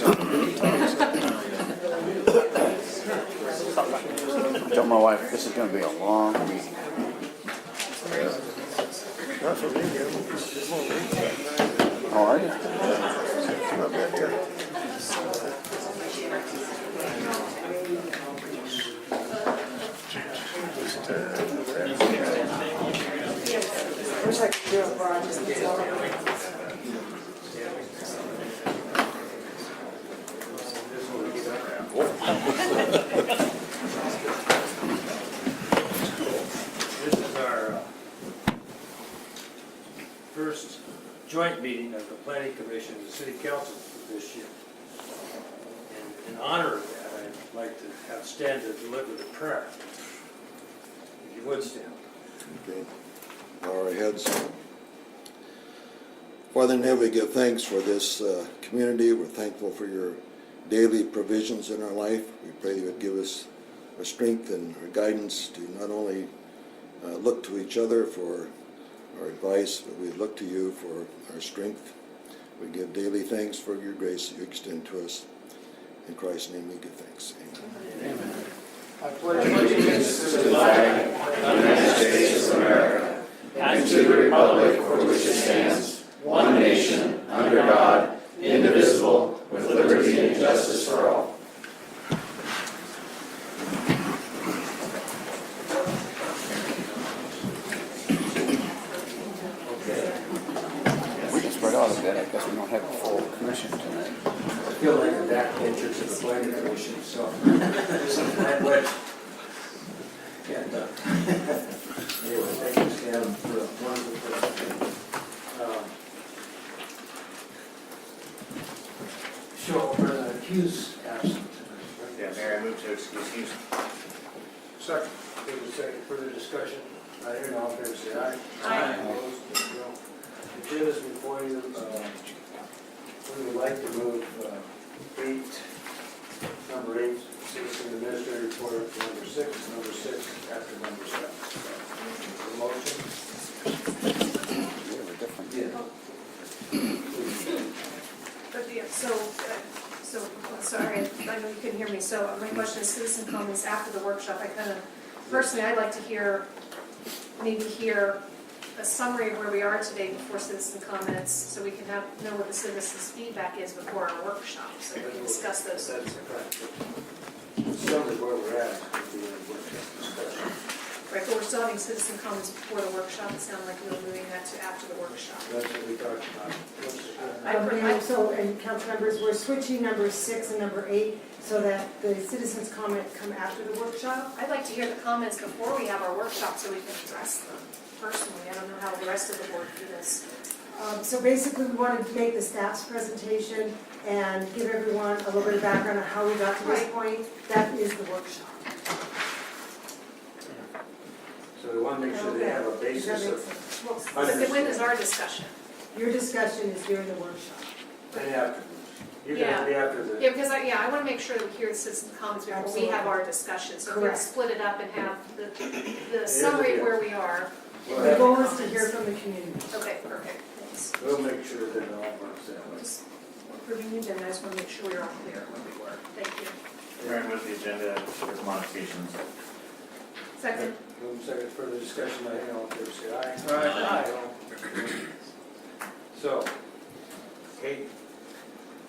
I told my wife this is going to be a long meeting. Not for me, it's more me. How are you? Not bad here. Wish I could do it, Brian. Just needs all of it. This is our first joint meeting of the Planning Commission and the City Council for this year. And in honor of that, I'd like to have Stan to deliver the prayer. If you would, Stan. Okay. Bow our heads. Father in heaven, we give thanks for this community. We're thankful for your daily provisions in our life. We pray you would give us our strength and our guidance to not only look to each other for our advice, but we look to you for our strength. We give daily thanks for your grace that you extend to us. In Christ's name we give thanks. Amen. Amen. I pledge allegiance to the flag of the United States of America and to the republic for which it stands, one nation, under God, indivisible, with liberty and justice for all. We can spread out a bit. I guess we don't have a full commission tonight. I feel like a backbencher to the Planning Commission, so this is my way. And anyway, thank you, Stan, for a wonderful presentation. Show President Hughes absent tonight. Yeah, Mayor, I move to excuse Hughes. Second. Give a second, further discussion. I hear no, all in favor, say aye. Aye. Opposed, no. The agenda's before you. We would like to move number 8, citizen administrator report to number 6 after number 7. The motion? Really different. But yeah, so sorry, I know you couldn't hear me. So my question is citizen comments after the workshop. Personally, I'd like to maybe hear a summary of where we are today before citizen comments, so we can know what the citizens' feedback is before our workshop, so we can discuss those. That's correct. Summary where we're at would be in the workshop discussion. Right, but we're still having citizen comments before the workshop. It sounded like we were moving that to after the workshop. That's what we talked about. And so, and council members, we're switching number 6 and number 8 so that the citizens' comment come after the workshop. I'd like to hear the comments before we have our workshop so we can address them personally. I don't know how the rest of the board do this. So basically, we wanted to make the staff's presentation and give everyone a little bit of background on how we got to this point. That is the workshop. So we want to make sure they have a Does that basis make of, sense? Well, but when is our discussion? Your discussion is during the workshop. and afterwards. You're going to be after the. Yeah, because I want to make sure that we hear the citizen comments before we have our discussion. So if we Correct. split it up and have the summary of where we are. We'll The have goal the is to comments. hear from the community. Okay, perfect. Thanks. We'll make sure that it all works that way. Just approving the agenda, I just want to make sure we're all clear where we were. Thank you. Mayor, I move the agenda with modifications. Second. Move second, further discussion, I hear all in favor, say aye. Aye. So, Kate,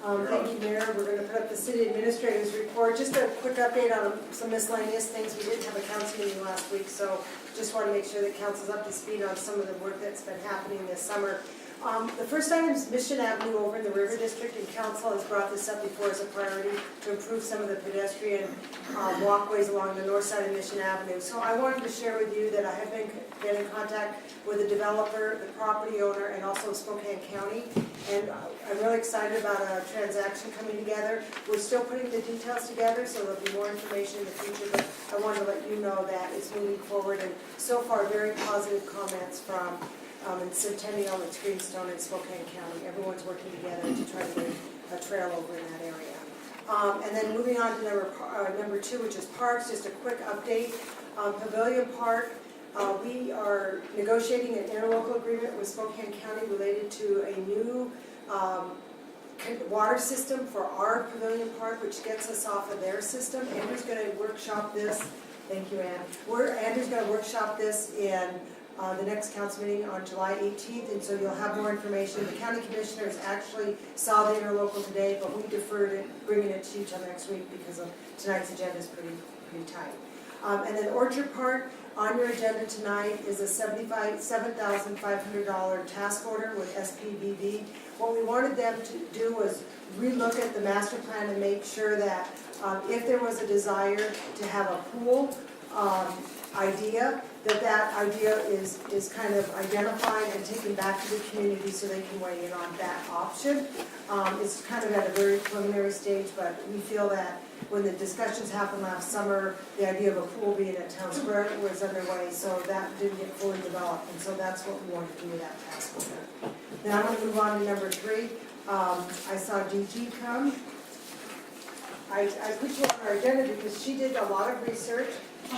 Thank you, Mayor. We're going to put up the city administrator's report. Just a quick update on some miscellaneous things. We didn't have a council meeting last week, so just want to make sure that council's up to speed on some of the work that's been happening this summer. The first item is Mission Avenue over in the River District, and council has brought this up before as a priority to improve some of the pedestrian walkways along the north side of Mission Avenue. So I wanted to share with you that I have been in contact with the developer, the property owner, and also Spokane County. And I'm really excited about a transaction coming together. We're still putting the details together, so there'll be more information in the future, but I wanted to let you know that it's moving forward. And so far, very positive comments from Centennial and Greenstone and Spokane County. Everyone's working together to try to get a trail over in that area. And then moving on to number 2, which is parks, just a quick update. Pavilion Park, we are negotiating an interlocal agreement with Spokane County related to a new water system for our Pavilion Park, which gets us off of their system. Andrew's gonna workshop this. Thank you, Ann. Andrew's gonna workshop this in the next council meeting on July 18th, and so you'll have more information. The county commissioners actually saw the interlocal today, but we deferred it, bringing it to you till next week because of tonight's agenda is pretty tight. And then Orchard Park, on your agenda tonight is a $7,500 task order with SPVB. What we wanted them to do was relook at the master plan and make sure that if there was a desire to have a pool idea, that idea is kind of identified and taken back to the community so they can weigh in on that option. It's kind of at a very preliminary stage, but we feel that when the discussions happened last summer, the idea of a pool being at Town Square was underway, so that didn't get fully developed, and so that's what we wanted to do with that task order. Then I'm going to move on to number 3. I saw DG come. I put you on our agenda because she did a lot of research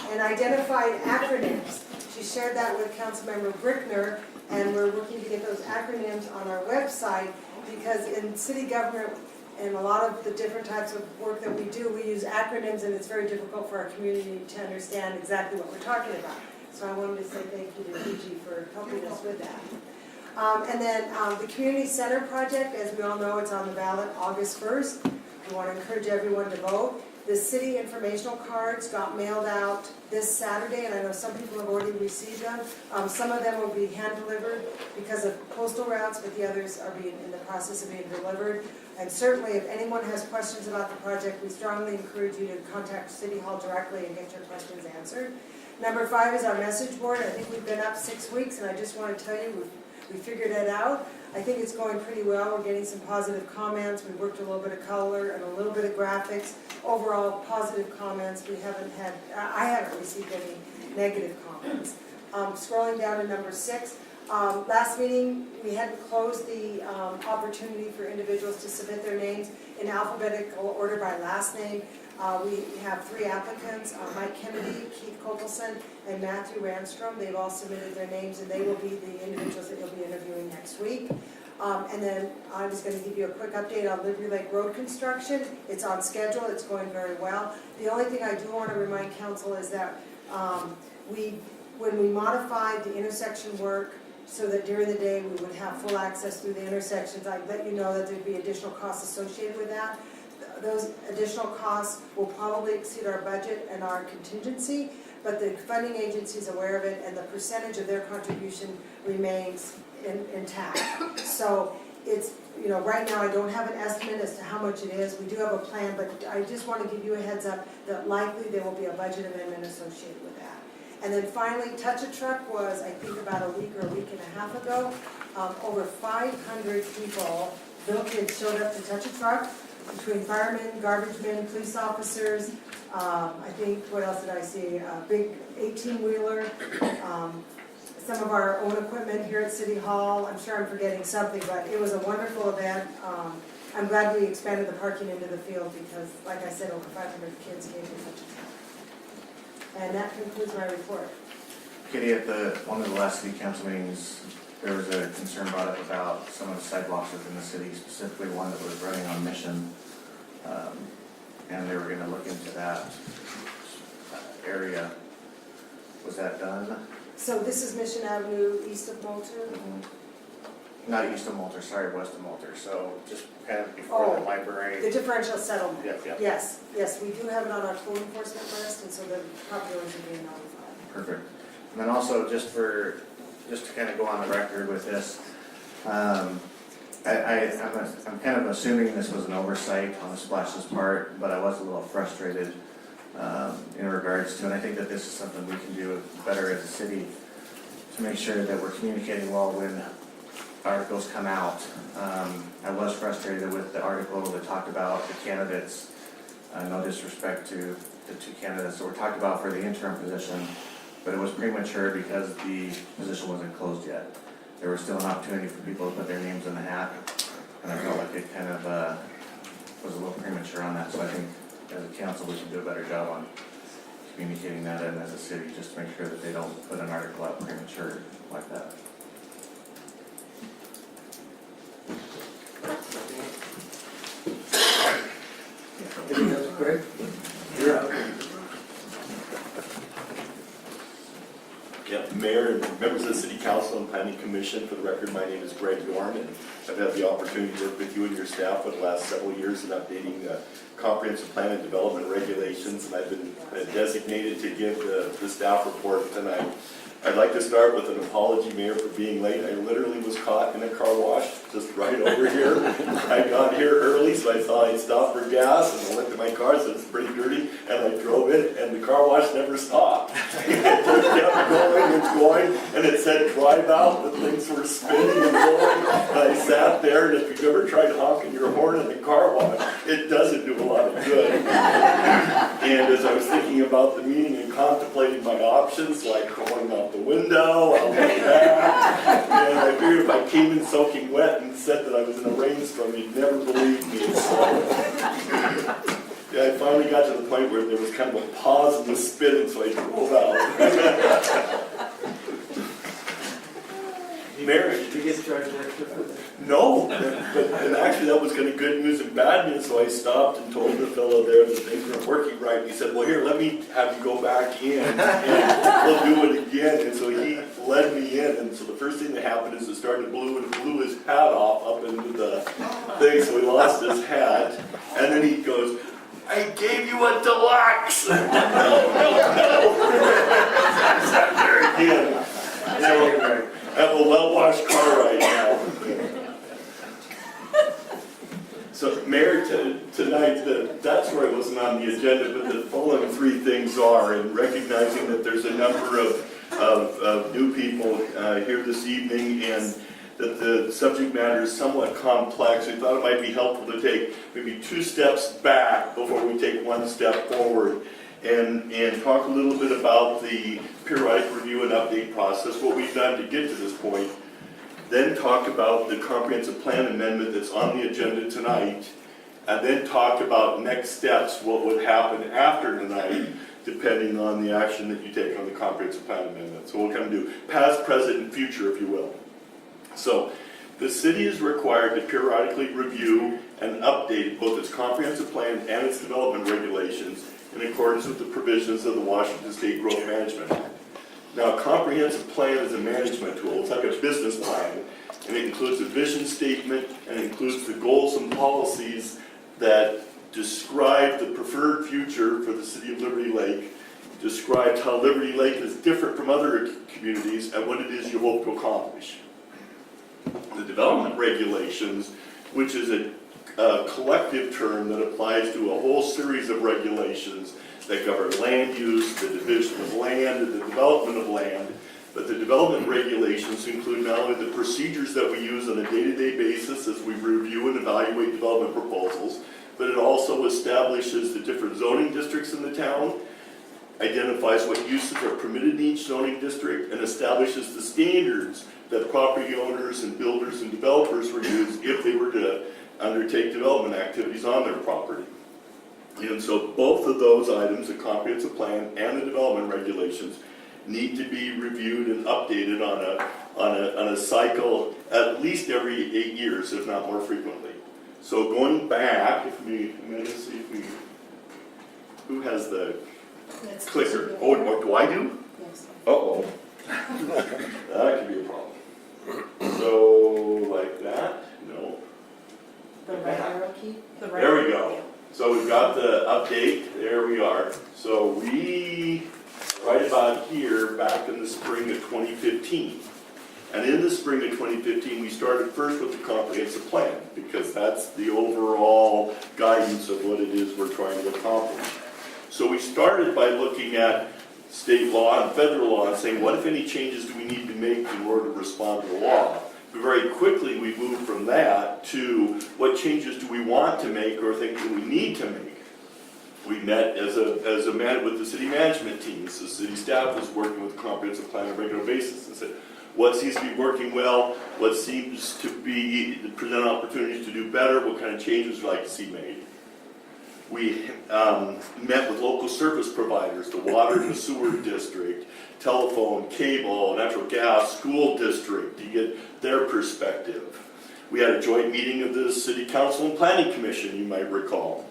and identified acronyms. She shared that with Councilmember Brickner, and we're working to get those acronyms on our website because in city government and a lot of the different types of work that we do, we use acronyms, and it's very difficult for our community to understand exactly what we're talking about. So I wanted to say thank you to DG for helping us with that. And then the Community Center project, as we all know, it's on the ballot August 1st. We want to encourage everyone to vote. The city informational cards got mailed out this Saturday, and I know some people have already received them. Some of them will be hand delivered because of postal routes, but the others are in the process of being delivered. And certainly, if anyone has questions about the project, we strongly encourage you to contact City Hall directly and get your questions answered. Number 5 is our message board. I think we've been up 6 weeks, and I just want to tell you we figured it out. I think it's going pretty well. We're getting some positive comments. We worked a little bit of color and a little bit of graphics. Overall, positive comments. I haven't received any negative comments. Scrolling down to number 6. Last meeting, we hadn't closed the opportunity for individuals to submit their names in alphabetical order by last name. We have 3 applicants, Mike Kennedy, Keith Kopelson, and Matthew Randstrom. They've all submitted their names, and they will be the individuals that you'll be interviewing next week. And then I was going to give you a quick update on Liberty Lake Road construction. It's on schedule. It's going very well. The only thing I do want to remind council is that when we modified the intersection work so that during the day we would have full access through the intersections, I'd let you know that there'd be additional costs associated with that. Those additional costs will probably exceed our budget and our contingency, but the funding agency is aware of it, and the percentage of their contribution remains intact. So it's, right now I don't have an estimate as to how much it is. We do have a plan, but I just want to give you a heads up that likely there will be a budget amendment associated with that. And then finally, Touch a Truck was, I think, about a week or a week and a half ago. Over 500 people, little kids, showed up to Touch a Truck, between firemen, garbage men, police officers. I think, what else did I see? A big 18-wheeler. Some of our own equipment here at City Hall. I'm sure I'm forgetting something, but it was a wonderful event. I'm glad we expanded the parking into the field because, like I said, over 500 kids came to Touch a Truck. And that concludes my report. Kitty, at one of the last city council meetings, there was a concern brought up about some of the sidewalks within the city, specifically one that was running on Mission, and they were going to look into that area. Was that done? So this is Mission Avenue, east of Moulton. Not east of Moulter, sorry, west of Moulter. So just kind of before the library. The differential settlement. Yep. Yes, we do have it on our code enforcement list, and so the property owners are being notified. Perfect. And then also, just to kind of go on the record with this, I'm kind of assuming this was an oversight on the Splash's part, but I was a little frustrated in regards to, and I think that this is something we can do better as a city to make sure that we're communicating well when articles come out. I was frustrated with the article that talked about the candidates, no disrespect to the 2 candidates that were talked about for the interim position, but it was premature because the position wasn't closed yet. There was still an opportunity for people to put their names in the hat, and I felt like it kind of was a little premature on that. So I think as a council we can do a better job on communicating that in as a city, just to make sure that they don't put an article out premature like that. Members of the City Council and Planning Commission, for the record, my name is Greg Dorn, and I've had the opportunity to work with you and your staff for the last several years in updating the comprehensive plan and development regulations, and I've been designated to give the staff report tonight. I'd like to start with an apology, Mayor, for being late. I literally was caught in a car wash just right over here. I got here early, so I thought I'd stop for gas, and I looked at my car, said it's pretty dirty, and I drove it, and the car wash never stopped. It just kept going and going, and it said drive out, the things were spinning and going, and I sat there, and if you've ever tried honking your horn in a car wash, it doesn't do a lot of good. And as I was thinking about the meeting and contemplating my options, like going out the window, out the back, and I figured if I came in soaking wet and said that I was in a rainstorm, you'd never believe me. So, yeah, I finally got to the point where there was kind of a pause in the spinning, so I drove out. Mary, Did you get charged extra for that? no, and actually that was kind of good news and bad news, so I stopped and told the fellow there that things weren't working right, and he said, well, here, let me have you go back in, and we'll do it again, and so he led me in, and so the first thing that happened is it started to blow, and blew his hat off up into the thing, so he lost his hat, and then he goes, I gave you a deluxe! No. I sat there again. So, I have a well-washed car right now. So, Mayor, tonight, that's where I wasn't on the agenda, but the following three things are, and recognizing that there's a number of new people here this evening, and that the subject matter is somewhat complex, we thought it might be helpful to take maybe 2 steps back before we take 1 step forward. And talk a little bit about the periodic review and update process, what we've done to get to this point, then talk about the comprehensive plan amendment that's on the agenda tonight, and then talk about next steps, what would happen after tonight, depending on the action that you take on the comprehensive plan amendment. So we'll kind of do past, present, and future, if you will. So the city is required to periodically review and update both its comprehensive plan and its development regulations in accordance with the provisions of the Washington State Growth Management Act. Now, a comprehensive plan is a management tool. It's like a business plan, and it includes a vision statement, and it includes the goals and policies that describe the preferred future for the city of Liberty Lake, describes how Liberty Lake is different from other communities, and what it is you hope to accomplish. The development regulations, which is a collective term that applies to a whole series of regulations that govern land use, the division of land, and the development of land. But the development regulations include not only the procedures that we use on a day-to-day basis as we review and evaluate development proposals, but it also establishes the different zoning districts in the town, identifies what uses are permitted in each zoning district, and establishes the standards that property owners and builders and developers would use if they were to undertake development activities on their property. And so both of those items, the comprehensive plan and the development regulations, need to be reviewed and updated on a cycle at least every 8 years, if not more frequently. So going back, I'm going to see if we, who has the clicker? Oh, what do I do? Yes. Uh-oh. That could be a problem. So, like that? No. The right arrow key? The right There we arrow go. key. So we've got the update. There we are. So we, right about here, back in the spring of 2015. And in the spring of 2015, we started first with the comprehensive plan, because that's the overall guidance of what it is we're trying to accomplish. So we started by looking at state law and federal law and saying, what if any changes do we need to make in order to respond to the law? But very quickly we moved from that to what changes do we want to make or think that we need to make. We met as a man with the city management teams. The city staff was working with the comprehensive plan on a regular basis and said, what seems to be working well, what seems to be present opportunities to do better, what kind of changes we'd like to see made. We met with local service providers, the water and the sewer district, telephone, cable, natural gas, school district, to get their perspective. We had a joint meeting of the City Council and Planning Commission, you might recall.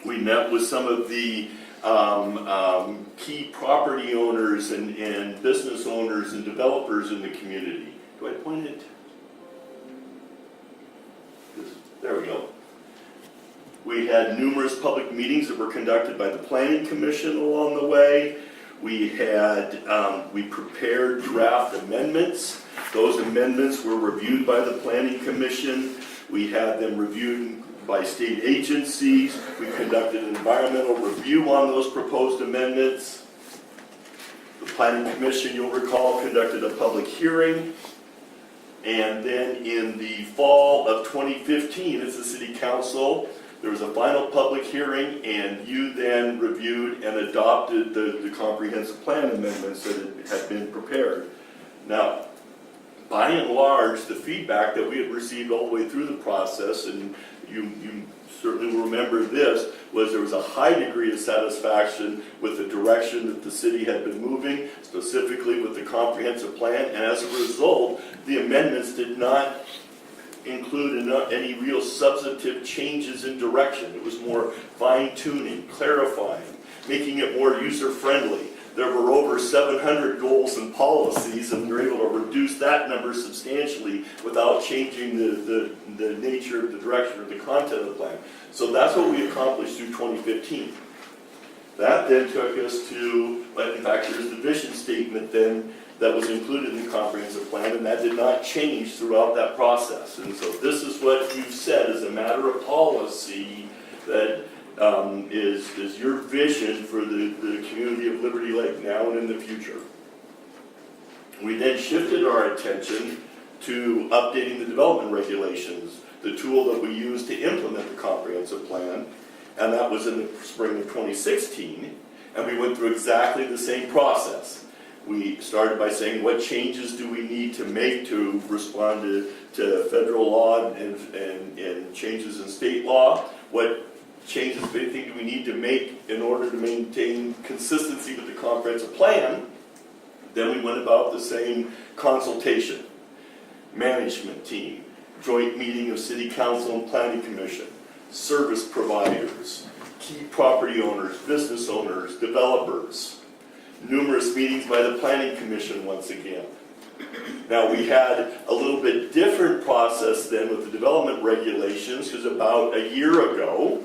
We met with some of the key property owners and business owners and developers in the community. Do I point it? There we go. We had numerous public meetings that were conducted by the Planning Commission along the way. We prepared draft amendments. Those amendments were reviewed by the Planning Commission. We had them reviewed by state agencies. We conducted an environmental review on those proposed amendments. The Planning Commission, you'll recall, conducted a public hearing. And then in the fall of 2015, as the City Council, there was a final public hearing, and you then reviewed and adopted the comprehensive plan amendments that had been prepared. Now, by and large, the feedback that we had received all the way through the process, and you certainly will remember this, was there was a high degree of satisfaction with the direction that the city had been moving, specifically with the comprehensive plan, and as a result, the amendments did not include any real substantive changes in direction. It was more fine-tuning, clarifying, making it more user-friendly. There were over 700 goals and policies, and we were able to reduce that number substantially without changing the nature, the direction, or the content of the plan. So that's what we accomplished through 2015. That then took us to, in fact, there's the vision statement then that was included in the comprehensive plan, and that did not change throughout that process. And so this is what you've said as a matter of policy that is your vision for the community of Liberty Lake now and in the future. We then shifted our attention to updating the development regulations, the tool that we use to implement the comprehensive plan, and that was in the spring of 2016, and we went through exactly the same process. We started by saying, what changes do we need to make to respond to federal law and changes in state law? What changes, if anything, do we need to make in order to maintain consistency with the comprehensive plan? Then we went about the same consultation, management team, joint meeting of City Council and Planning Commission, service providers, key property owners, business owners, developers, numerous meetings by the Planning Commission once again. Now, we had a little bit different process then with the development regulations, because about a year ago,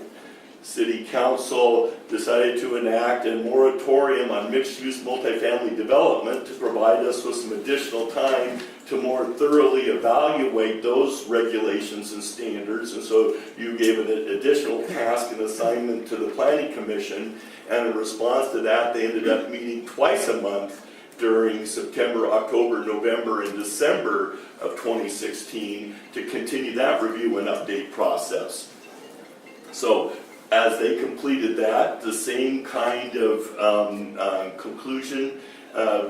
City Council decided to enact a moratorium on mixed-use multifamily development to provide us with some additional time to more thoroughly evaluate those regulations and standards. And so you gave an additional task and assignment to the Planning Commission, and in response to that, they ended up meeting twice a month during September, October, November, and December of 2016 to continue that review and update process. So as they completed that, the same kind of conclusion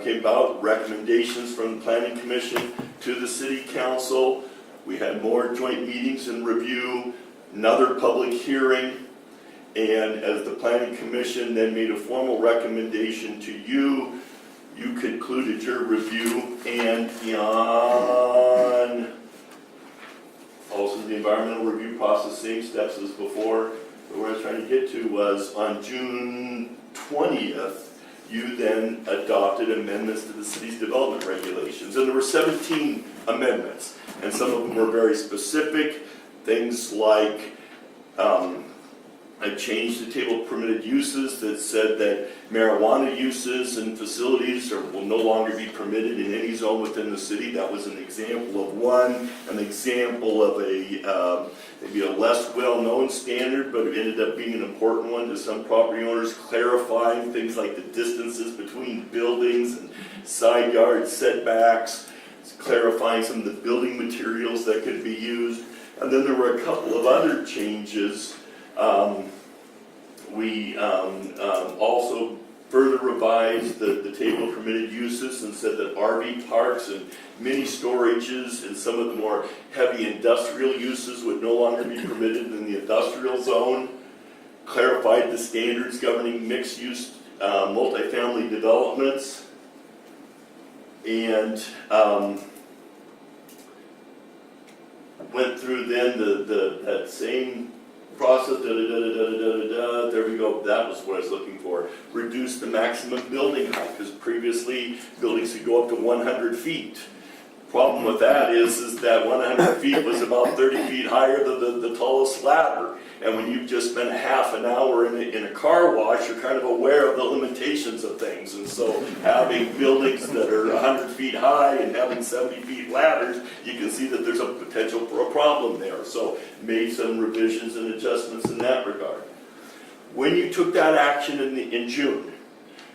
came about, recommendations from the Planning Commission to the City Council. We had more joint meetings and review, another public hearing, and as the Planning Commission then made a formal recommendation to you, you concluded your review, and on also the environmental review process, same steps as before. But what I was trying to get to was on June 20th, you then adopted amendments to the city's development regulations. And there were 17 amendments, and some of them were very specific, things like I changed the table of permitted uses that said that marijuana uses and facilities will no longer be permitted in any zone within the city. That was an example of one, an example of maybe a less well-known standard, but it ended up being an important one to some property owners, clarifying things like the distances between buildings and side yard setbacks, clarifying some of the building materials that could be used. And then there were a couple of other changes. We also further revised the table of permitted uses and said that RV parks and mini storages and some of the more heavy industrial uses would no longer be permitted in the industrial zone. Clarified the standards governing mixed-use multifamily developments, and went through then that same process, da-da-da-da-da-da-da, there we go, that was what I was looking for. Reduce the maximum building height, because previously buildings could go up to 100 feet. Problem with that is that 100 feet was about 30 feet higher than the tallest ladder. And when you've just spent half an hour in a car wash, you're kind of aware of the limitations of things. And so having buildings that are 100 feet high and having 70 feet ladders, you can see that there's a potential for a problem there. So made some revisions and adjustments in that regard. When you took that action in June,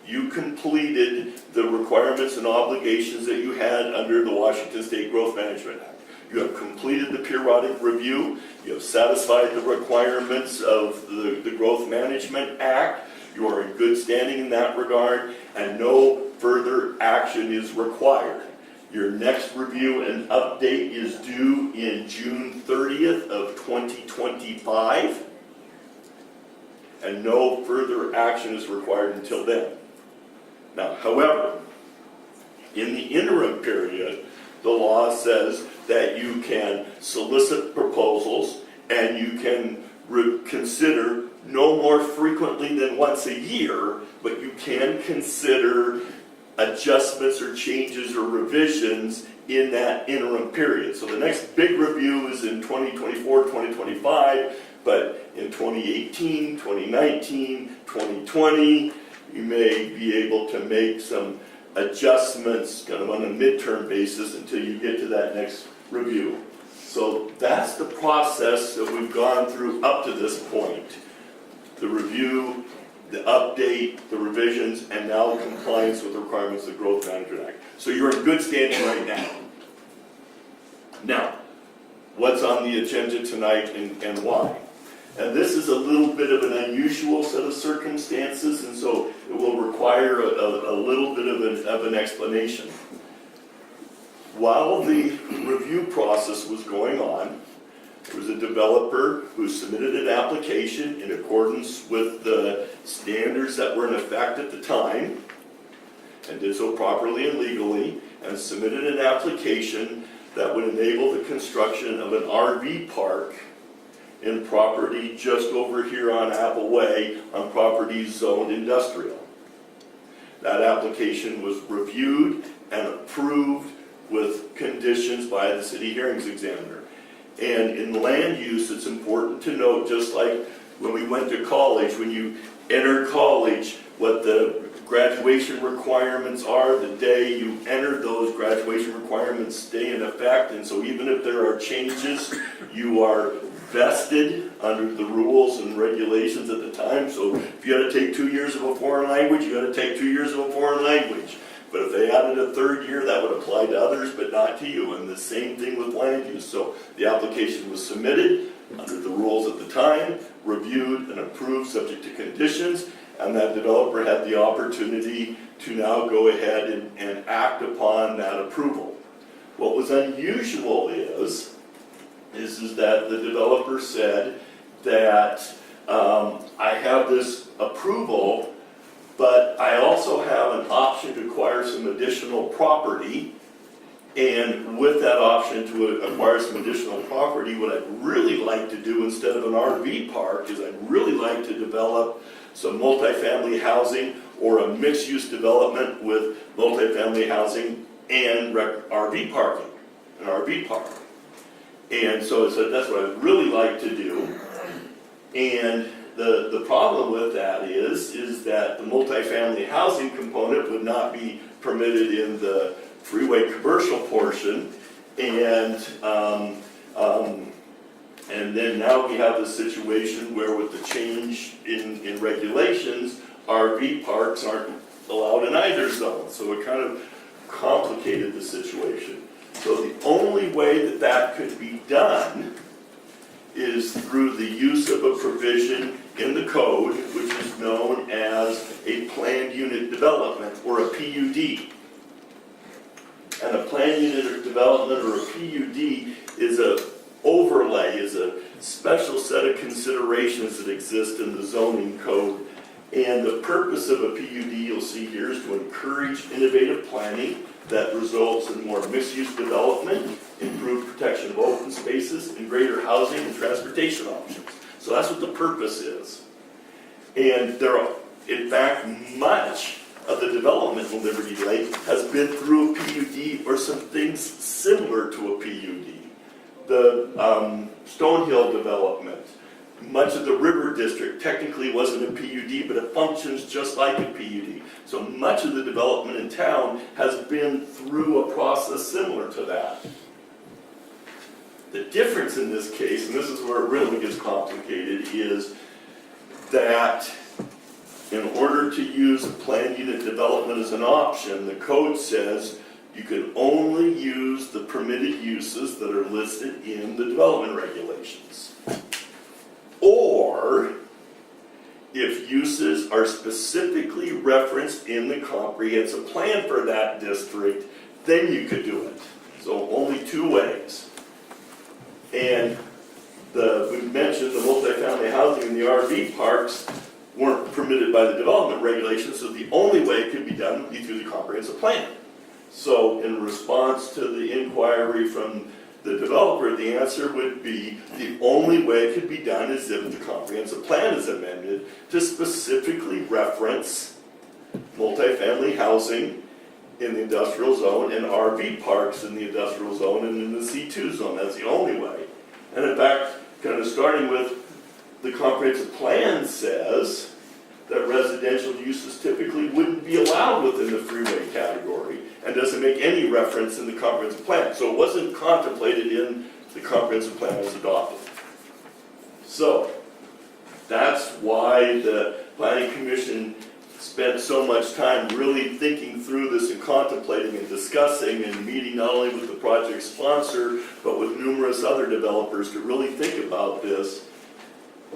you completed the requirements and obligations that you had under the Washington State Growth Management Act. You have completed the periodic review. You have satisfied the requirements of the Growth Management Act. You are in good standing in that regard, and no further action is required. Your next review and update is due in June 30th of 2025, and no further action is required until then. Now, however, in the interim period, the law says that you can solicit proposals and you can consider no more frequently than once a year, but you can consider adjustments or changes or revisions in that interim period. So the next big review is in 2024, 2025, but in 2018, 2019, 2020, you may be able to make some adjustments kind of on a midterm basis until you get to that next review. So that's the process that we've gone through up to this point. The review, the update, the revisions, and now compliance with the requirements of the Growth Management Act. So you're in good standing right now. Now, what's on the agenda tonight and why? And this is a little bit of an unusual set of circumstances, and so it will require a little bit of an explanation. While the review process was going on, there was a developer who submitted an application in accordance with the standards that were in effect at the time, and did so properly and legally, and submitted an application that would enable the construction of an RV park in property just over here on Apple Way, on property zoned industrial. That application was reviewed and approved with conditions by the city hearings examiner. And in land use, it's important to note, just like when we went to college, when you enter college, what the graduation requirements are, the day you enter, those graduation requirements stay in effect. And so even if there are changes, you are vested under the rules and regulations at the time. So if you had to take 2 years of a foreign language, you got to take 2 years of a foreign language. But if they added a third year, that would apply to others, but not to you. And the same thing with land use. So the application was submitted under the rules at the time, reviewed and approved subject to conditions, and that developer had the opportunity to now go ahead and act upon that approval. What was unusual is that the developer said that I have this approval, but I also have an option to acquire some additional property. And with that option to acquire some additional property, what I'd really like to do instead of an RV park is I'd really like to develop some multifamily housing or a mixed-use development with multifamily housing and RV parking, an RV park. And so I said, that's what I'd really like to do. And the problem with that is that the multifamily housing component would not be permitted in the freeway commercial portion. And then now we have the situation where with the change in regulations, RV parks aren't allowed in either zone. So it kind of complicated the situation. So the only way that that could be done is through the use of a provision in the code, which is known as a planned unit development, or a PUD. And a planned unit development, or a PUD, is a overlay, is a special set of considerations that exist in the zoning code. And the purpose of a PUD, you'll see here, is to encourage innovative planning that results in more mixed-use development, improved protection of open spaces, and greater housing and transportation options. So that's what the purpose is. And there are, in fact, much of the development in Liberty Lake has been through a PUD or some things similar to a PUD. The Stonehill development, much of the river district technically wasn't a PUD, but it functions just like a PUD. So much of the development in town has been through a process similar to that. The difference in this case, and this is where it really gets complicated, is that in order to use a planned unit development as an option, the code says you can only use the permitted uses that are listed in the development regulations. Or, if uses are specifically referenced in the comprehensive plan for that district, then you could do it. So only two ways. And we mentioned the multifamily housing and the RV parks weren't permitted by the development regulations, so the only way it could be done would be through the comprehensive plan. So in response to the inquiry from the developer, the answer would be the only way it could be done is if the comprehensive plan is amended to specifically reference multifamily housing in the industrial zone and RV parks in the industrial zone and in the C2 zone. That's the only way. And in fact, kind of starting with the comprehensive plan says that residential uses typically wouldn't be allowed within the freeway category and doesn't make any reference in the comprehensive plan. So it wasn't contemplated in the comprehensive plan as adopted. So that's why the Planning Commission spent so much time really thinking through this and contemplating and discussing and meeting not only with the project sponsor but with numerous other developers to really think about this.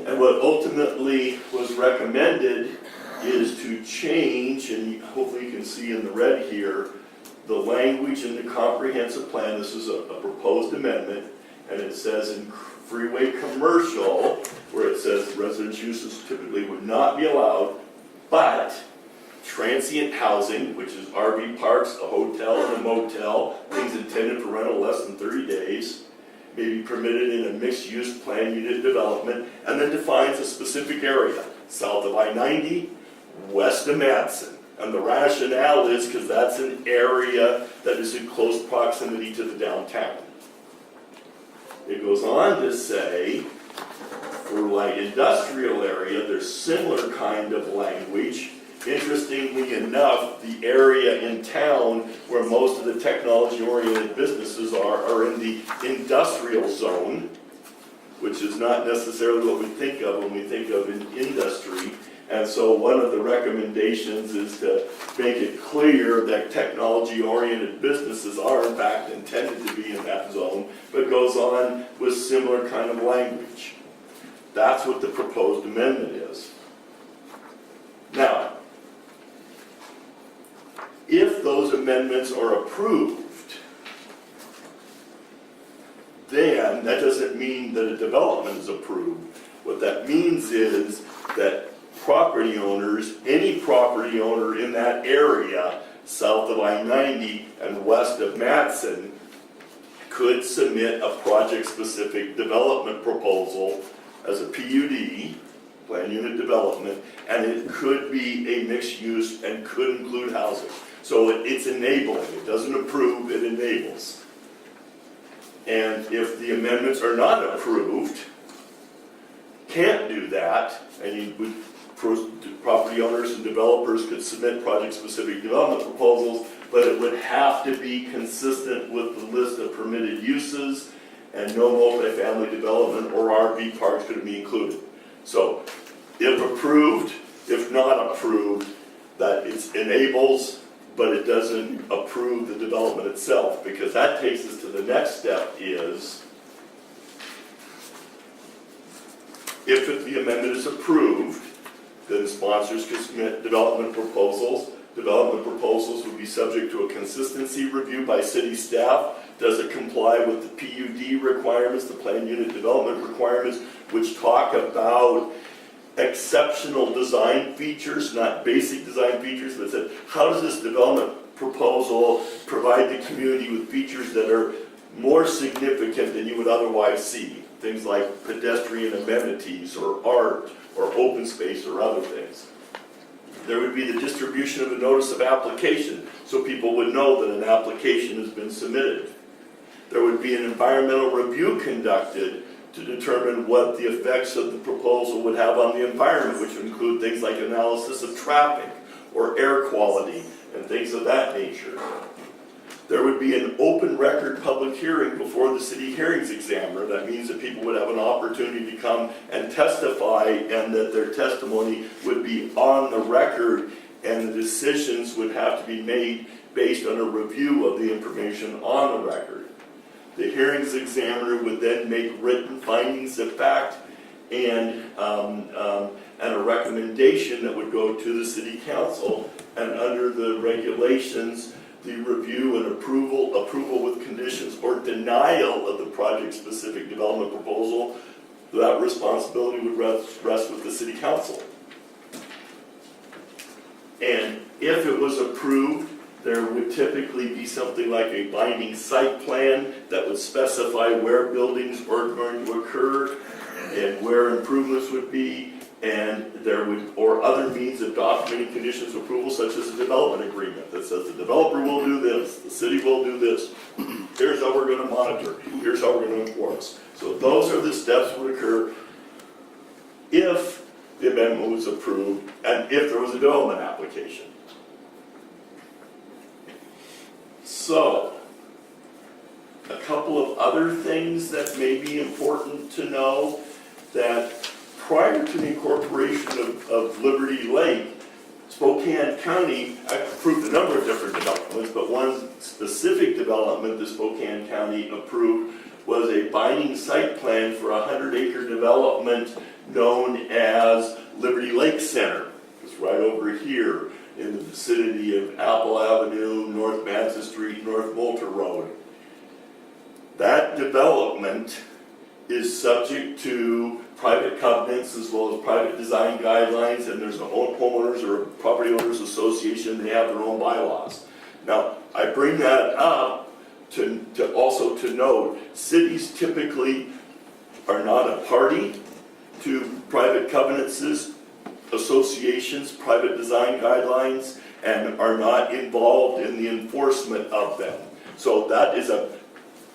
And what ultimately was recommended is to change, and hopefully you can see in the red here, the language in the comprehensive plan. This is a proposed amendment, and it says in freeway commercial, where it says residential uses typically would not be allowed, but transient housing, which is RV parks, a hotel and a motel, things intended for rental less than 30 days, may be permitted in a mixed-use planned unit development, and then defines a specific area, south of I-90, west of Madison. And the rationale is because that's an area that is in close proximity to the downtown. It goes on to say, for light industrial area, there's similar kind of language. Interestingly enough, the area in town where most of the technology-oriented businesses are in the industrial zone, which is not necessarily what we think of when we think of an industry. And so one of the recommendations is to make it clear that technology-oriented businesses are in fact intended to be in that zone, but goes on with similar kind of language. That's what the proposed amendment is. Now, if those amendments are approved, then that doesn't mean that a development is approved. What that means is that property owners, any property owner in that area, south of I-90 and west of Madison, could submit a project-specific development proposal as a PUD, planned unit development, and it could be a mixed use and could include housing. So it's enabling. It doesn't approve, it enables. And if the amendments are not approved, can't do that, and property owners and developers could submit project-specific development proposals, but it would have to be consistent with the list of permitted uses, and no multifamily development or RV parks could be included. So, if approved, if not approved, that it enables, but it doesn't approve the development itself, because that takes us to the next step is, if the amendment is approved, then sponsors can submit development proposals. Development proposals would be subject to a consistency review by city staff. Does it comply with the PUD requirements, the planned unit development requirements, which talk about exceptional design features, not basic design features, but said, how does this development proposal provide the community with features that are more significant than you would otherwise see? things like pedestrian amenities or art or open space or other things. There would be the distribution of a notice of application, so people would know that an application has been submitted. There would be an environmental review conducted to determine what the effects of the proposal would have on the environment, which would include things like analysis of traffic or air quality and things of that nature. There would be an open record public hearing before the city hearings examiner. That means that people would have an opportunity to come and testify, and that their testimony would be on the record, and the decisions would have to be made based on a review of the information on the record. The hearings examiner would then make written findings of fact and a recommendation that would go to the city council, and under the regulations, the review and approval with conditions, or denial of the project-specific development proposal, that responsibility would rest with the city council. And if it was approved, there would typically be something like a binding site plan that would specify where buildings are going to occur and where improvements would be, and there would, or other means of documenting conditions of approval, such as a development agreement that says the developer will do this, the city will do this, here's how we're going to monitor, here's how we're going to enforce. So those are the steps that would occur if the amendment was approved and if there was a development application. So, a couple of other things that may be important to know, that prior to the incorporation of Liberty Lake, Spokane County approved a number of different developments, but one specific development that Spokane County approved was a binding site plan for a 100-acre development known as Liberty Lake Center. It's right over here in the vicinity of Apple Avenue, North Manson Street, North Moulter Road. That development is subject to private covenants as well as private design guidelines, and there's a homeowners or property owners association, they have their own bylaws. Now, I bring that up to also to note, cities typically are not a party to private covenants, associations, private design guidelines, and are not involved in the enforcement of them. So that is a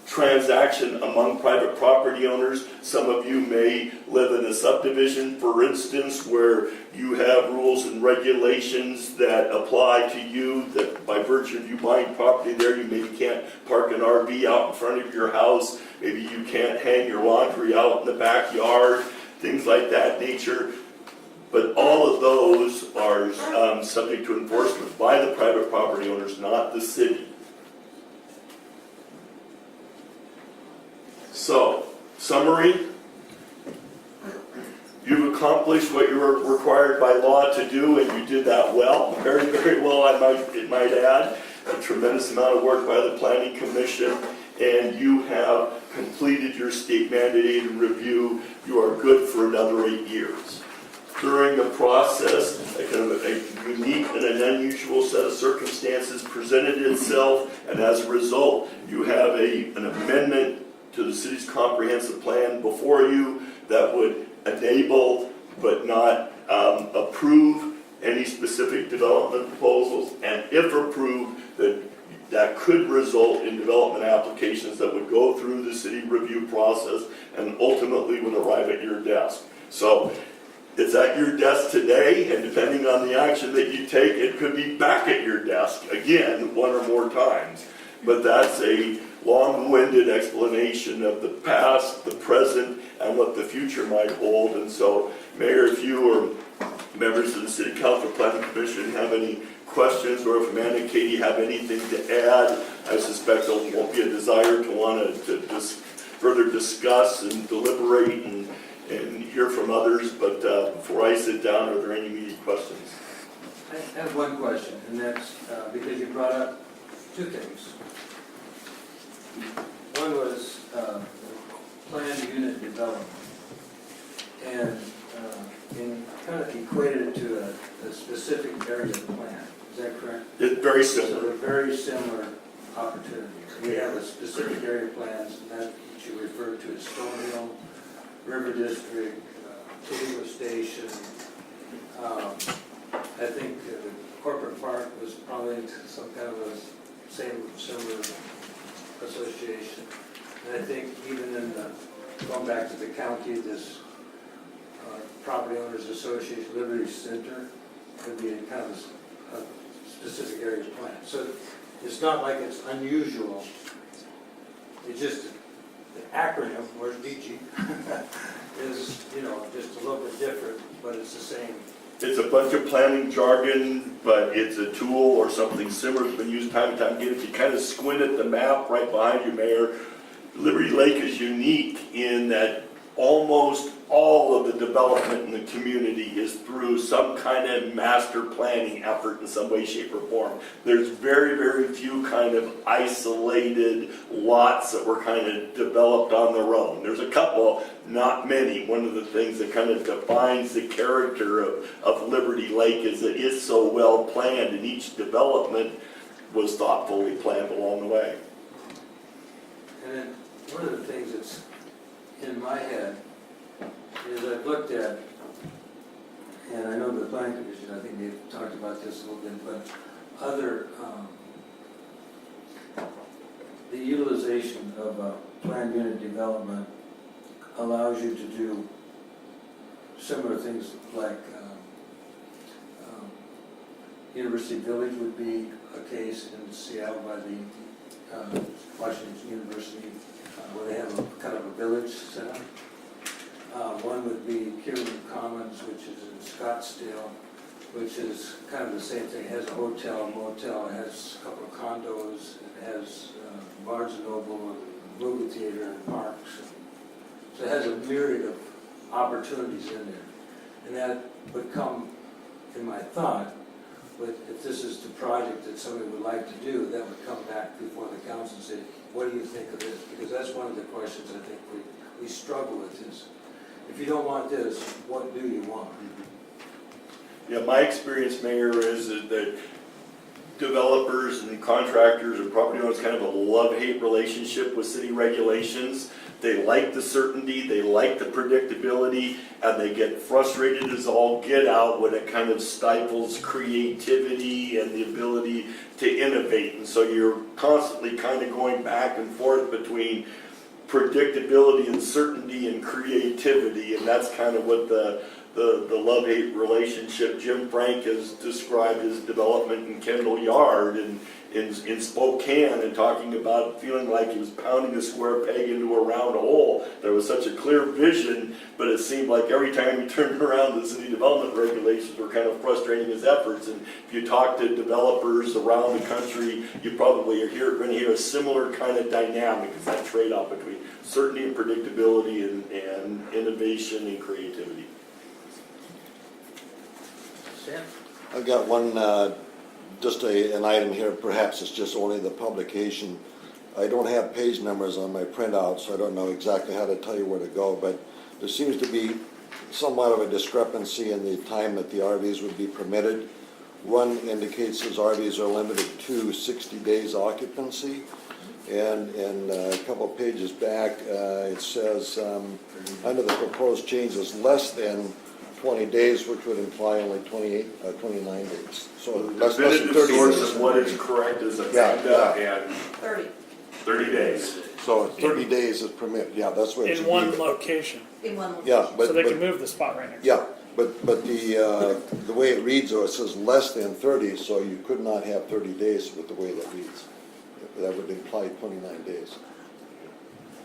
transaction among private property owners. Some of you may live in a subdivision, for instance, where you have rules and regulations that apply to you, that by virtue of you buying property there, you maybe can't park an RV out in front of your house, maybe you can't hang your laundry out in the backyard, things like that nature. But all of those are subject to enforcement by the private property owners, not the city. So, summary, you've accomplished what you were required by law to do, and you did that well, very, very well, I might add. A tremendous amount of work by the Planning Commission, and you have completed your state mandated review. You are good for another 8 years. During the process, a unique and an unusual set of circumstances presented itself, and as a result, you have an amendment to the city's comprehensive plan before you that would enable but not approve any specific development proposals, and if approved, that could result in development applications that would go through the city review process and ultimately would arrive at your desk. So it's at your desk today, and depending on the action that you take, it could be back at your desk again one or more times. But that's a long-winded explanation of the past, the present, and what the future might hold. And so, Mayor, if you or members of the City Council Planning Commission have any questions, or if Amanda and Katie have anything to add, I suspect there won't be a desire to want to just further discuss and deliberate and hear from others. But before I sit down, are there any immediate questions? I have one question, and that's because you brought up two things. One was planned unit development, and kind of equated it to a specific area of the plan. Is that correct? It's very So similar. they're very similar opportunities. We have a specific area of plans, and that which you refer to as Stone Hill River District, Toledo Station. I think the corporate park was probably some kind of a similar association. And I think even in going back to the county, this Property Owners Association Liberty Center could be in kind of a specific area plan. So it's not like it's unusual. It's just the acronym, where's DG, is, you know, just a little bit different, but it's the same. It's a bunch of planning jargon, but it's a tool or something similar that's been used time and time again. If you kind of squint at the map right behind you, Mayor, Liberty Lake is unique in that almost all of the development in the community is through some kind of master planning effort in some way, shape, or form. There's very, very few kind of isolated lots that were kind of developed on their own. There's a couple, not many. One of the things that kind of defines the character of Liberty Lake is that it's so well planned, and each development was thoughtfully planned along the way. And then one of the things that's in my head is I've looked at, and I know the planning commission, I think they've talked about this a little bit, but other, the utilization of planned unit development allows you to do similar things like University Village would be a case in Seattle by the Washington University, where they have a kind of a village set up. One would be Kierland Commons, which is in Scottsdale, which is kind of the same thing. It has a hotel, motel, it has a couple of condos, it has Barnes and Noble, a movie theater, and parks. So it has a myriad of opportunities in there. And that would come, in my thought, but if this is the project that somebody would like to do, that would come back before the council and say, what do you think of this? Because that's one of the questions I think we struggle with is, if you don't want this, what do you want? Yeah, my experience, Mayor, is that developers and contractors and property owners kind of a love-hate relationship with city regulations. They like the certainty, they like the predictability, and they get frustrated as all get out when it kind of stifles creativity and the ability to innovate. And so you're constantly kind of going back and forth between predictability and certainty and creativity, and that's kind of what the love-hate relationship Jim Frank has described his development in Kendall Yard and in Spokane, and talking about feeling like he was pounding a square peg into a round hole. There was such a clear vision, but it seemed like every time he turned around, the city development regulations were kind of frustrating his efforts. And if you talk to developers around the country, you probably are going to hear a similar kind of dynamic. It's that trade-off between certainty and predictability and innovation and creativity. Sam? I've got one, just an item here, perhaps it's just only the publication. I don't have page numbers on my printout, so I don't know exactly how to tell you where to go, but there seems to be somewhat of a discrepancy in the time that the RVs would be permitted. One indicates as RVs are limited to 60 days occupancy, and a couple of pages back, it says, under the proposed changes, less than 20 days, which would imply only 29 days. So less than 30 days. Source of what is correct is Amanda and 30 days. So 30 days is permitted, yeah, that's what it should In one be. location, In one location. Yeah, but, so they can move the spot right next. yeah, but the way it reads, though, it says less than 30, so you could not have 30 days with the way that reads. That would imply 29 days.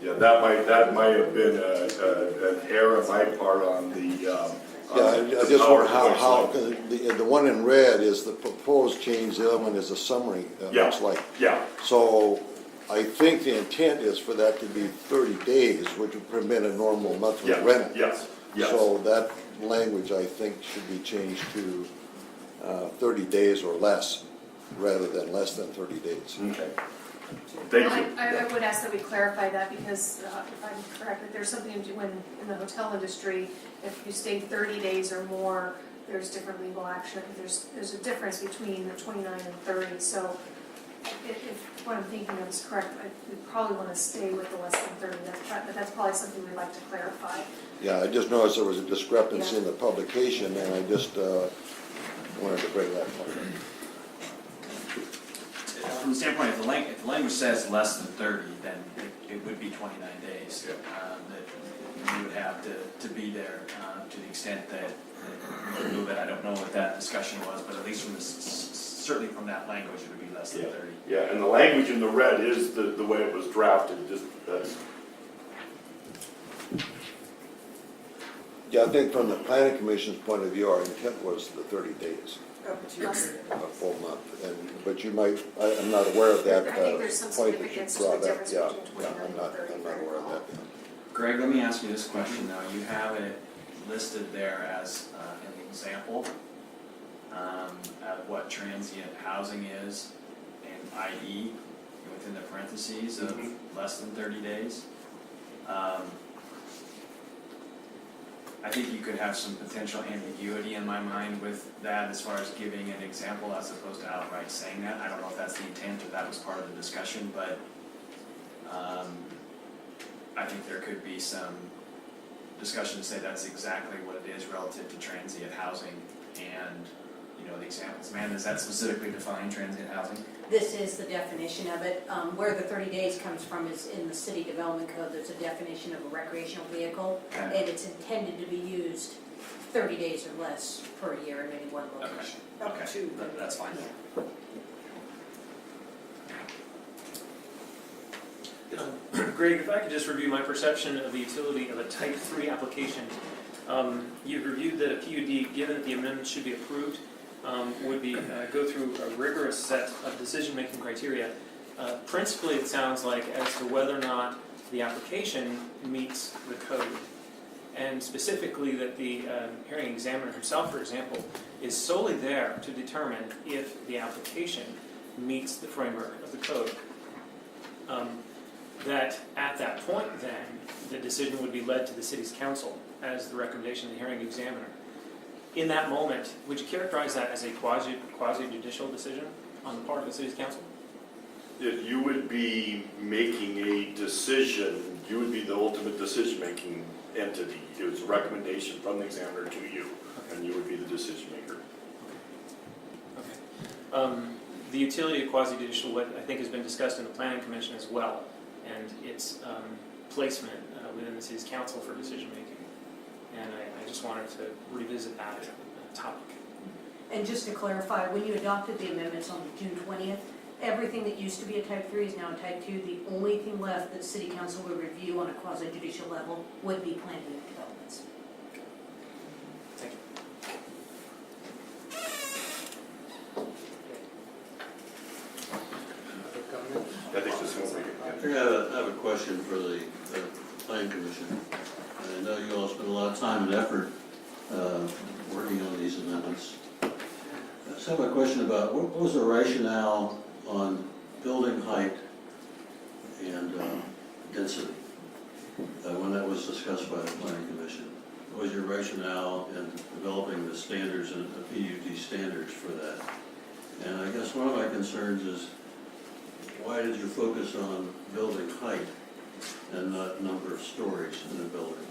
Yeah, that might have been an error on my part on the. Yeah, I just wonder how, because the one in red is the proposed change, the other one is a summary, looks like. Yeah, So I think the intent is for that to be 30 days, which would permit a normal monthly yeah, rental. yes. So that language, I think, should be changed to 30 days or less, rather than less than 30 days. Okay. Thank you. I would ask that we clarify that, because if I'm correct, that there's something to do when, in the hotel industry, if you stay 30 days or more, there's different legal action. There's a difference between the 29 and 30, so if what I'm thinking of is correct, we probably want to stay with the less than 30, but that's probably something we'd like to clarify. Yeah, I just noticed there was a discrepancy in the publication, and I just wanted to bring that forward. From the standpoint, if the language says less than 30, then it would be 29 days. That you would have to be there to the extent that you could move it. I don't know what that discussion was, but at least from certainly from that language, it would be less than 30. Yeah, and the language in the red is the way it was drafted, just, Yeah, I think from the planning commission's point of view, our intent was the 30 days, a full month. But you might, I'm not aware of that I think there's some point that you significance to the brought up. difference Yeah, between yeah, 29 and 30. I'm not aware of that. Greg, let me ask you this question though. You have it listed there as an example of what transient housing is, and i.e. within the parentheses of less than 30 days. I think you could have some potential ambiguity in my mind with that as far as giving an example as opposed to outright saying that. I don't know if that's the intent or that was part of the discussion, but I think there could be some discussion to say that's exactly what it is relative to transient housing and, the examples. Man, does that specifically define transient housing? This is the definition of it. Where the 30 days comes from is in the city development code. There's a definition of a recreational vehicle, and it's intended to be used 30 days or less per year in any one location. Okay, that's fine. Greg, if I could just review my perception of the utility of a type 3 application. You've reviewed that a PUD, given that the amendment should be approved, would be go through a rigorous set of decision-making criteria. Principally, it sounds like as to whether or not the application meets the code. And specifically that the hearing examiner himself, for example, is solely there to determine if the application meets the framework of the code. That at that point then, the decision would be led to the city's council as the recommendation of the hearing examiner. In that moment, would you characterize that as a quasi-judicial decision on the part of the city's council? you would be making a decision, you would be the ultimate decision-making entity. It was a recommendation from the examiner to you, and you would be the decision maker. Okay. The utility of quasi-judicial, what I think has been discussed in the planning commission as well, and its placement within the city's council for decision-making. And I just wanted to revisit that topic. And just to clarify, when you adopted the amendments on June 20th, everything that used to be a type 3 is now a type 2. The only thing left that city council would review on a quasi-judicial level would be planning and developments. Thank you. I think this one we can. I have a question for the planning commission. I know you all spend a lot of time and effort working on these amendments. I just have a question about what was the rationale on building height and density when that was discussed by the planning commission? What was your rationale in developing the standards and the PUD standards for that? And I guess one of my concerns is, why did you focus on building height and not number of stories in a building?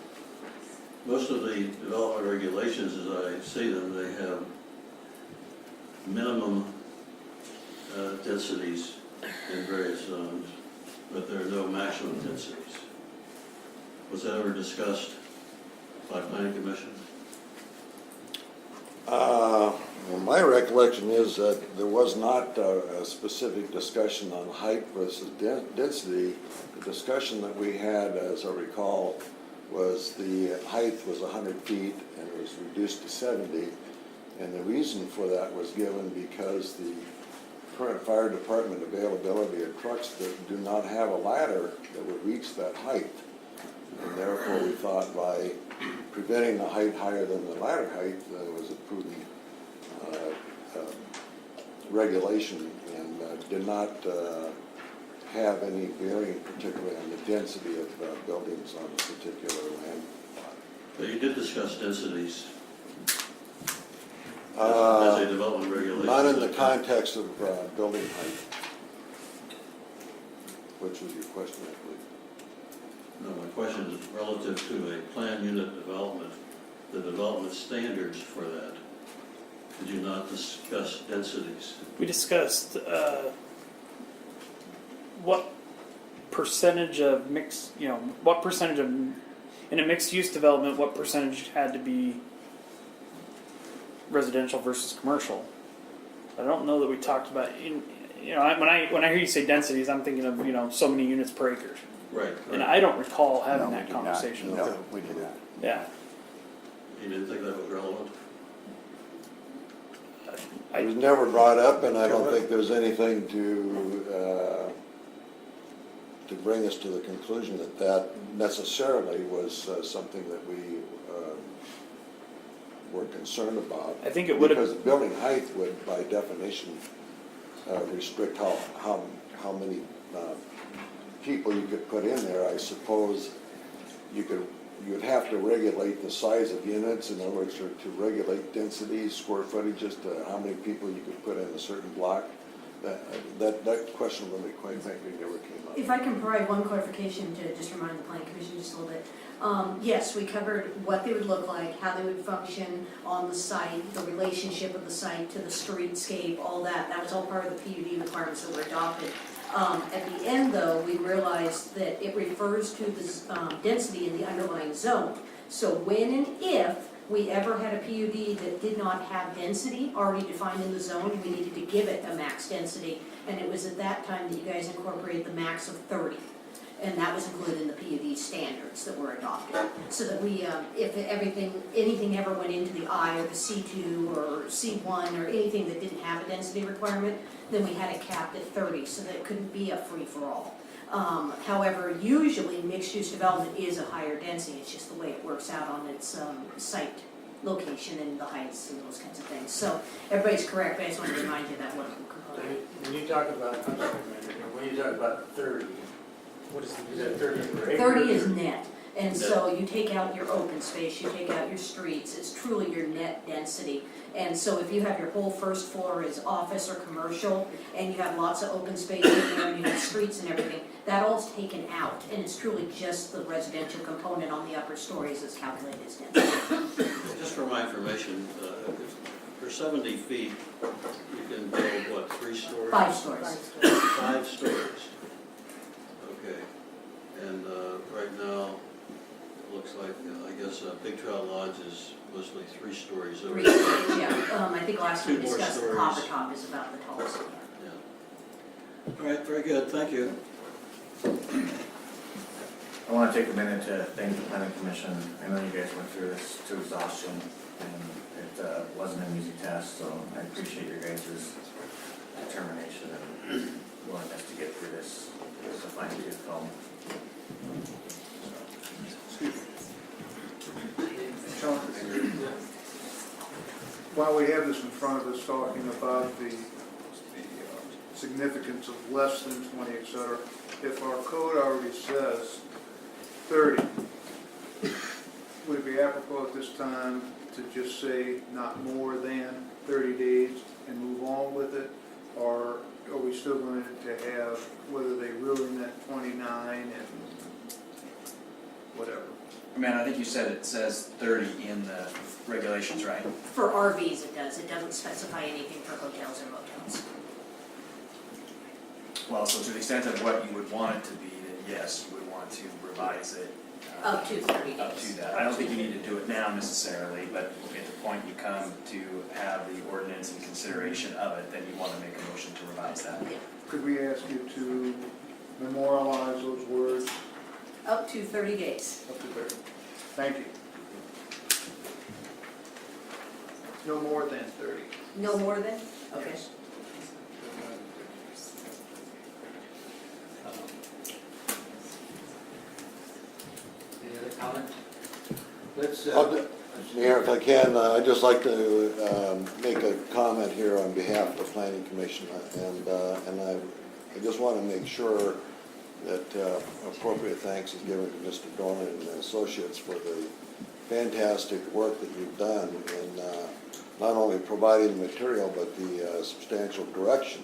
Most of the development regulations, as I see them, they have minimum densities in various zones, but there are no maximum densities. Was that ever discussed by planning commission? Well, my recollection is that there was not a specific discussion on height versus density. The discussion that we had, as I recall, was the height was 100 feet and it was reduced to 70. And the reason for that was given because the current fire department availability of trucks that do not have a ladder that would reach that height. And therefore we thought by preventing the height higher than the ladder height, that was a prudent regulation and did not have any bearing particularly on the density of buildings on a particular land. But you did discuss densities as a development regulation. Not in the context of building height, which was your question, I believe. No, my question is relative to a plan unit development, the development standards for that. Did you not discuss densities? We discussed what percentage of mixed, what percentage of, in a mixed-use development, what percentage had to be residential versus commercial. I don't know that we talked about, when I hear you say densities, I'm thinking of, so many units per acre. Right. And I don't recall having No, we that did not. conversation. No, we did not. Yeah. You didn't think that was relevant? It was never brought up, and I don't think there's anything to bring us to the conclusion that that necessarily was something that we were concerned about. I think it would have. Because building height would, by definition, restrict how many people you could put in there. I suppose you'd have to regulate the size of units, in other words, to regulate density, square footage, as to how many people you could put in a certain block. That question really, quite frankly, never came up. If I can provide one clarification to just remind the planning commission just a little bit. Yes, we covered what they would look like, how they would function on the site, the relationship of the site to the streetscape, all that. That was all part of the PUD requirements that were adopted. At the end, though, we realized that it refers to the density in the underlying zone. So when and if we ever had a PUD that did not have density already defined in the zone, we needed to give it a max density. And it was at that time that you guys incorporated the max of 30. And that was included in the PUD standards that were adopted. So that we, if anything ever went into the I or the C2 or C1 or anything that didn't have a density requirement, then we had it capped at 30 so that it couldn't be a free-for-all. However, usually mixed-use development is a higher density. It's just the way it works out on its site location and the heights and those kinds of things. So everybody's correct, but I just want to remind you that one component. When you talk about, I'm sorry, when you talk about 30, what is that 30 per acre? 30 is net. And so you take out your open space, you take out your streets, it's truly your net density. And so if you have your whole first floor is office or commercial, and you have lots of open space in there, and you have streets and everything, that all's taken out, and it's truly just the residential component on the upper stories that's calculated as density. Just for my information, for 70 feet, you can build, what, 3 stories? 5 stories. 5 stories. Okay. And right now, it looks like, I guess, Big Trout Lodge is mostly 3 stories. 3 stories, yeah. I think last time we 2 more discussed the stories. copper top is about the tallest one. Yeah. All right, very good, thank you. I want to take a minute to thank the planning commission. I know you guys went through this to exhaustion, and it wasn't an easy task, so I appreciate your guys' determination and willingness to get through this. It was a fine-tooth comb. Sean, while we have this in front of us talking about the significance of less than 20, et cetera, if our code already says 30, would it be apropos at this time to just say not more than 30 days and move on with it? Or are we still going to have, whether they really meant 29 and whatever? Man, I think you said it says 30 in the regulations, right? For RVs it does. It doesn't specify anything for hotels or motels. Well, so to the extent of what you would want it to be, then yes, you would want to revise it. Up to 30 days. Up to that. I don't think you need to do it now necessarily, but at the point you come to have the ordinance in consideration of it, then you want to make a motion to revise that. Yeah. Could we ask you to memorialize those words? Up to 30 days. Up to 30. Thank you. No more than 30. No more than? Okay. Yes. Any other comment? Let's, Mayor, if I can, I'd just like to make a comment here on behalf of the Planning Commission, and I just want to make sure that appropriate thanks is given to Mr. Dorn and Associates for the fantastic work that you've done in not only providing the material, but the substantial direction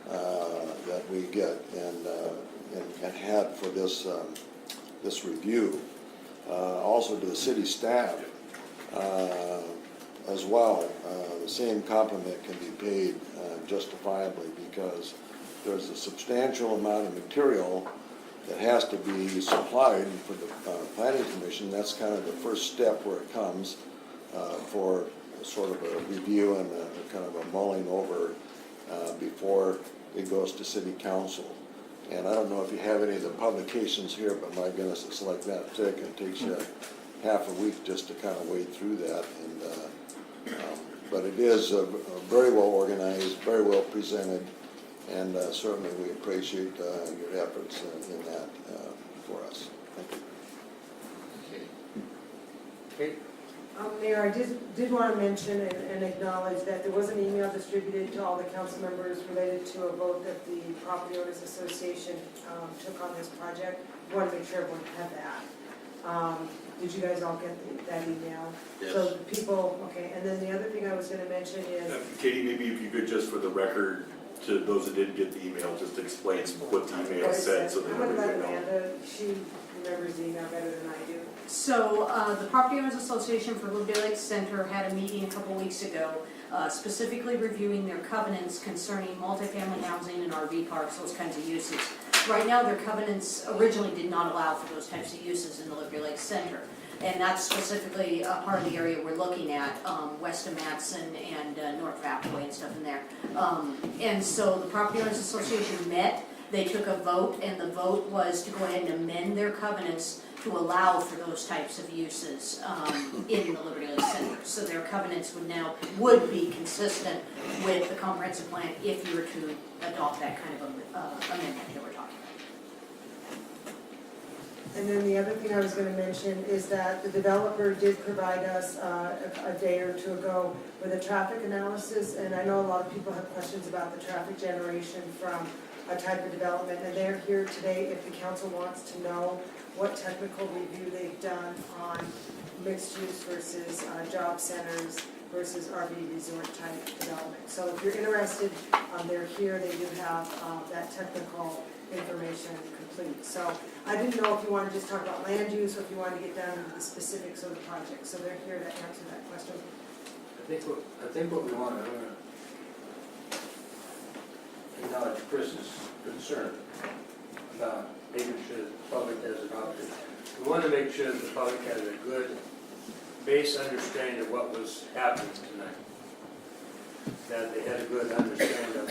that we get and had for this this review. Also to the city staff as well, the same compliment can be paid justifiably, because there's a substantial amount of material that has to be supplied for the planning commission. That's kind of the first step where it comes for sort of a review and a kind of a mulling over before it goes to city council. And I don't know if you have any of the publications here, but my goodness, it's like that thick, and it takes you half a week just to kind of wade through that. And but it is very well organized, very well presented, and certainly we appreciate your efforts in that for us. Thank you. Okay. Mayor, I did want to mention and acknowledge that there was an email distributed to all the council members related to a vote that the Property Owners Association took on this project. We want to make sure everyone had that. Did you guys all get that email? Yes. So the people, okay, and then the other thing I was going to mention is, Katie, maybe if you could just for the record, to those that didn't get the email, just explain what the email said so that I'm going to let everybody knows. Amanda, she remembers the email better than I do. So, the Property Owners Association for Liberty Lake Center had a meeting a couple weeks ago, specifically reviewing their covenants concerning multifamily housing and RV parks, those kinds of uses. Right now, their covenants originally did not allow for those types of uses in the Liberty Lake Center. And that's specifically part of the area we're looking at, west of Matson and north of Appaway and stuff in there. And so the Property Owners Association met, they took a vote, and the vote was to go ahead and amend their covenants to allow for those types of uses in the Liberty Lake Center. So their covenants would be consistent with the comprehensive plan if you were to adopt that kind of amendment that we're talking about. And then the other thing I was going to mention is that the developer did provide us a day or two ago with a traffic analysis, and I know a lot of people have questions about the traffic generation from a type of development, and they're here today if the council wants to know what technical review they've done on mixed use versus job centers versus RV resort type development. So if you're interested, they're here, they do have that technical information complete. So I didn't know if you want to just talk about land use or if you want to get down into the specifics of the project. So they're here to answer that question. I think what we want to acknowledge Chris's concern about making sure that the public has an option. We want to make sure that the public has a good base understanding of what was happening tonight. That they had a good understanding of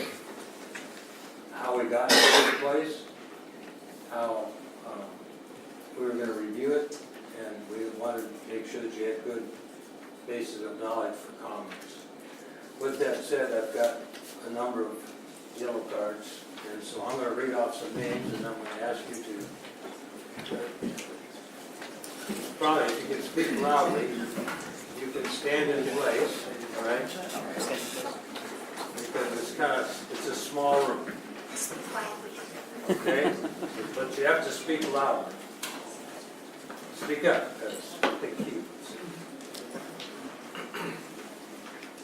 how we got to this place, how we were going to review it, and we wanted to make sure that you had good basis of knowledge for comments. With that said, I've got a number of yellow cards, and so I'm going to read off some names, and I'm going to ask you to, probably if you can speak loudly, you can stand in place, all right? Because it's a small room. Okay? But you have to speak loudly. Speak up, that's the key.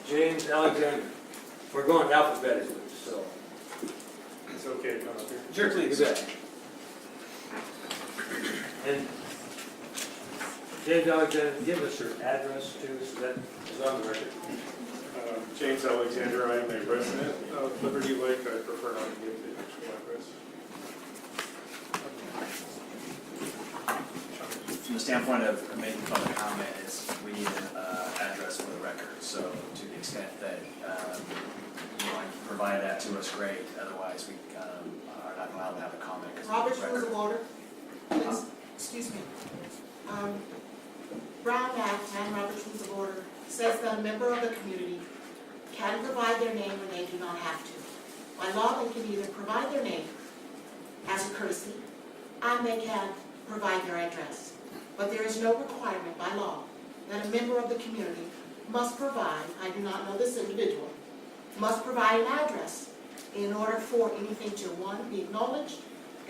James Alexander. We're going alphabetically, so. It's okay to come up here? Sure, please. You bet. And James Alexander, give us your address too, so that is on the record. James Alexander, I am a resident of Liberty Lake. I prefer not to give the actual address. From the standpoint of making public comment, we need an address for the record. So to the extent that you want to provide that to us, great. Otherwise, we are not allowed to have a comment. Robert's Rules of Order, please. Excuse me. Brown Act and Robert's Rules of Order says that a member of the community can provide their name when they do not have to. By law, they can either provide their name as a courtesy, and they can provide their address. But there is no requirement by law that a member of the community must provide, I do not know this individual, must provide an address in order for anything to, one, be acknowledged,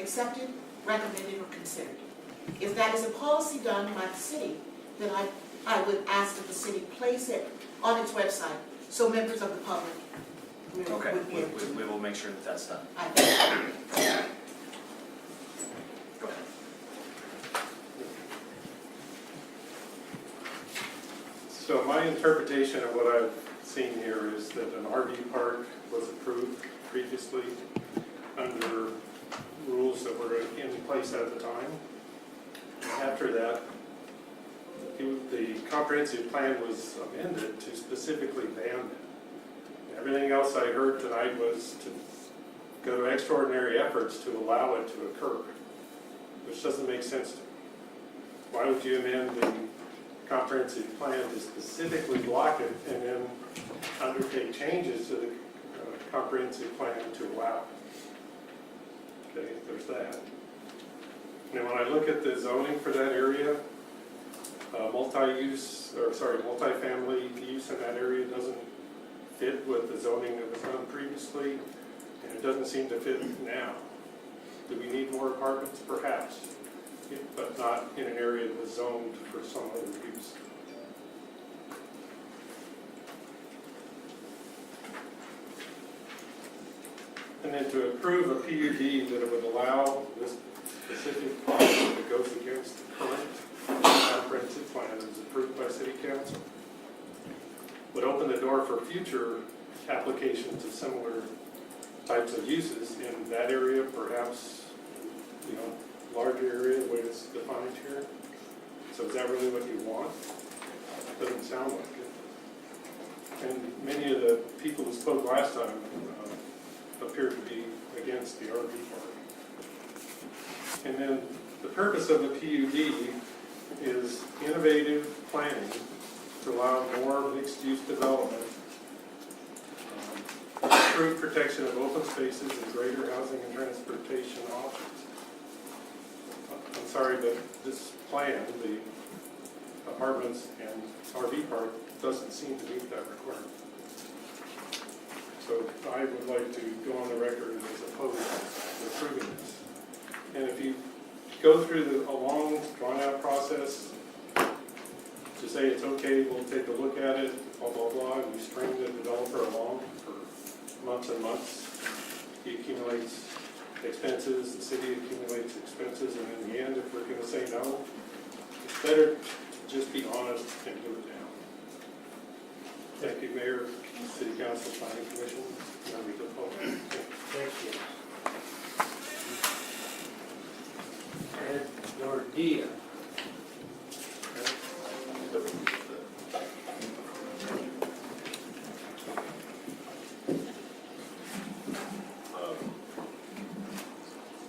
accepted, recommended, or considered. If that is a policy done by the city, then I would ask that the city place it on its website so members of the public Okay, would be able to. we will make sure that that's done. I think. Go ahead. So my interpretation of what I've seen here is that an RV park was approved previously under rules that were in place at the time. After that, the comprehensive plan was amended to specifically ban it. Everything else I heard tonight was to go to extraordinary efforts to allow it to occur, which doesn't make sense to me. Why would you amend the comprehensive plan to specifically block it and then undertake changes to the comprehensive plan to allow it? Okay, there's that. Now, when I look at the zoning for that area, multifamily use in that area doesn't fit with the zoning that was done previously, and it doesn't seem to fit now. Do we need more apartments? Perhaps, but not in an area that was zoned for some other use. And then to approve a PUD that would allow this specific policy that goes against the current comprehensive plan that was approved by City Council would open the door for future applications of similar types of uses in that area, perhaps, larger area, the way it's defined here. So is that really what you want? Doesn't sound like it. And many of the people who spoke last time appear to be against the RV park. And then the purpose of the PUD is innovative planning to allow more mixed-use development, improve protection of open spaces and greater housing and transportation options. I'm sorry, but this plan, the apartments and RV park, doesn't seem to meet that requirement. So I would like to go on the record as opposed to approving this. And if you go through a long, drawn-out process to say it's okay, we'll take a look at it, blah, blah, blah, and you string the developer along for months and months, he accumulates expenses, the city accumulates expenses, and in the end, if we're going to say no, it's better to just be honest and do it now. Thank you, Mayor, City Council, Planning Commission, members of the public. Thank you. Ed Nordia.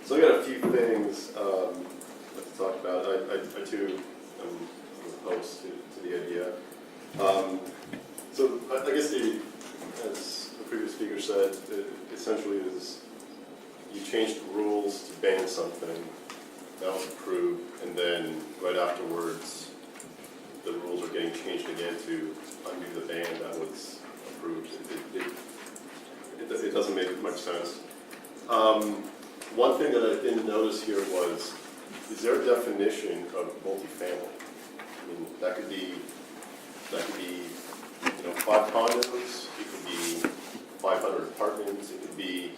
So I got a few things to talk about. I too am opposed to the idea. So I guess as the previous speaker said, it essentially is you change the rules to ban something that was approved, and then right afterwards the rules are getting changed again to undo the ban that was approved. It doesn't make much sense. One thing that I didn't notice here was, is there a definition of multifamily? I mean, that could be 5 condos, it could be 500 apartments, it could be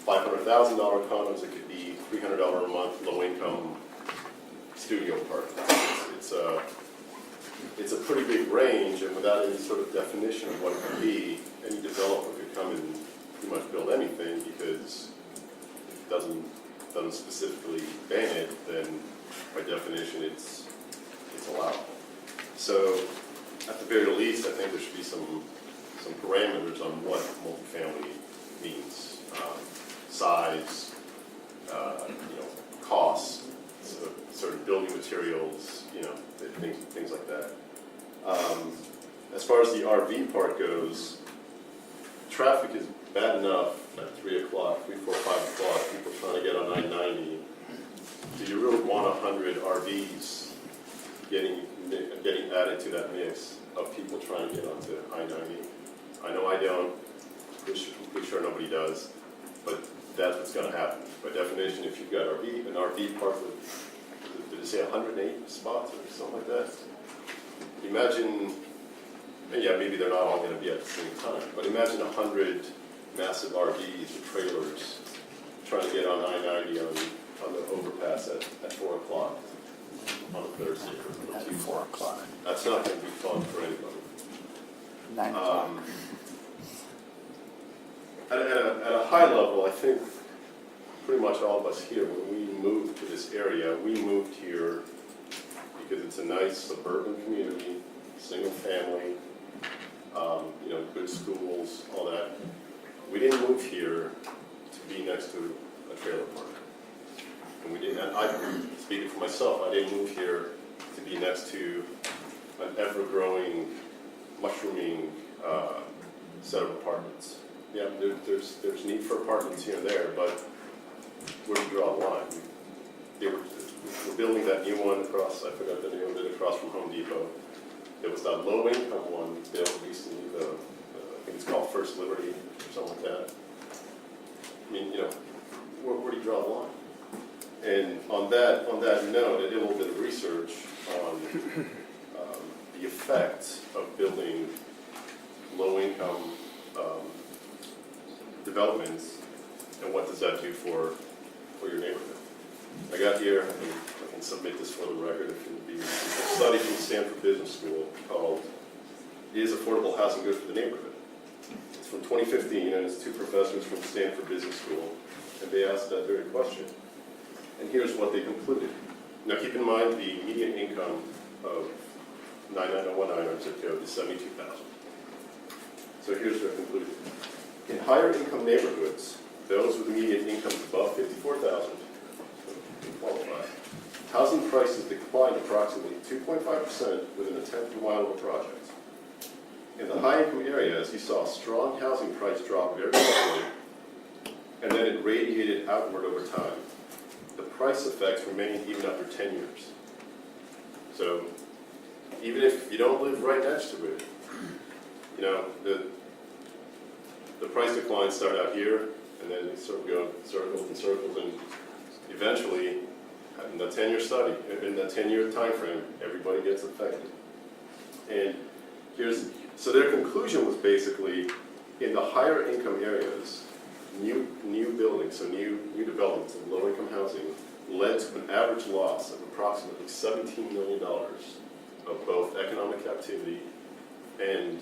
$500,000 condos, it could be $300 a month low-income studio apartments. It's a pretty big range, and without any sort of definition of what it could be, any developer could come and pretty much build anything, because if it doesn't specifically ban it, then by definition it's allowed. So at the very least, I think there should be some parameters on what multifamily means. Size, costs, certain building materials, things like that. As far as the RV park goes, traffic is bad enough at 3 o'clock, 3, 4, 5 o'clock, people trying to get on I-90. Do you really want 100 RVs getting added to that mix of people trying to get onto I-90? I know I don't. I'm pretty sure nobody does. But that's what's going to happen. By definition, if you've got an RV park with, did it say 108 spots or something like that? Imagine, and yeah, maybe they're not all going to be at the same time, but imagine 100 massive RVs or trailers trying to get on I-90 on the overpass at 4 o'clock on a Thursday or 4 o'clock. That's not going to be fun for anybody. 9 o'clock. At a high level, I think pretty much all of us here, when we moved to this area, we moved here because it's a nice suburban community, single family, good schools, all that. We didn't move here to be next to a trailer park. And we didn't, speaking for myself, I didn't move here to be next to an ever-growing, mushrooming set of apartments. Yeah, there's need for apartments here and there, but where do you draw the line? We're building that new one across, I forgot the name of it, across from Home Depot. There was that low-income one built recently, I think it's called First Liberty or something like that. I mean, where do you draw the line? And on that note, I did a little bit of research on the effect of building low-income developments, and what does that do for your neighborhood. I got here, I can submit this for the record if it would be, a study from Stanford Business School called "Is Affordable Housing Good for the Neighborhood?" It's from 2015, and it's 2 professors from Stanford Business School, and they asked that very question. And here's what they concluded. Now keep in mind the median income of 99019, our zip code, is 72,000. So here's what they concluded. In higher income neighborhoods, those with median incomes above 54,000 qualify. Housing prices declined approximately 2.5% within a 10th mile of a project. In the high income areas, you saw a strong housing price drop very quickly, and then it radiated outward over time. The price effects remained even after 10 years. So even if you don't live right next to it, the price declines start out here, and then they sort of go in circles and circles, and eventually, in the 10-year study, in the 10-year time frame, everybody gets affected. And so their conclusion was basically, in the higher income areas, new buildings, so new developments of low-income housing, led to an average loss of approximately $17 million of both economic activity and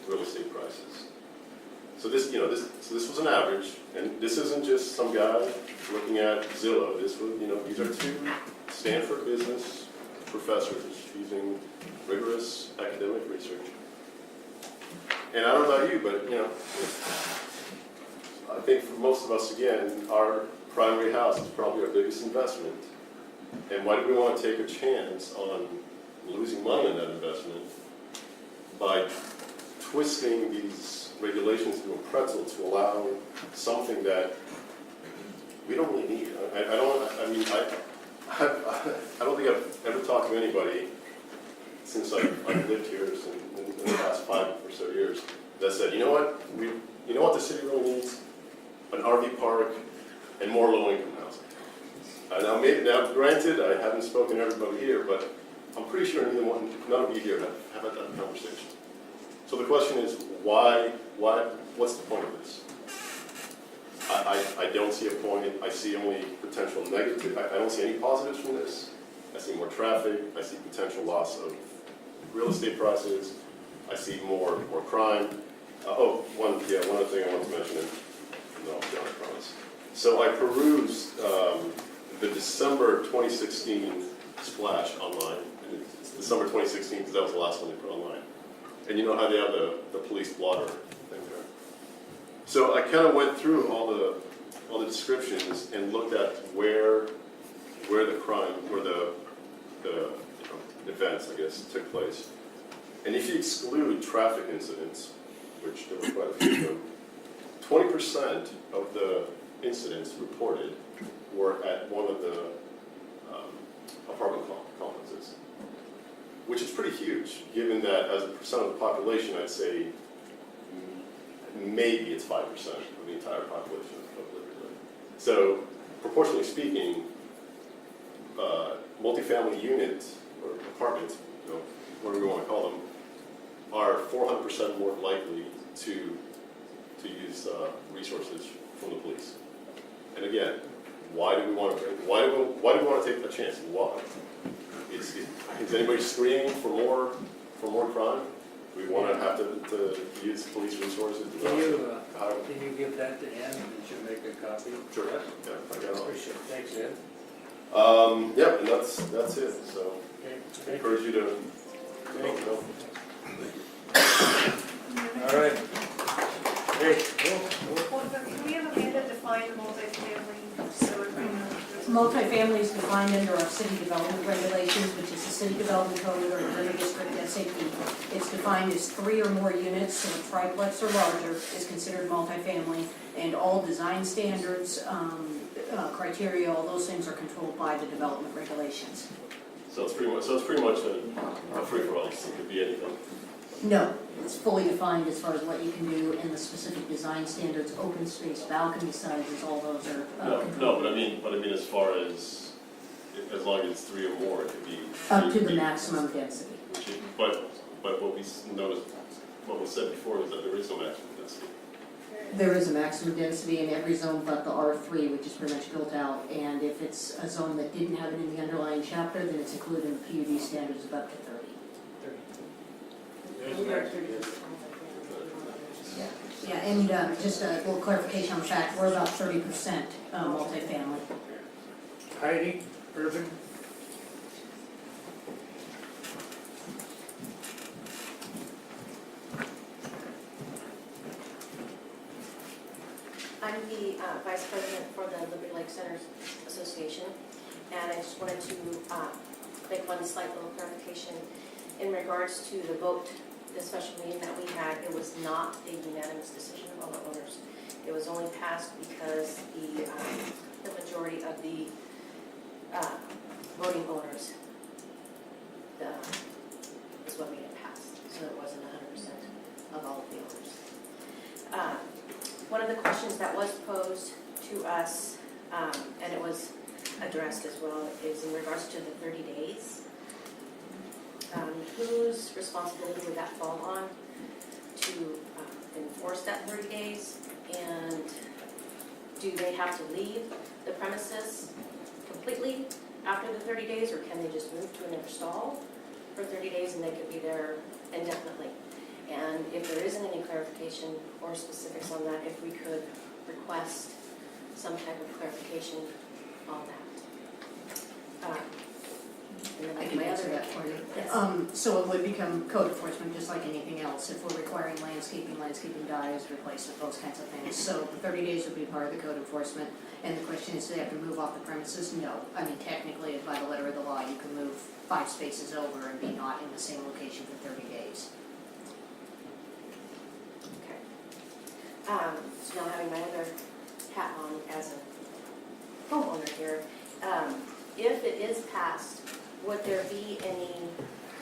real estate prices. So this was an average, and this isn't just some guy looking at Zillow. This was, these are 2 Stanford business professors using rigorous academic research. And I don't know about you, but I think for most of us, again, our primary house is probably our biggest investment. And why do we want to take a chance on losing money on that investment by twisting these regulations into a pretzel to allow something that we don't really need? I don't think I've ever talked to anybody since I've lived here in the past 5 or so years that said, you know what the city really needs? An RV park and more low-income housing. Now, granted, I haven't spoken to everybody here, but I'm pretty sure none of you here have had that conversation. So the question is, what's the point of this? I don't see a point. I see only potential negative. I don't see any positives from this. I see more traffic. I see potential loss of real estate prices. I see more crime. One other thing I want to mention, and then I'll be done, I promise. So I perused the December 2016 splash online. And it's December 2016 because that was the last one they put online. And you know how they have the police blotter thing there. So I kind of went through all the descriptions and looked at where the crime, where the events, I guess, took place. And if you exclude traffic incidents, which there were quite a few of them, 20% of the incidents reported were at one of the apartment complexes, which is pretty huge, given that as a percent of the population, I'd say maybe it's 5% of the entire population of Liverpool. So, proportionally speaking, multifamily units or apartments, whatever we want to call them, are 400% more likely to use resources from the police. And again, why do we want to take that chance? Why? Is anybody screaming for more crime? Do we want to have to use police resources. Can you give that to Ann and she'll make a copy? Sure, yeah, I got it. Appreciate it. Thanks, Ed. Yeah, and that's it, so Okay, I thank you. encourage you to Thank you. go. All right. Hey, Well, can we have Amanda define multifamily, so everybody knows? Multifamily is defined under our city development regulations, which is the city development code or urban district SAP. It's defined as 3 or more units, so a triplex or larger is considered multifamily, and all design standards, criteria, all those things are controlled by the development regulations. So it's pretty much a free-for-all, it could be anything. No, it's fully defined as far as what you can do in the specific design standards, open space, balcony sizes, all those are controlled. No, but I mean as far as long as it's 3 or more, it could be. Up to the maximum density. But what we noticed, what was said before was that there is no maximum density. There is a maximum density in every zone but the R3, which is pretty much built out, and if it's a zone that didn't have it in the underlying chapter, then it's included in the PUD standards of up to 30. Yeah, and just a little clarification on the fact, we're about 30% multifamily. Heidi, urban. I'm the Vice President for the Liberty Lake Centers Association, and I just wanted to make one slight little clarification in regards to the vote, the special meeting that we had. It was not a unanimous decision of all the owners. It was only passed because the majority of the voting owners is what made it pass. So it wasn't 100% of all of the owners. One of the questions that was posed to us, and it was addressed as well, is in regards to the 30 days. Whose responsibility would that fall on to enforce that 30 days? And do they have to leave the premises completely after the 30 days, or can they just move to another stall for 30 days and they could be there indefinitely? And if there isn't any clarification or specifics on that, if we could request some type of clarification on that. And then I can answer that for you. Yes. So it would become code enforcement just like anything else. If we're requiring landscaping dyes, replacement, those kinds of things. So the 30 days would be part of the code enforcement. And the question is, do they have to move off the premises? No. I mean, technically, by the letter of the law, you can move 5 spaces over and be not in the same location for 30 days. Okay. So now having my other hat on as a homeowner here, if it is passed, would there be any,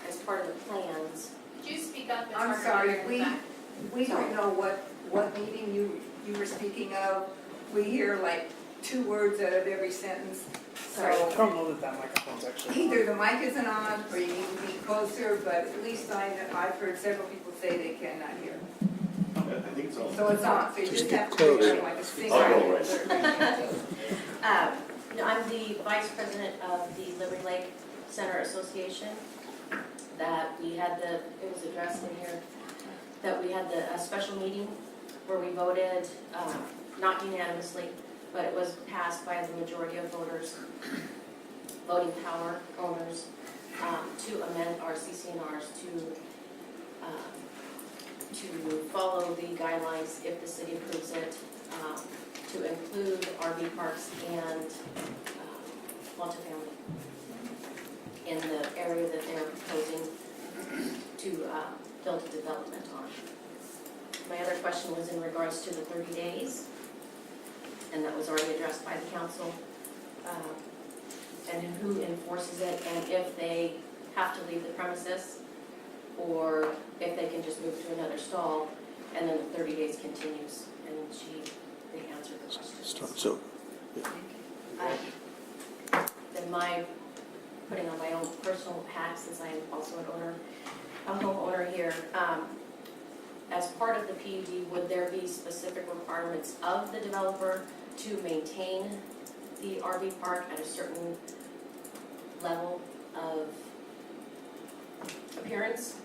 as part of the plans? Could you speak up? It's I'm harder to sorry, hear in the back. we don't know what meeting you were speaking of. We hear like 2 words out of every sentence. I So don't know that microphone's actually on. either the mic isn't on or you need to be closer, but at least I've heard several people say they cannot hear. I think it's on. So it's on, so you just have to close. do it like a single. I'll go right. No, I'm the Vice President of the Liberty Lake Center Association. That we had it was addressed in here, that we had a special meeting where we voted, not unanimously, but it was passed by the majority of voters, voting power owners, to amend our CCNRs to follow the guidelines if the city approves it, to include RV parks and multifamily in the area that they're proposing to build a development on. My other question was in regards to the 30 days, and that was already addressed by the council, and who enforces it, and if they have to leave the premises, or if they can just move to another stall, and then the 30 days continues, and they answered the question. So, Then putting on my own personal hat, since I am also a homeowner here, as part of the PUD, would there be specific requirements of the developer to maintain the RV park at a certain level of appearance?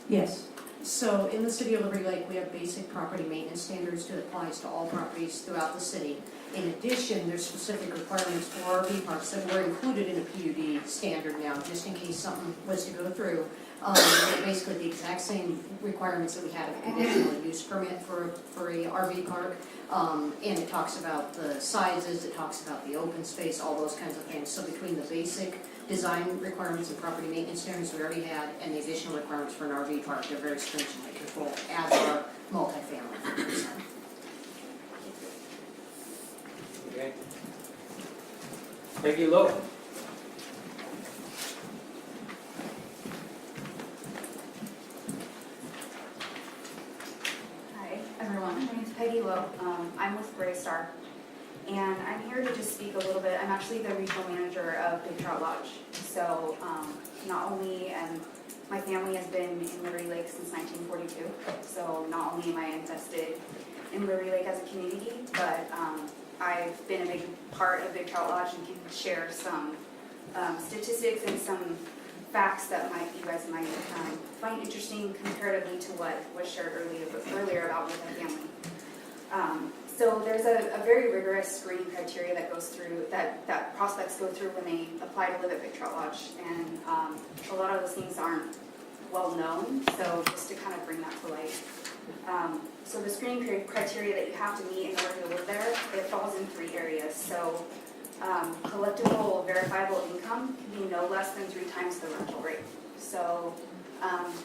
Yes. So in the city of Liberty Lake, we have basic property maintenance standards that applies to all properties throughout the city. In addition, there's specific requirements for RV parks that were included in a PUD standard now, just in case something was to go through. They're basically the exact same requirements that we had of a conditional use permit for a RV park. And it talks about the sizes, it talks about the open space, all those kinds of things. So between the basic design requirements and property maintenance standards we already had, and the additional requirements for an RV park, they're very stringently controlled, as are multifamily. Okay. Peggy Lowe. Hi, everyone. My name's Peggy Lowe. I'm with Gray Star, and I'm here to just speak a little bit. I'm actually the regional manager of Big Trout Lodge. So not only, and my family has been in Liberty Lake since 1942, so not only am I invested in Liberty Lake as a community, but I've been a big part of Big Trout Lodge and can share some statistics and some facts that you guys might find interesting comparatively to what was shared earlier about with my family. So there's a very rigorous screening criteria that goes through, that prospects go through when they apply to live at Big Trout Lodge, and a lot of those things aren't well known, so just to kind of bring that to light. So the screening criteria that you have to meet in order to live there, it falls in 3 areas. So collectible verifiable income can be no less than 3 times the rental rate. So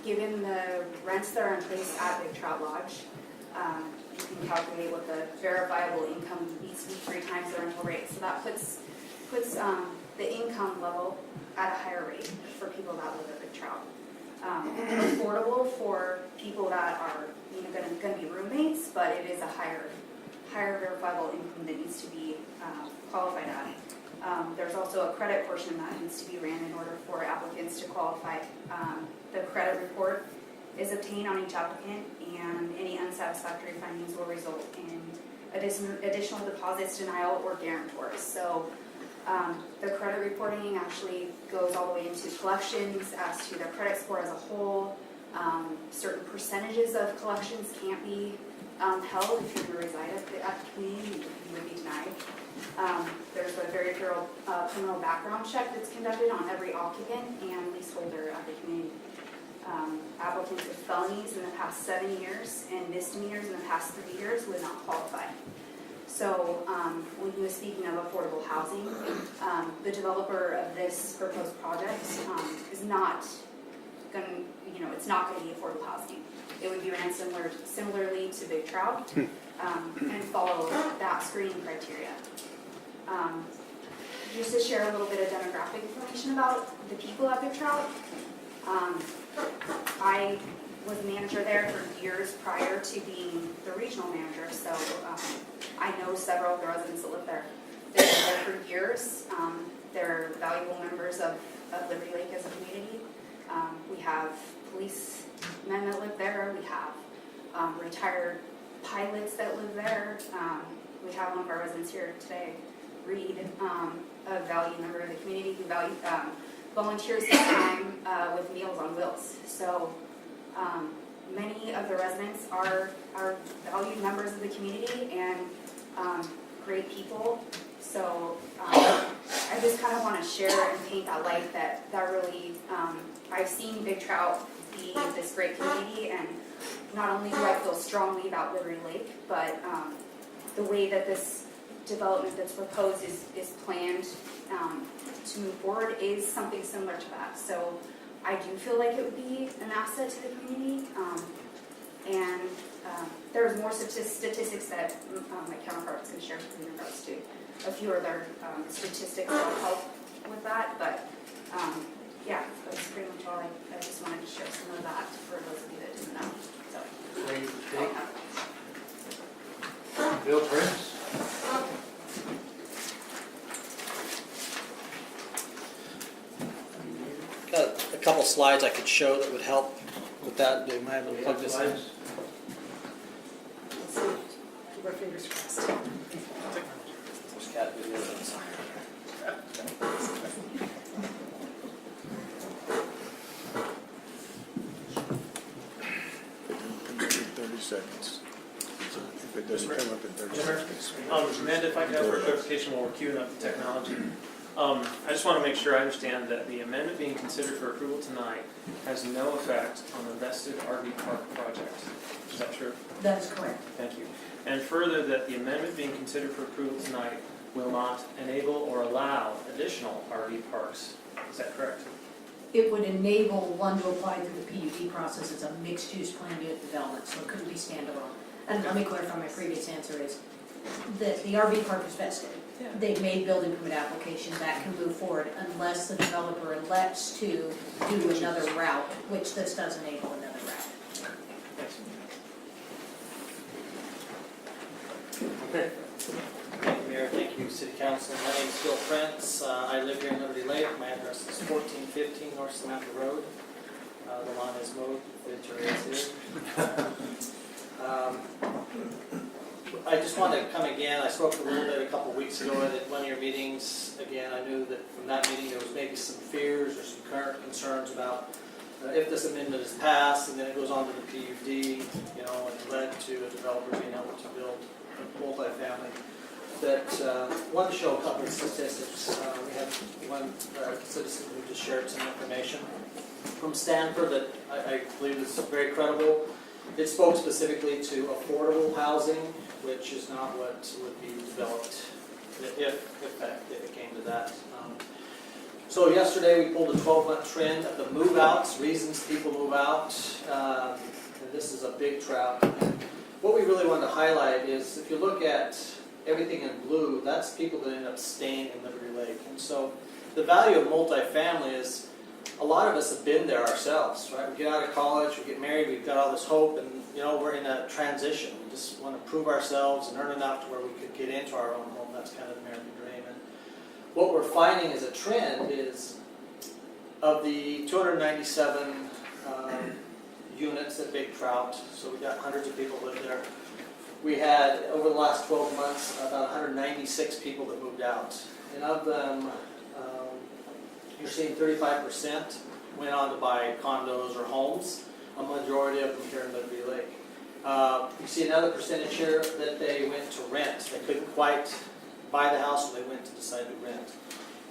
given the rents that are in place at Big Trout Lodge, you can calculate what the verifiable income needs to be 3 times the rental rate. So that puts the income level at a higher rate for people that live at Big Trout. Affordable for people that are going to be roommates, but it is a higher verifiable income that needs to be qualified at. There's also a credit portion that needs to be ran in order for applicants to qualify. The credit report is obtained on each applicant, and any unsatisfactory findings will result in additional deposits, denial, or guarantors. So the credit reporting actually goes all the way into collections as to their credit score as a whole. Certain percentages of collections can't be held if you're going to reside at the community, you would be denied. There's a very thorough criminal background check that's conducted on every occupant and leaseholder at the community. Applicants with felonies in the past 7 years and misdemeanors in the past 3 years would not qualify. So when he was speaking of affordable housing, the developer of this proposed project is not going to, it's not going to be affordable housing. It would be ran similarly to Big Trout and follow that screening criteria. Just to share a little bit of demographic information about the people at Big Trout. I was manager there for years prior to being the regional manager, so I know several of the residents that live there. They've been there for years. They're valuable members of Liberty Lake as a community. We have policemen that live there. We have retired pilots that live there. We have one of our residents here today, Reed, a valued member of the community who volunteers his time with Meals on Wheels. So many of the residents are valued members of the community and great people. So I just kind of want to share and paint that light that really, I've seen Big Trout be this great community, and not only do I feel strongly about Liberty Lake, but the way that this development that's proposed is planned to move forward is something similar to that. So I do feel like it would be an asset to the community, and there's more statistics that my counterparts can share in regards to a few other statistics that will help with that, but yeah, that's pretty much all. I just wanted to share some of that for those of you that didn't know. So. Bill Prince. Got a couple slides I could show that would help with that. Do I have to plug this in? Let's see. Keep our fingers crossed. seconds. If it doesn't come up in 30 Yes, sir. seconds. Amanda, if I could ask for clarification while we're queuing up the technology. I just want to make sure I understand that the amendment being considered for approval tonight has no effect on the vested RV park project. Is that true? That is correct. Thank you. And further, that the amendment being considered for approval tonight will not enable or allow additional RV parks. Is that correct? It would enable one to apply through the PUD process as a mixed-use planned unit development, so it couldn't be standalone. And let me clarify, my previous answer is that the RV park is vested. They've made building permit application, that can move forward unless the developer elects to do another route, which this does enable another route. Thanks. Okay. Thank you, Mayor. Thank you, City Council. My name is Bill Prince. I live here in Liberty Lake. My address is 1415 North Samantha Road. The lawn is mowed. The terrain is here. I just wanted to come again. I spoke a little bit a couple of weeks ago at one of your meetings. Again, I knew that from that meeting there was maybe some fears or some current concerns about if this amendment is passed and then it goes on to the PUD, you know, and led to a developer being able to build multifamily. That want to show a couple of statistics. We have one citizen who just shared some information from Stanford that I believe is very credible. It spoke specifically to affordable housing, which is not what would be developed if it came to that. So yesterday we pulled a 12-month trend of the move-outs, reasons people move out, and this is a big trap. What we really wanted to highlight is if you look at everything in blue, that's people that end up staying in Liberty Lake. And so the value of multifamily is a lot of us have been there ourselves, right? We get out of college, we get married, we've got all this hope, and you know, we're in a transition. We just want to prove ourselves and earn enough to where we could get into our own home. That's kind of the American dream. And what we're finding as a trend is of the 297 units at Big Trout, so we've got hundreds of people live there. We had, over the last 12 months, about 196 people that moved out. And of them, you're seeing 35% went on to buy condos or homes, a majority of them here in Liberty Lake. You see another percentage here that they went to rent. They couldn't quite buy the house, so they went to decide to rent.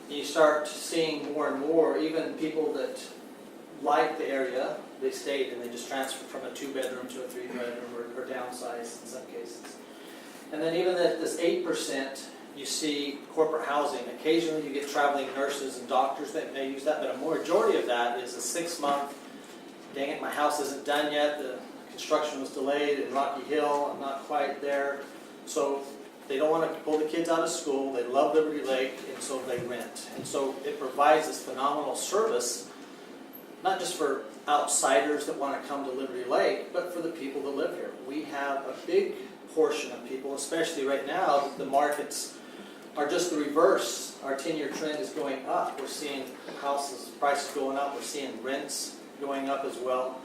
And you start seeing more and more, even people that like the area, they stayed and they just transferred from a 2-bedroom to a 3-bedroom or downsized in some cases. And then even at this 8%, you see corporate housing. Occasionally you get traveling nurses and doctors that may use that, but a majority of that is a 6-month, dang it, my house isn't done yet, the construction was delayed in Rocky Hill, I'm not quite there. So they don't want to pull the kids out of school, they love Liberty Lake, and so they rent. And so it provides this phenomenal service, not just for outsiders that want to come to Liberty Lake, but for the people that live here. We have a big portion of people, especially right now, the markets are just the reverse. Our 10-year trend is going up. We're seeing houses, prices going up. We're seeing rents going up as well.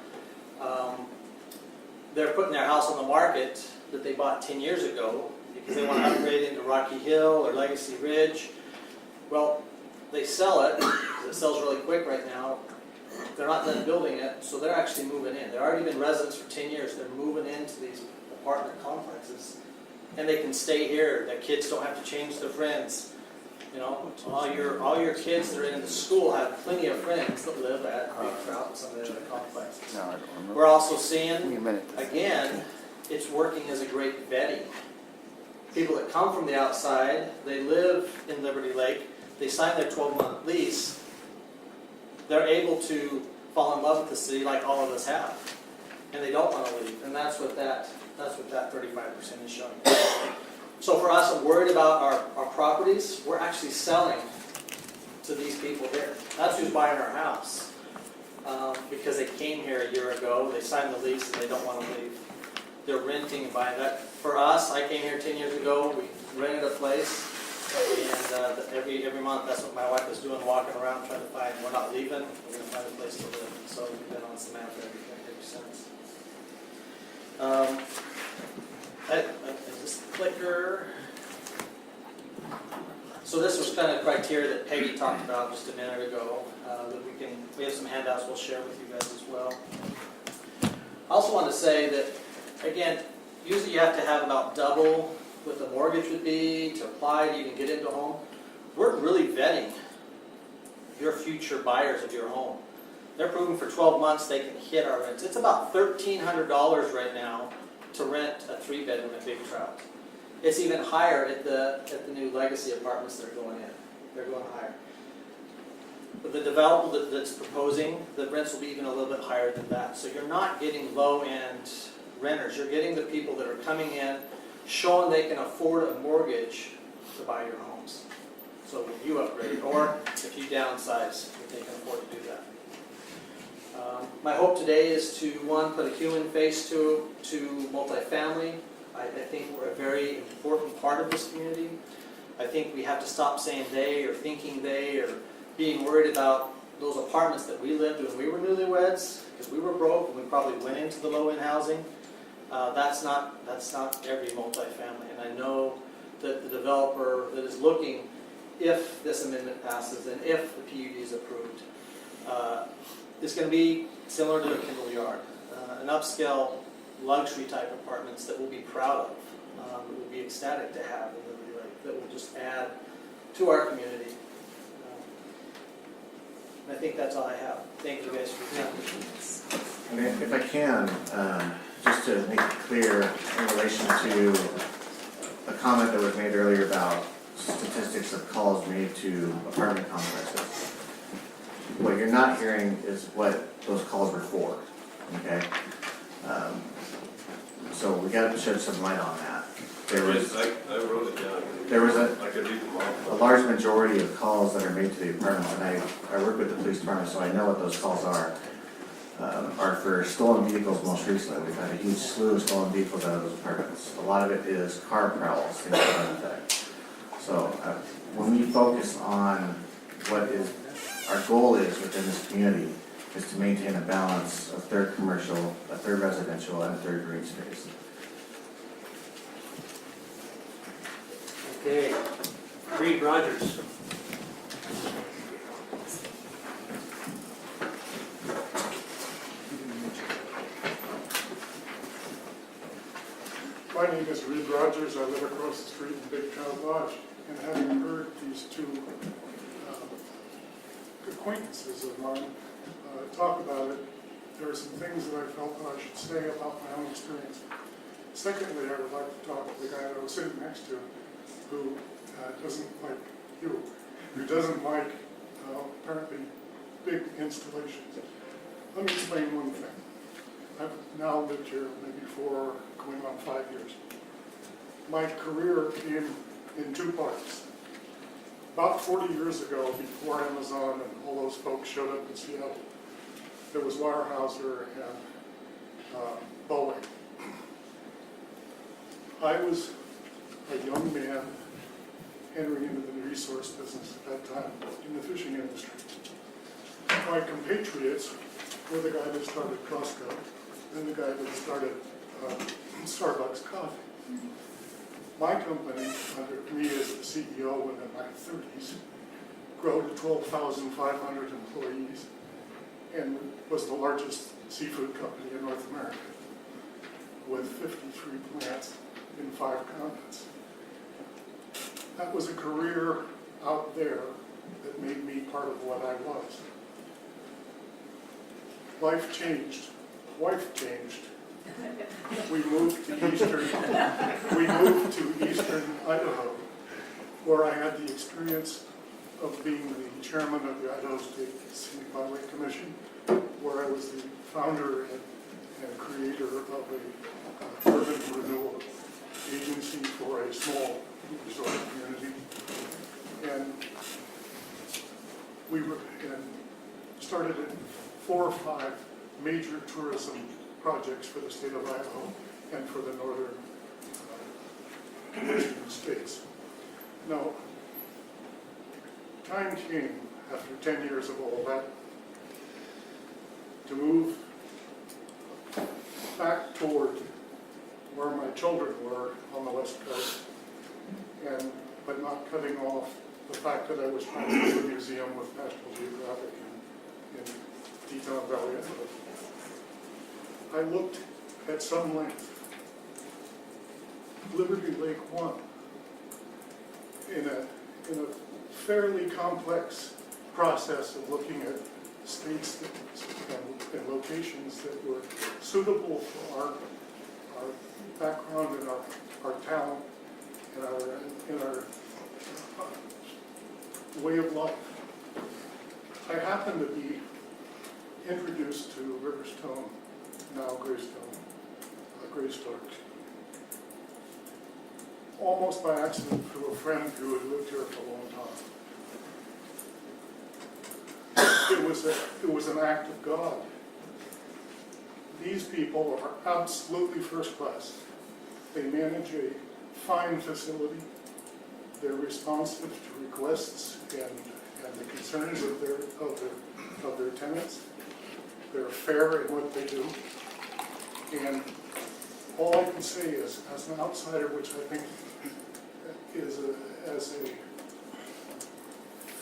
They're putting their house on the market that they bought 10 years ago because they want to upgrade into Rocky Hill or Legacy Ridge. Well, they sell it because it sells really quick right now. They're not done building it, so they're actually moving in. They've already been residents for 10 years. They're moving into these apartment complexes. And they can stay here. Their kids don't have to change their friends. You know, all your kids that are in the school have plenty of friends that live at Big Trout and some of the other complexes. No, I don't remember. We're also seeing, Give me a minute. again, it's working as a great vetting. People that come from the outside, they live in Liberty Lake, they sign their 12-month lease, they're able to fall in love with the city like all of us have. And they don't want to leave. And that's what that 35% is showing. So for us, I'm worried about our properties. We're actually selling to these people here. That's who's buying our house. Because they came here a year ago, they signed the lease, and they don't want to leave. They're renting and buying that. For us, I came here 10 years ago. We rented a place. And every month, that's what my wife was doing, walking around trying to find, we're not leaving, we're going to find a place to live. And so we've been on Samantha ever since. This clicker. So this was kind of criteria that Peggy talked about just a minute ago. That we have some handouts we'll share with you guys as well. I also want to say that Again, usually you have to have about double what the mortgage would be to apply to even get into a home. We're really vetting your future buyers of your home. They're proving for 12 months they can hit our rents. It's about $1,300 right now to rent a 3-bedroom at Big Trout. It's even higher at the new legacy apartments that are going in. They're going higher. But the developer that's proposing, the rents will be even a little bit higher than that. So you're not getting low-end renters. You're getting the people that are coming in, showing they can afford a mortgage to buy your homes. So when you upgrade, or if you downsize, if they can afford to do that. My hope today is to, one, put a human face to multifamily. I think we're a very important part of this community. I think we have to stop saying they, or thinking they, or being worried about those apartments that we lived when we were newlyweds, because we were broke and we probably went into the low-end housing. That's not every multifamily. And I know that the developer that is looking, if this amendment passes and if the PUD is approved, is going to be similar to a Kindle Yard, an upscale luxury type apartments that we'll be proud of, that we'll be ecstatic to have in Liberty Lake, that will just add to our community. And I think that's all I have. Thank you guys for your time. And if I can, just to make it clear in relation to a comment that was made earlier about statistics of calls made to apartment complexes. What you're not hearing is what those calls were for, okay? So we got to shed some light on that. There was, I wrote it down. there was I could read them a all. large majority of calls that are made to the apartments, and I work with the police department, so I know what those calls are for stolen vehicles most recently. We've had a huge slew of stolen vehicles out of those apartments. A lot of it is car prowls, things to that effect. So when we focus on what is our goal is within this community, is to maintain a balance of third commercial, a third residential, and a third green space. Okay, Reed Rogers. My name is Reed Rogers. I live across the street in Big Trout Lodge. And having heard these two acquaintances of mine talk about it, there are some things that I felt I should say about my own experience. Secondly, I would like to talk to the guy that I was sitting next to, who doesn't like you, who doesn't like apparently big installations. Let me explain one thing. I've now lived here maybe going on 5 years. My career came in two parts. About 40 years ago, before Amazon and all those folks showed up in Seattle, there was Weyerhaeuser and Boeing. I was a young man entering into the resource business at that time in the fishing industry. My compatriots were the guy that started Costco and the guy that started Starbucks coffee. My company, under me as the CEO in my 30s, grew to 12,500 employees and was the largest seafood company in North America with 53 plants in 5 continents. That was a career out there that made me part of what I was. Life changed, wife changed. We moved to eastern Idaho, where I had the experience of being the chairman of the Idaho State Scenic Byway Commission, where I was the founder and creator of a urban renewal agency for a small resort community. And we started in 4 or 5 major tourism projects for the state of Idaho and for the northern Michigan states. Now, time came after 10 years of all that to move back toward where my children were on the West Coast, but not cutting off the fact that I was trying to do a museum with National Geographic in Teton Valley, Idaho. I looked at some length Liberty Lake 1 in a fairly complex process of looking at states and locations that were suitable for our background and our talent and our way of life. I happen to be introduced to Riverstone, now Greystone, almost by accident through a friend who had lived here for a long time. It was an act of God. These people are absolutely first class. They manage a fine facility. They're responsive to requests and the concerns of their tenants. They're fair in what they do. And all I can say is, as an outsider, which I think is as a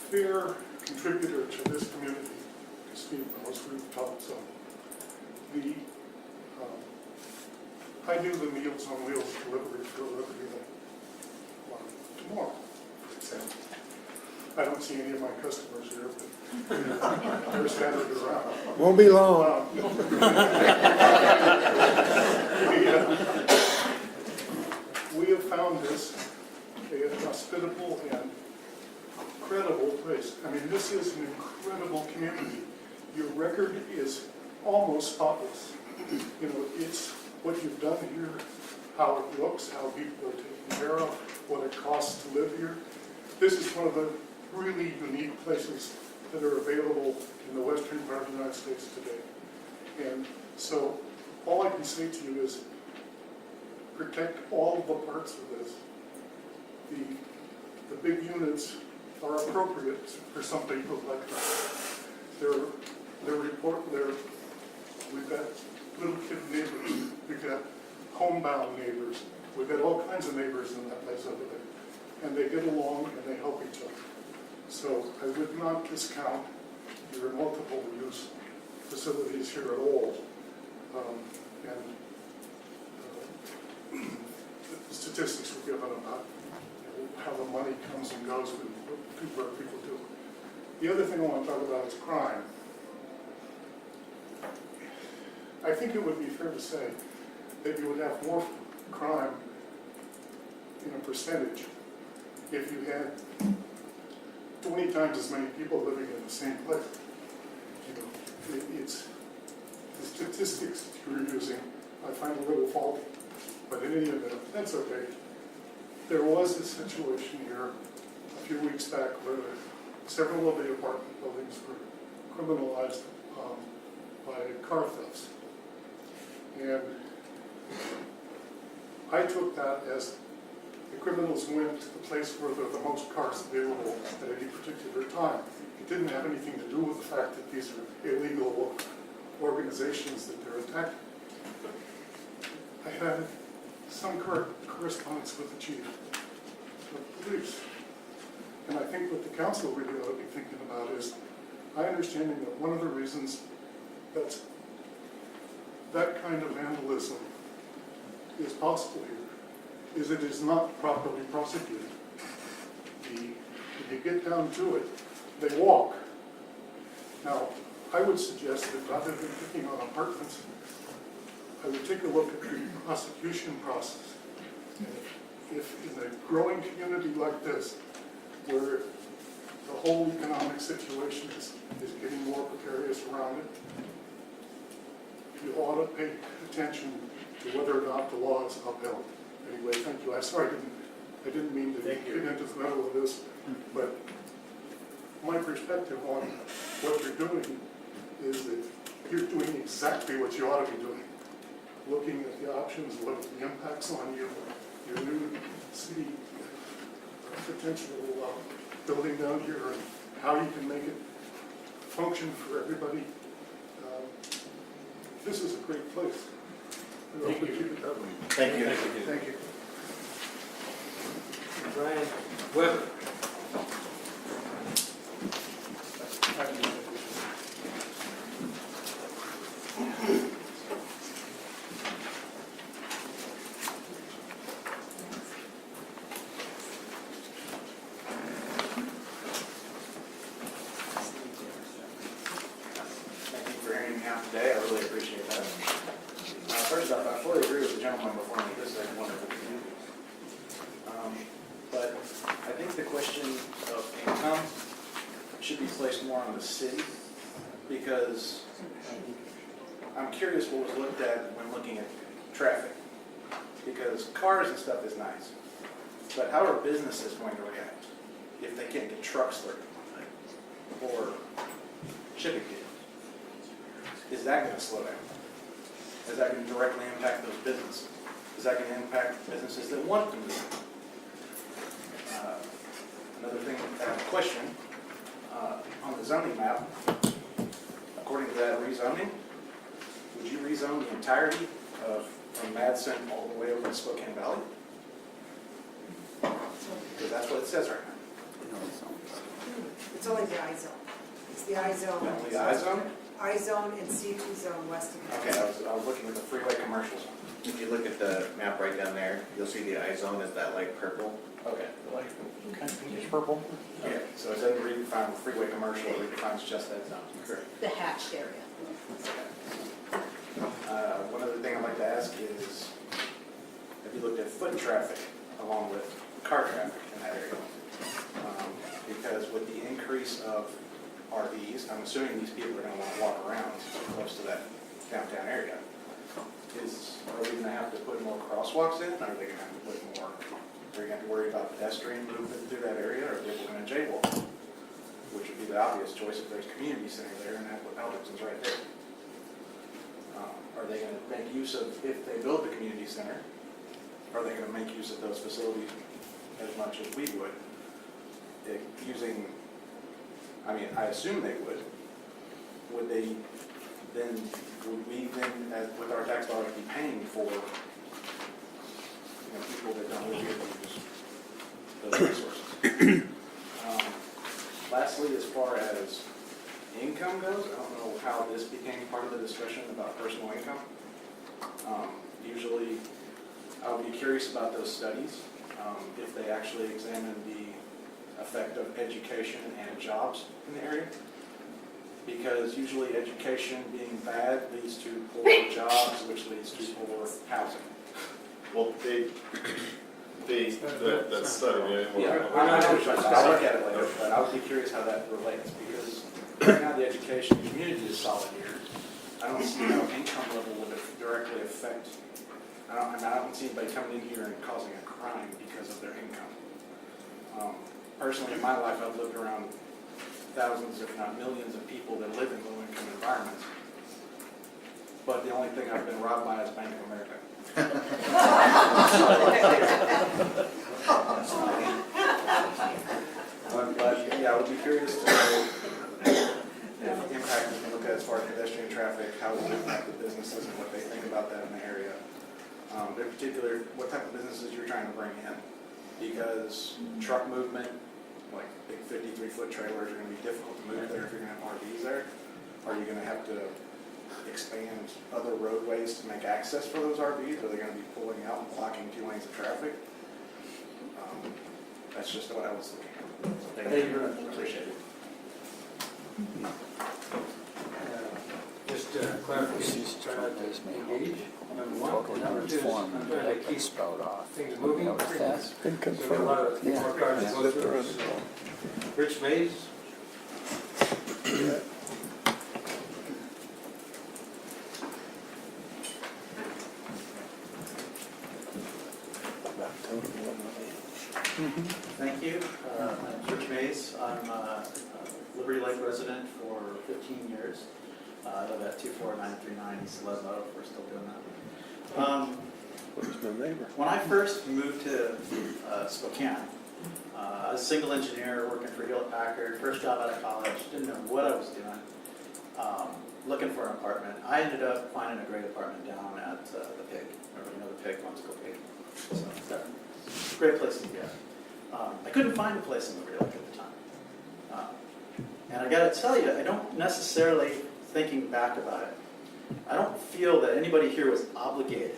fair contributor to this community, as Steve knows, we've talked some. I do the Meals on Wheels delivery for Liberty Lake tomorrow, for example. I don't see any of my customers here, but they're scattered around. Won't be long. We have found this a hospitable and credible place. I mean, this is an incredible community. Your record is almost spotless. You know, it's what you've done here, how it looks, how people are taken care of, what it costs to live here. This is one of the really unique places that are available in the western part of the United States today. And so all I can say to you is protect all of the parts of this. The big units are appropriate for some people like us. We've got little kid neighbors, we've got homebound neighbors, we've got all kinds of neighbors in that place over there. And they get along and they help each other. So I would not discount your multiple use facilities here at all. The statistics were given about how the money comes and goes where people do. The other thing I want to talk about is crime. I think it would be fair to say that you would have more crime in a percentage if you had 20 times as many people living in the same place. You know, it's the statistics that you're using, I find a little faulty, but in any event, that's okay. There was a situation here a few weeks back where several of the apartment buildings were criminalized by car thefts. And I took that as the criminals went to the place where there are the most cars available at any particular time. It didn't have anything to do with the fact that these are illegal organizations that they're attacking. I had some correspondence with the chief of police. And I think what the council really ought to be thinking about is, I understand that one of the reasons that kind of vandalism is possible here is it is not properly prosecuted. When you get down to it, they walk. Now, I would suggest that rather than picking on apartments, I would take a look at the prosecution process. If in a growing community like this, where the whole economic situation is getting more precarious around it, you ought to pay attention to whether or not the law is upheld. Anyway, thank you. I'm sorry, I didn't mean to get into the middle of this, but my perspective on what you're doing is that you're doing exactly what you ought to be doing. Looking at the options, what are the impacts on you, your new city potential building down here, and how you can make it function for everybody. This is a great place. Thank you. Keep it that way. Thank you. Thank you. Brian Weber. today, I really appreciate that. First off, I fully agree with the gentleman before me, this is a wonderful community. But I think the question of income should be placed more on the city, because I'm curious what was looked at when looking at traffic. Because cars and stuff is nice, but how are businesses going to react if they can't get trucks through or shipping vehicles? Is that going to slow down? Is that going to directly impact those businesses? Is that going to impact businesses that want to move? Another thing, I have a question. On the zoning map, according to that rezoning, would you rezone the entirety of from Madison all the way over to Spokane Valley? Because that's what it says right now. It's only the I-zone. It's the I-zone. Only the I-zone? I-zone and C2 zone west of it. Okay, I was looking at the freeway commercial zone. If you look at the map right down there, you'll see the I-zone is that light purple. Okay. Pinkish purple. Okay, so it doesn't redefine freeway commercial, it redefines just that zone. Correct. The hatched area. One other thing I'd like to ask is, have you looked at foot traffic along with car traffic in that area? Because with the increase of RVs, I'm assuming these people are going to want to walk around close to that downtown area. Are we going to have to put more crosswalks in? Are they going to have to put more? Are you going to have to worry about pedestrian movement through that area, or are people going to jaywalk? Which would be the obvious choice if there's a community center there and Albertson's right there. Are they going to make use of, if they build the community center, are they going to make use of those facilities as much as we would? I assume they would. Would we then, with our tax dollars, be paying for people that don't really use those resources? Lastly, as far as income goes, I don't know how this became part of the discussion about personal income. Usually, I would be curious about those studies, if they actually examine the effect of education and jobs in the area. Because usually education being bad leads to poor jobs, which leads to poor housing. Well, that study, Yeah, I'll look at it later, but I would be curious how that relates, because right now the education community is solid here. I don't see how income level would directly affect, I don't see anybody coming in here and causing a crime because of their income. Personally, in my life, I've lived around thousands, if not millions, of people that live in low-income environments. But the only thing I've been robbed by is Bank of America. But yeah, I would be curious to know if impact we can look at as far as pedestrian traffic, how it will impact the businesses and what they think about that in the area. In particular, what type of businesses you're trying to bring in. Because truck movement, like big 53-foot trailers, are going to be difficult to move there if you're going to have RVs there. Are you going to have to expand other roadways to make access for those RVs? Are they going to be pulling out and blocking 2 lanes of traffic? That's just what I was looking at. Thank you very much. Appreciate it. Just clarification, try not to engage. Number one. Number two is I'm trying to keep spelled off. things moving. That's been So we have a lot of more cards to go through. So, Rich Mays. Thank you. I'm Rich Mays. I'm a Liberty Lake resident for 15 years. I live at 24939 East Ludlow. We're still doing that. Where's my neighbor? When I first moved to Spokane, I was a single engineer working for Hewlett Packard. First job out of college. Didn't know what I was doing. Looking for an apartment. I ended up finding a great apartment down at the Pig. Everybody know the Pig, wants to go Pig. So, great place to get. I couldn't find a place in Liberty Lake at the time. And I got to tell you, I don't necessarily, thinking back about it, I don't feel that anybody here was obligated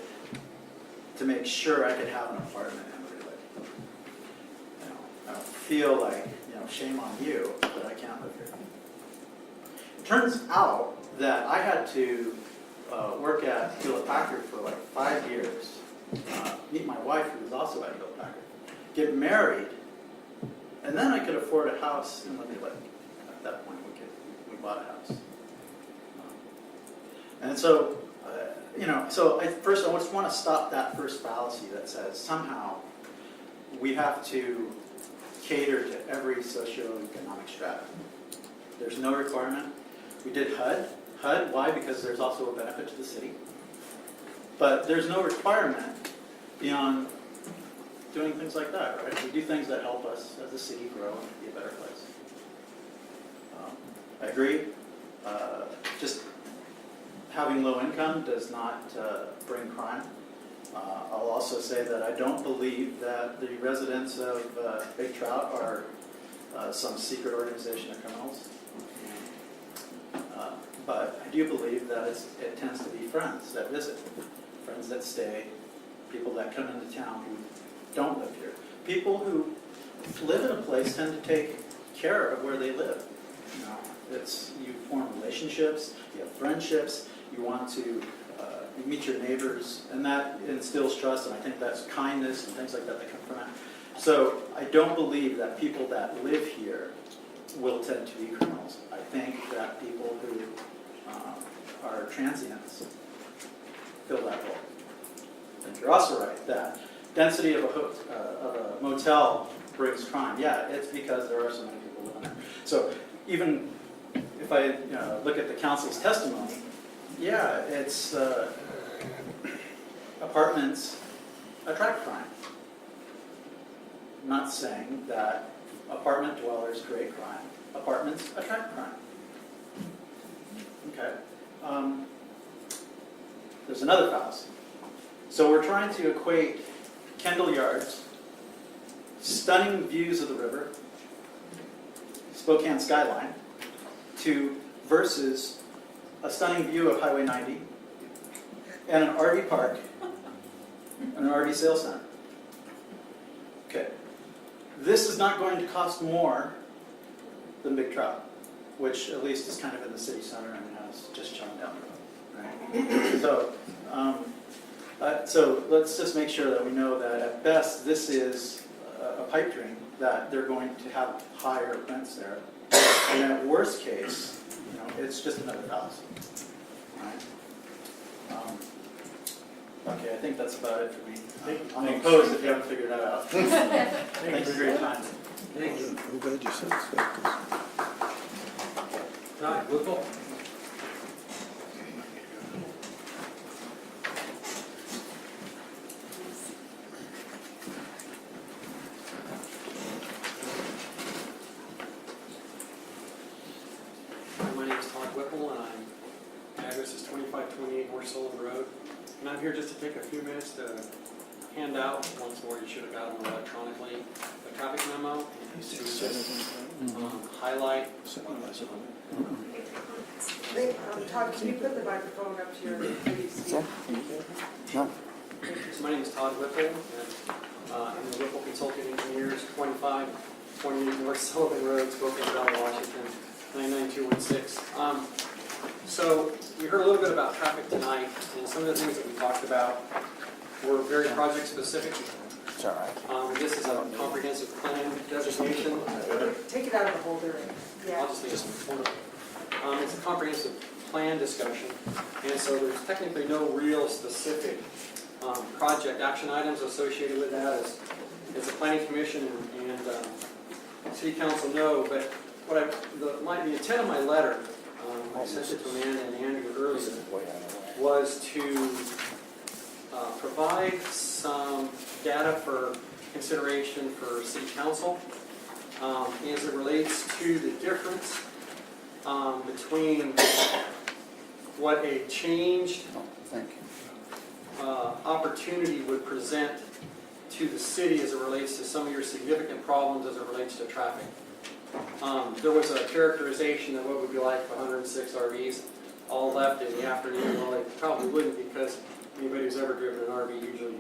to make sure I could have an apartment in Liberty Lake. I don't feel like, shame on you that I can't live here. It turns out that I had to work at Hewlett Packard for like 5 years, meet my wife who was also at Hewlett Packard, get married, and then I could afford a house in Liberty Lake. At that point, we bought a house. And so, so first I just want to stop that first fallacy that says somehow we have to cater to every socioeconomic strata. There's no requirement. We did HUD. HUD, why? Because there's also a benefit to the city. But there's no requirement beyond doing things like that, right? We do things that help us as a city grow and be a better place. I agree. Just having low income does not bring crime. I'll also say that I don't believe that the residents of Big Trout are some secret organization of criminals. But I do believe that it tends to be friends that visit, friends that stay, people that come into town who don't live here. People who live in a place tend to take care of where they live. You form relationships, you have friendships, you want to you meet your neighbors, and that instills trust, and I think that's kindness and things like that that come from it. So I don't believe that people that live here will tend to be criminals. I think that people who are transients fill that role. I think you're also right that density of a motel brings crime. Yeah, it's because there are so many people living there. So even if I look at the council's testimony, yeah, it's apartments attract crime. I'm not saying that apartment dwellers create crime. Apartments attract crime. Okay. There's another fallacy. So we're trying to equate Kendall Yards, stunning views of the river, Spokane skyline, versus a stunning view of Highway 90 and an RV park and an RV sales center. Okay. This is not going to cost more than Big Trout, which at least is kind of in the city center and has just chilling down the road. Right? So let's just make sure that we know that at best this is a pipe dream, that they're going to have higher rents there. And at worst case, it's just another fallacy. Right? Okay, I think that's about it for me. I'm opposed if you haven't figured that out. Thank you for your time. Thank you. I'm glad you said that. Right, Whipple? My name is Todd Whipple, and my address is 2528 North Sullivan Road. And I'm here just to take a few minutes to hand out, once more you should have gotten them electronically, the traffic memo, and to just highlight. Todd, can you put the microphone up to your face? No. So my name is Todd Whipple, and I'm the Whipple Consulting Engineers, 2528 North Sullivan Road, Spokane Valley, Washington, 99216. So we heard a little bit about traffic tonight, and some of the things that we talked about were very project specific. It's all right. This is a comprehensive plan designation. Take it out of the holder. I'll just leave it in the corner. It's a comprehensive plan discussion, and so there's technically no real specific project action items associated with that. As the Planning Commission and City Council know, but the intent of my letter, I sent it to Amanda and Andrew earlier, was to provide some data for consideration for City Council as it relates to the difference between what a changed opportunity would present to the city as it relates to some of your significant problems as it relates to traffic. There was a characterization of what would be like 106 RVs all left in the afternoon. Well, they probably wouldn't, because anybody who's ever driven an RV usually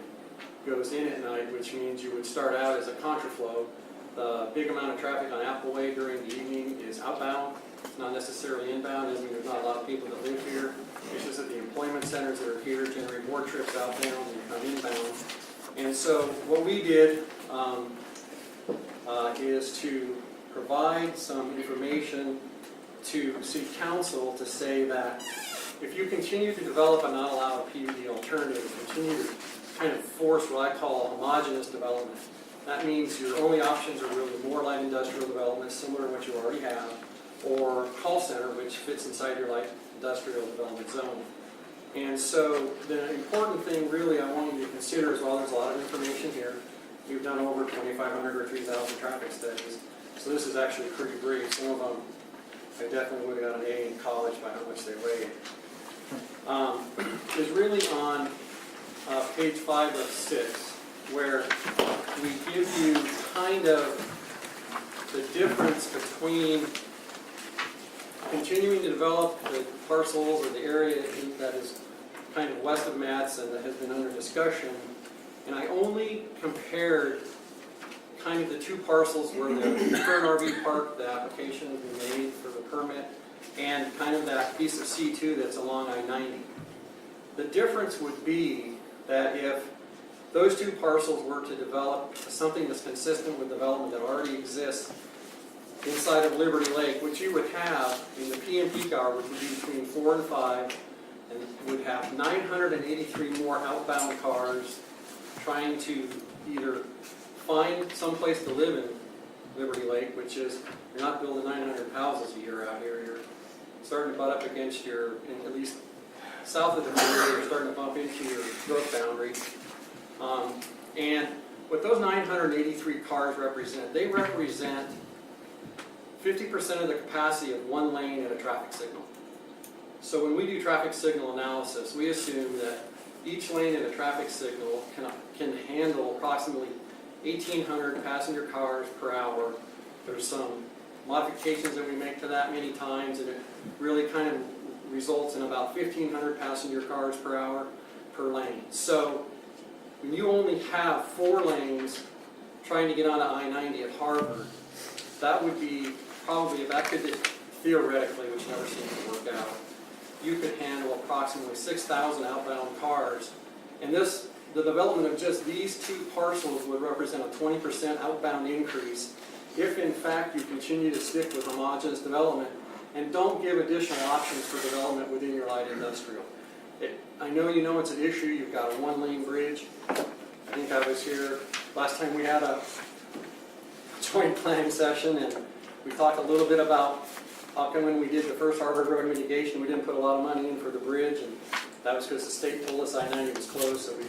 goes in at night, which means you would start out as a contraflow. The big amount of traffic on Appleway during the evening is outbound. It's not necessarily inbound. Doesn't mean there's not a lot of people that live centers that are here generate more trips outbound than come inbound. And so what we did is to provide some information to City Council to say that if you continue to develop and not allow a PUD alternative, continue to kind of force what I call homogeneous development. That means your only options are really more light industrial development, similar to what you already have, or call center, which fits inside your light industrial development zone. And so the important thing really I want you to consider as well, there's a lot of information here. We've done over 2,500 or 3,000 traffic studies. So this is actually pretty brief. Some of them I definitely would have got an A in college by how much they weighed. Is really on page 5 of 6, where we give you kind of the difference between continuing to develop the parcels or the area that is kind of west of Matson that has been under discussion. And I only compared kind of the two parcels where the current RV park, the application has been made for the permit, and kind of that piece of C2 that's along I-90. The difference would be that if those two parcels were to develop something that's consistent with development that already exists inside of Liberty Lake, which you would have in the PM peak hour, which would be between 4 and 5, and would have 983 more outbound cars trying to either find some place to live in Liberty Lake, which is, you're not building 900 houses a year out here, you're starting to butt up against your, at least south of the boundary, you're starting to bump into your growth boundary. And what those 983 cars represent, they represent 50% of the capacity of one lane at a traffic signal. So when we do traffic signal analysis, we assume that each lane at a traffic signal can handle approximately 1,800 passenger cars per hour. There's some modifications that we make to that many times, and it really kind of results in about 1,500 passenger cars per hour per lane. So when you only have 4 lanes trying to get onto I-90 at Harvard, that would be probably, if that could theoretically, which never seems to work out, you could handle approximately 6,000 outbound cars. And the development of just these two parcels would represent a 20% outbound increase if in fact you continue to stick with homogeneous development and don't give additional options for development within your light industrial. I know you know it's an issue. You've got a 1-lane bridge. I think I was here last time we had a joint planning session, and we talked a little bit about how come when we did the first Harvard Road mitigation, we didn't put a lot of money in for the bridge, and that was because the state told us I-90 was closed, so we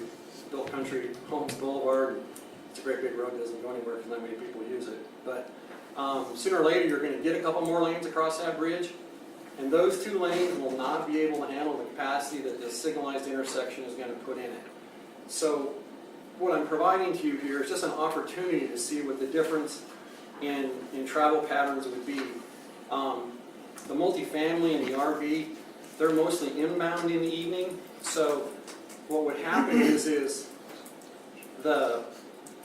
built Country Homes Boulevard. And it's a great big road, doesn't go anywhere because not many people use it. But sooner or later, you're going to get a couple more lanes across that bridge, and those 2 lanes will not be able to handle the capacity that this signalized intersection is going to put in it. So what I'm providing to you here is just an opportunity to see what the difference in travel patterns would be. The multifamily and the RV, they're mostly inbound in the evening. So what would happen is the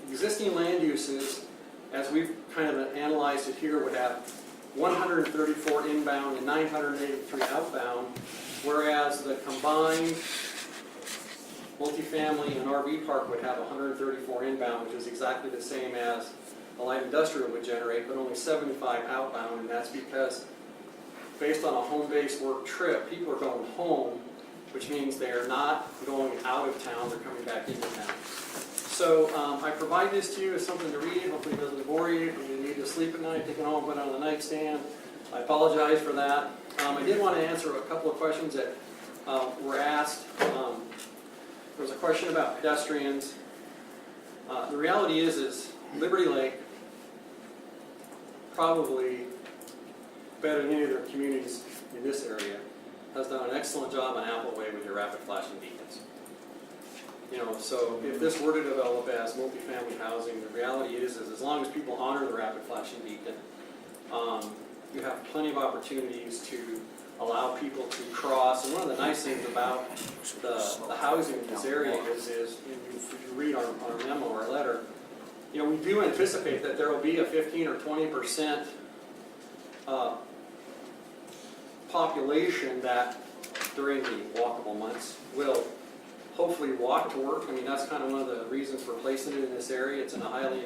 existing land uses, as we've kind of analyzed it here, would have 134 inbound and 983 outbound, whereas the combined multifamily and RV park would have 134 inbound, which is exactly the same as a light industrial would generate, but only 75 outbound, and that's because based on a home-based work trip, people are going home, which means they are not going out of town, they're coming back into town. So I provide this to you as something to read. Hopefully it doesn't bore you. If you need to sleep at night, take it home, put it on the nightstand. I apologize for that. I did want to answer a couple of questions that were asked. There was a question about pedestrians. The reality is Liberty Lake, probably better than any of their communities in this area, has done an excellent job on Appleway with your rapid flashing beacons. You know, so if this were to develop as multifamily housing, the reality is as long as people honor the rapid flashing beacon, you have plenty of opportunities to allow people to cross. And one of the nice things about the housing in this area is if you read our memo or letter, you know, we do anticipate that there will be a 15 or 20% population that during the walkable months will hopefully walk to work. I mean, that's kind of one of the reasons for placing it in this area. It's in a highly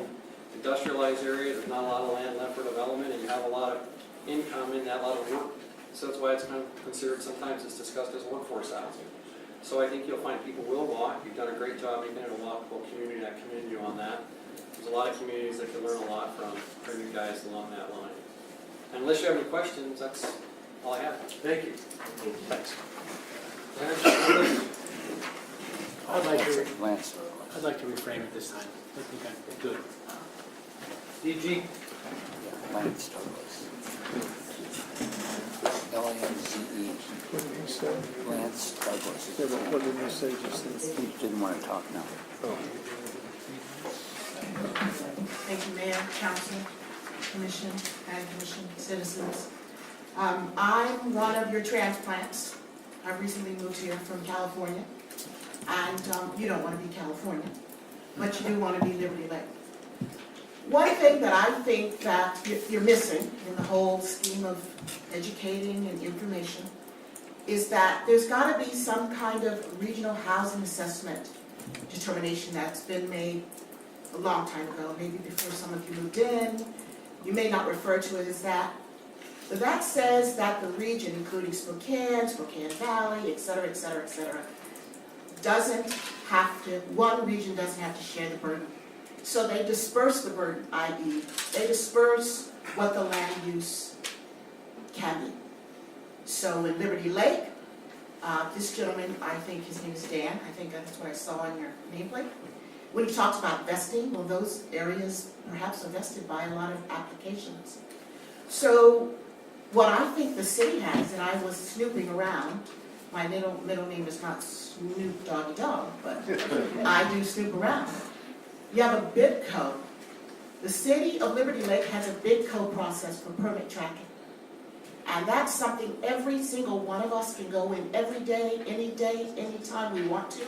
industrialized area. There's not a lot of land left for development, and you have a lot of income in that, a lot of work. So that's why it's kind of considered, sometimes it's discussed as workforce housing. So I think you'll find people will walk. You've done a great job making it a walkable community. I commend you on that. There's a lot of communities that can learn a lot from you guys along that line. And unless you have any questions, that's all I have. Thank you. Thanks. Lance. I'd like to reframe it this time. I think I'm good. DG? Lance Douglas. L-A-N-C-E. What did he say? Lance Douglas. Yeah, but what did he say just then? He didn't want to talk now. Thank you, Mayor, Council, Commission, and Commission, citizens. I'm one of your transplants. I recently moved here from California, and you don't want to be California, but you do want to be Liberty Lake. One thing that I think that you're missing in the whole scheme of educating and information is that there's got to be some kind of regional housing assessment determination that's been made a long time ago, maybe before some of you moved in. You may not refer to it as that. But that says that the region, including Spokane, Spokane Valley, et cetera, doesn't have to, one region doesn't have to share the burden. So they disperse the burden, i.e., they disperse what the land use can be. So in Liberty Lake, this gentleman, I think his name is Dan, I think that's what I saw on your nameplate. When he talks about vesting, well, those areas perhaps are vested by a lot of applications. So what I think the city has, and I was snooping around, my middle name is not Snoop Doggy Dog, but I do snoop around. You have a bid code. The city of Liberty Lake has a bid code process for permit tracking. And that's something every single one of us can go in every day, anytime we want to.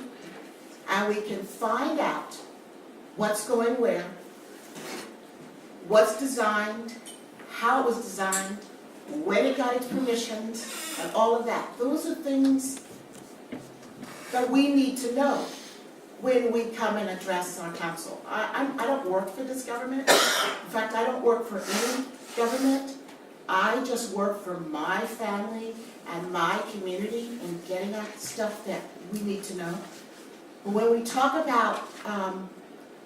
And we can find out what's going where, what's designed, how it was designed, when it got its permissions, and all of that. Those are things that we need to know when we come and address our council. I don't work for this government. In fact, I don't work for any government. I just work for my family and my community and getting at stuff that we need to know. But when we talk about,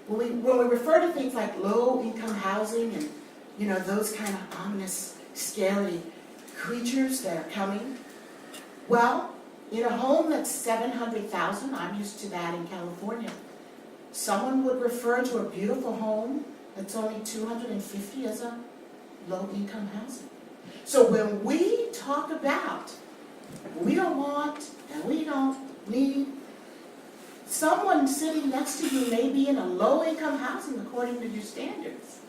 when we refer to things like low-income housing and, you know, those kind of ominous, scary creatures that are coming, well, in a home that's $700,000, I'm used to that in California, someone would refer to a beautiful home that's only $250,000 as a low-income housing. So when we talk about we don't want and we don't need, someone sitting next to you may be in a low-income housing according to your standards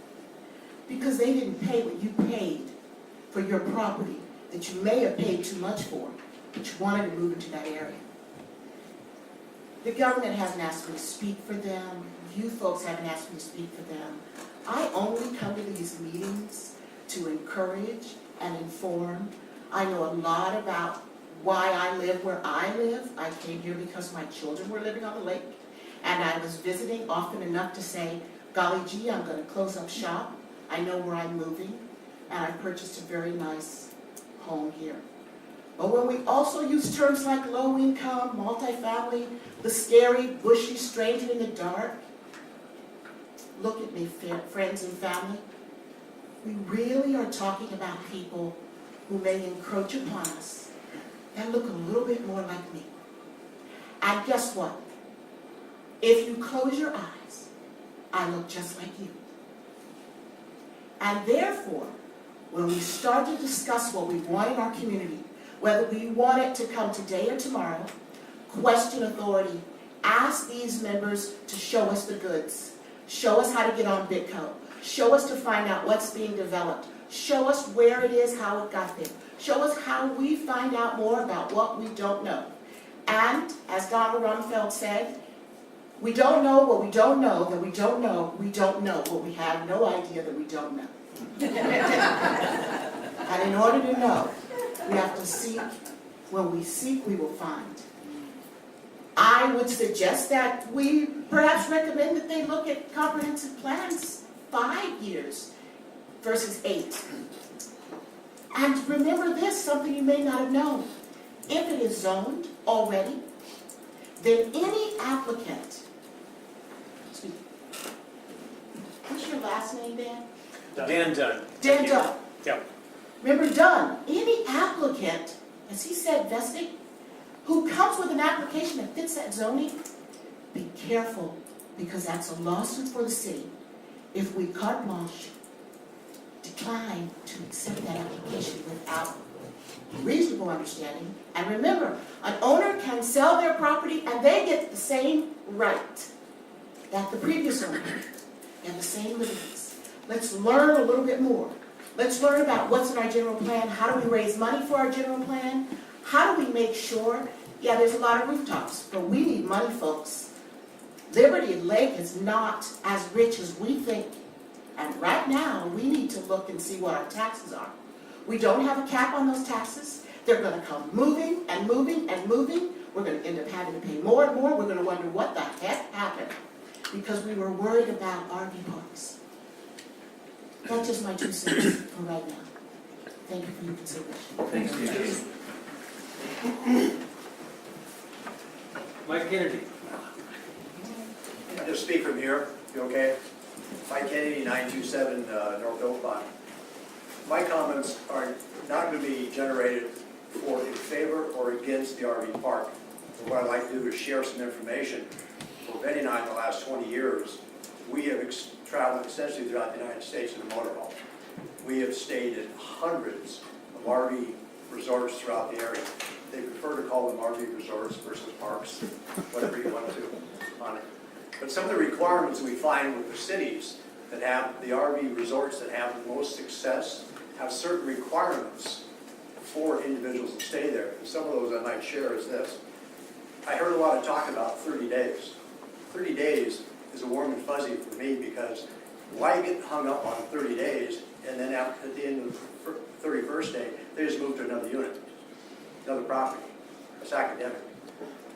because they didn't pay what you paid for your property that you may have paid too much for, but you wanted to move into that area. The government hasn't asked me to speak for them. You folks haven't asked me to speak for them. I only come to these meetings to encourage and inform. I know a lot about why I live where I live. I came here because my children were living on the lake, and I was visiting often enough to say, golly gee, I'm going to close up shop. I know where I'm moving, and I purchased a very nice home here. But when we also use terms like low income, multifamily, the scary, bushy stranger in the dark, look at me, friends and family. We really are talking about people who may encroach upon us and look a little bit more like me. And guess what? If you close your eyes, I look just like you. And therefore, when we start to discuss what we want in our community, whether we want it to come today or tomorrow, question authority, ask these members to show us the goods, show us how to get on BitCo, show us to find out what's being developed, show us where it is, how it got there, show us how we find out more about what we don't know. And, as Donald Rumsfeld said, we don't know what we don't know, that we don't know what we have no idea that we don't know. And in order to know, we have to seek When we seek, we will find. I would suggest that we perhaps recommend that they look at comprehensive plans 5 years versus 8. And remember this, something you may not have known. If it is zoned already, then any applicant, excuse me, what's your last name, Dan? Dan Dunn. Dan Dunn. Yeah. Remember Dunn, any applicant, as he said, vesting, who comes with an application that fits that zoning, be careful, because that's a lawsuit for the city. If we carte blanche, decline to accept that application without reasonable understanding. And remember, an owner can sell their property and they get the same right that the previous owner and the same liberties. Let's learn a little bit more. Let's learn about what's in our general plan. How do we raise money for our general plan? How do we make sure, yeah, there's a lot of rooftops, but we need money, folks. Liberty Lake is not as rich as we think. And right now, we need to look and see what our taxes are. We don't have a cap on those taxes. They're going to come moving and moving and moving. We're going to end up having to pay more and more. We're going to wonder what the heck happened because we were worried about RV parks. That's just my 2 cents for right now. Thank you for your consideration. Thanks, Mike Kennedy. I'll just speak from here, you okay? Mike Kennedy, 927 North Oakmont. My comments are not going to be generated for in favor or against the RV park. But what I'd like to do is share some information. For Benny and I, in the last 20 years, we have traveled extensively throughout the United States in a motorhome. We have stayed in hundreds of RV resorts throughout the area. They prefer to call them RV resorts versus parks, whatever you want to on it. But some of the requirements we find with the cities that have the RV resorts that have the most success have certain requirements for individuals to stay there. And some of those I might share is this. I heard a lot of talk about 30 days. 30 days is a warm and fuzzy for me because why get hung up on 30 days and then at the end of the 31st day, they just move to another unit, another property. It's academic.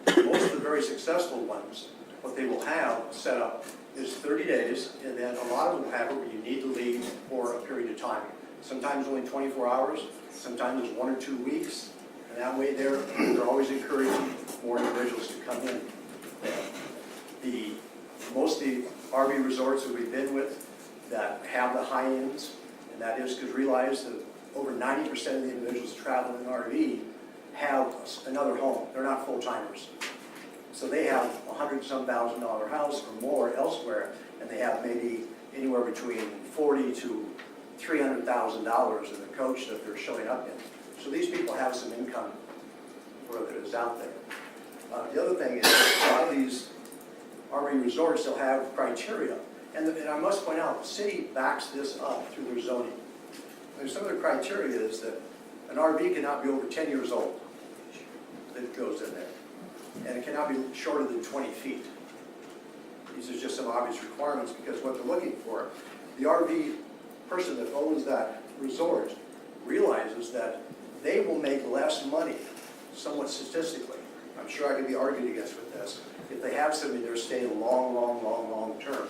Most of the very successful ones, what they will have set up is 30 days, and then a lot of them will have it where you need to leave for a period of time. Sometimes only 24 hours, sometimes it's 1 or 2 weeks, and that way they're always encouraging more individuals to come in. Most of the RV resorts that we've been with that have the high ends, and that is because realize that over 90% of the individuals traveling in RV have another home. They're not full-timers. So they have $100-some thousand house or more elsewhere, and they have maybe anywhere between $40,000 to $300,000 in the coach that they're showing up in. So these people have some income that is out there. The other thing is a lot of these RV resorts, they'll have criteria. And I must point out, the city backs this up through their zoning. And some of the criteria is that an RV cannot be over 10 years old that goes in there. And it cannot be shorter than 20 feet. These are just some obvious requirements because what they're looking for, the RV person that owns that resort realizes that they will make less money, somewhat statistically. I'm sure I could be argued against with this. If they have somebody there staying long term.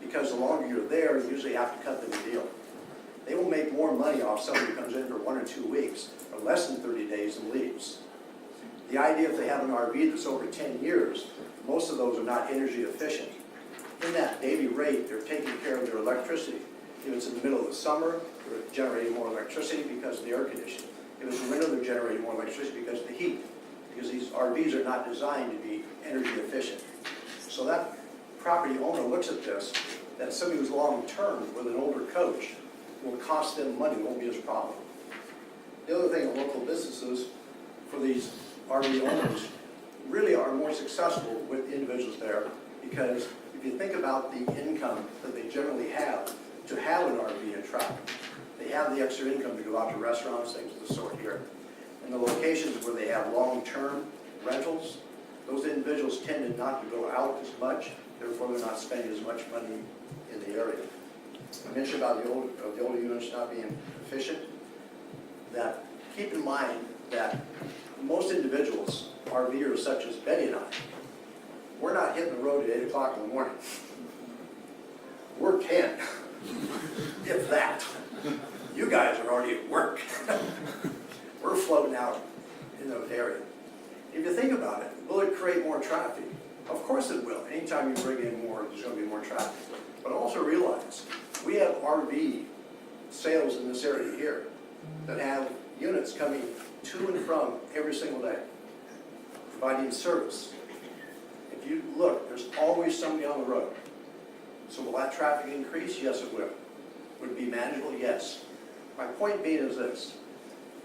Because the longer you're there, you usually have to cut them a deal. They will make more money off somebody who comes in for 1 or 2 weeks, or less than 30 days and leaves. The idea if they have an RV that's over 10 years, most of those are not energy efficient. In that daily rate, they're taking care of their electricity. If it's in the middle of the summer, they're generating more electricity because of the air conditioning. If it's winter, they're generating more electricity because of the heat. Because these RVs are not designed to be energy efficient. So that property owner looks at this, that somebody who's long-term with an older coach will cost them money, won't be his problem. The other thing, local businesses for these RV owners really are more successful with the individuals there because if you think about the income that they generally have to have an RV and travel, they have the extra income to go out to restaurants, things of the sort here. And the locations where they have long-term rentals, those individuals tend not to go out as much, therefore they're not spending as much money in the area. I mentioned about the older units not being efficient. That keep in mind that most individuals, RVers such as Betty and I, we're not hitting the road at 8 o'clock in the morning. We're 10, if that. You guys are already at work. We're floating out in those areas. If you think about it, will it create more traffic? Of course it will. Anytime you bring in more, there's going to be more traffic. But also realize, we have RV sales in this area here that have units coming to and from every single day, providing service. If you look, there's always somebody on the road. So will that traffic increase? Yes, it will. Would it be manageable? Yes. My point being is this.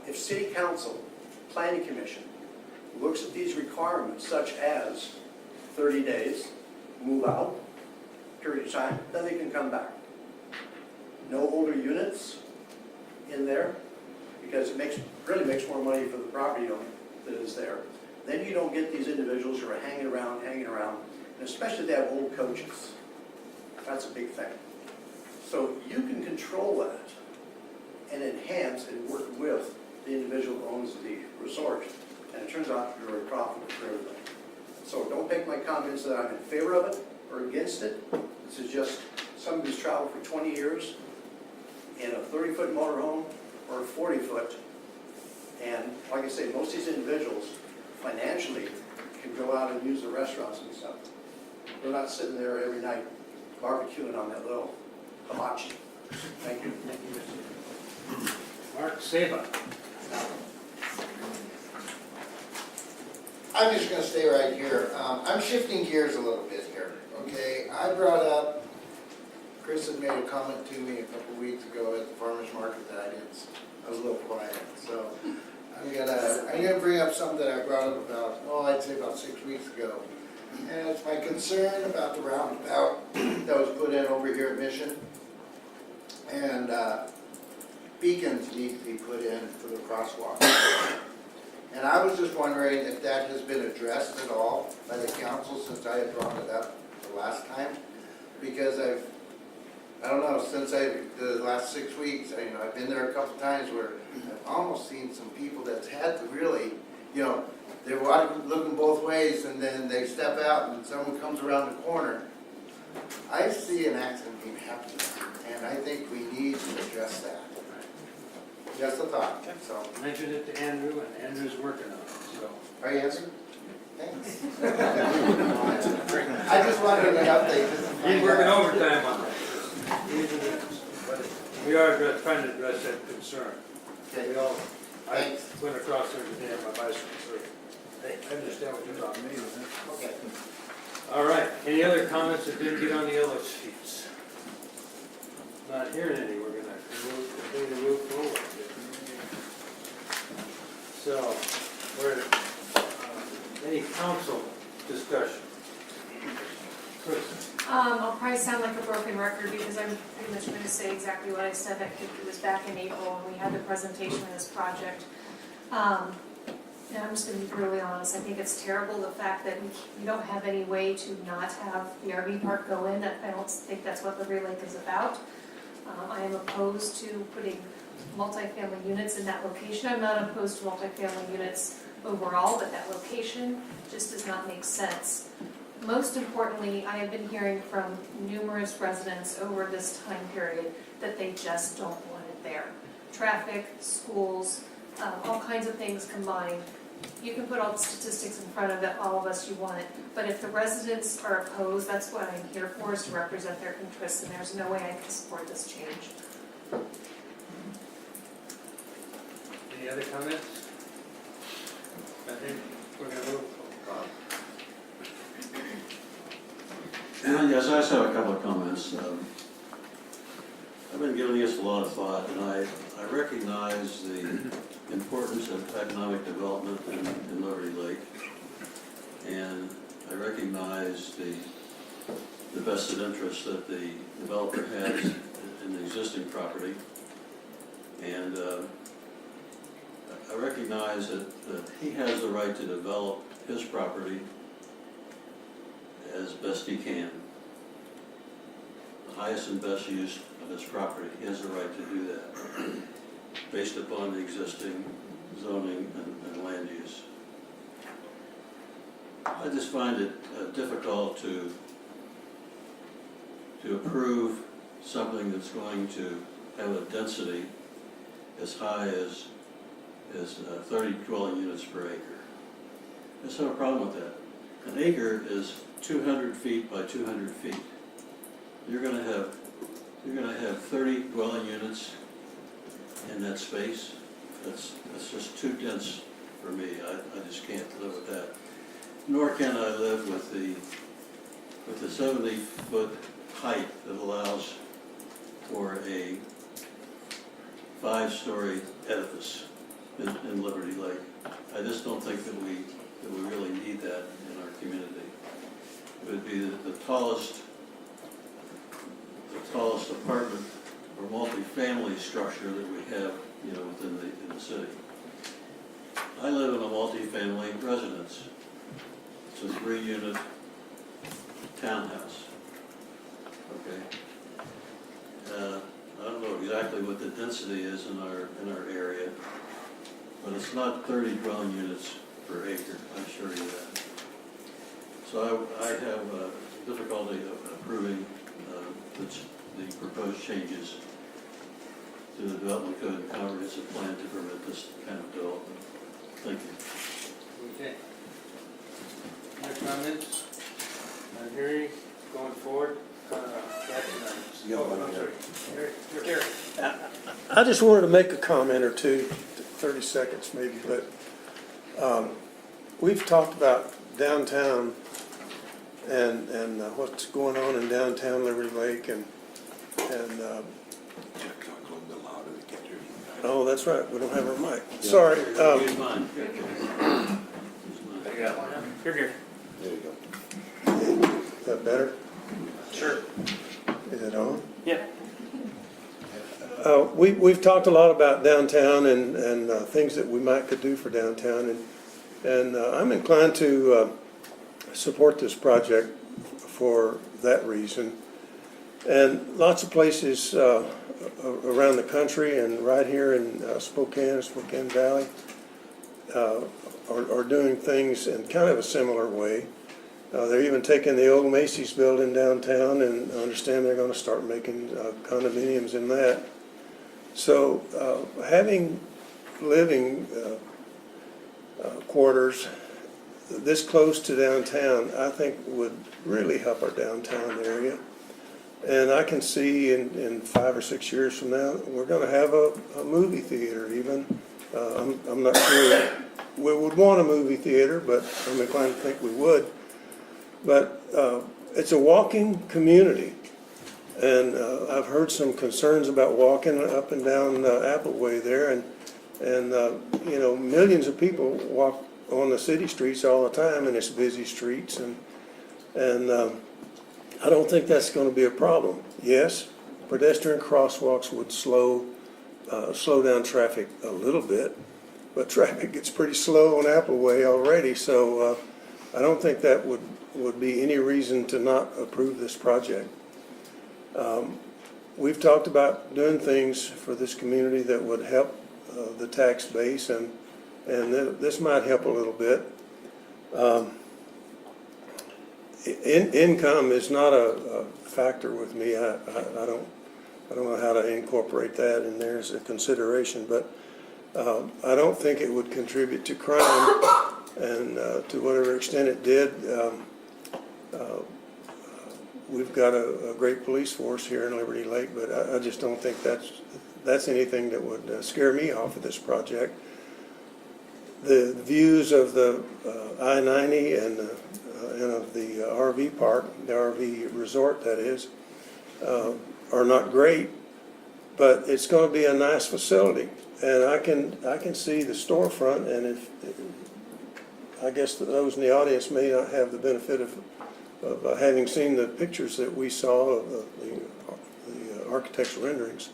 If City Council, Planning Commission, looks at these requirements such as 30 days, move out, period of time, then they can come back. No older units in there, because it really makes more money for the property owner that is there. Then you don't get these individuals who are hanging around, and especially if they have old coaches. That's a big thing. So you can control that and enhance and work with the individual who owns the resort, and it turns out to be very profitable for everybody. So don't take my comments that I'm in favor of it or against it. This is just somebody who's traveled for 20 years in a 30-foot motorhome or a 40-foot. And like I say, most of these individuals financially can go out and use the restaurants and stuff. They're not sitting there every night barbecuing on that little hibachi. Thank you. Mark Saba. I'm just going to stay right here. I'm shifting gears a little bit here, okay? I brought up, Chris had made a comment to me a couple weeks ago at the farmer's market that I was a little quiet. So I'm gonna bring up something that I brought up about, I'd say about 6 weeks ago. And it's my concern about the roundabout that was put in over here at Mission. And beacons need to be put in for the crosswalk. And I was just wondering if that has been addressed at all by the council since I had brought it up the last time. Because I don't know, since the last 6 weeks, I've been there a couple times where I've almost seen some people that's had to really, they're looking both ways and then they step out and someone comes around the corner. I see an accident being happening and I think we need to address that. Just a thought, so. Mentioned it to Andrew, and Andrew's working on it, so. Are you answering? Thanks. I just wanted an update. He's working overtime on it. But we are trying to address that concern. Okay. I went across there today on my bicycle, so I understand what you're talking about. Okay. All right, any other comments that didn't get on the yellow sheets? Not hearing any, we're gonna continue to move forward. So, any council discussion? Chris? I'll probably sound like a broken record because I'm pretty much going to say exactly what I said. I think it was back in April when we had the presentation of this project. And I'm just going to be brutally honest. I think it's terrible the fact that we don't have any way to not have the RV park go in. I don't think that's what the Lake is about. I am opposed to putting multifamily units in that location. I'm not opposed to multifamily units overall, but that location just does not make sense. Most importantly, I have been hearing from numerous residents over this time period that they just don't want it there. Traffic, schools, all kinds of things combined. You can put all the statistics in front of all of us you want, but if the residents are opposed, that's what I'm here for, is to represent their interests, and there's no way I can support this change. Any other comments? I think we're going to move. Yes, I just have a couple of comments. I've been giving this a lot of thought, and I recognize the importance of economic development in Liberty Lake, and I recognize the vested interest that the developer has in the existing property, and I recognize that he has the right to develop his property as best he can. The highest and best use of his property, he has the right to do that based upon the existing zoning and land use. I just find it difficult to approve something that's going to have a density as high as 30 dwelling units per acre. I just have a problem with that. An acre is 200 feet by 200 feet. You're going to have 30 dwelling units in that space. That's just too dense for me. I just can't live with that. Nor can I live with the 70-foot height that allows for a 5-story edifice in Liberty Lake. I just don't think that we really need that in our community. It would be the tallest apartment or multi-family structure that we have, within the city. I live in a multi-family residence. It's a 3-unit townhouse. Okay. I don't know exactly what the density is in our area, but it's not 30 dwelling units per acre, I assure you that. So I have difficulty approving the proposed changes to the Development Code and Comprehensive Plan to permit this kind of development. Thank you. Okay. Other comments? Not hearing, going forward, action items. I'm sorry. Gary. I just wanted to make a comment or two, 30 seconds maybe, but we've talked about downtown and what's going on in downtown Liberty Lake and oh, that's right, we don't have our mic. Sorry. Use mine. Here, here. There you go. Is that better? Sure. Is it on? Yeah. We've talked a lot about downtown and things that we could do for downtown, and I'm inclined to support this project for that reason. And lots of places around the country and right here in Spokane Valley are doing things in kind of a similar way. They're even taking the old Macy's building downtown, and I understand they're going to start making condominiums in that. So having living quarters this close to downtown, I think would really help our downtown area. And I can see in 5 or 6 years from now, we're going to have a movie theater even. I'm not sure we would want a movie theater, but I'm inclined to think we would. But it's a walking community. And I've heard some concerns about walking up and down Appleway there. And millions of people walk on the city streets all the time, and it's busy streets. And I don't think that's going to be a problem. Yes, pedestrian crosswalks would slow down traffic a little bit, but traffic gets pretty slow on Appleway already, so I don't think that would be any reason to not approve this project. We've talked about doing things for this community that would help the tax base, and this might help a little bit. Income is not a factor with me. I don't know how to incorporate that in there as a consideration, but I don't think it would contribute to crime, and to whatever extent it did, we've got a great police force here in Liberty Lake, but I just don't think that's anything that would scare me off of this project. The views of the I-90 and of the RV park, the RV resort that is, are not great, but it's going to be a nice facility, and I can see the storefront. And if I guess those in the audience may not have the benefit of having seen the pictures that we saw of the architectural renderings,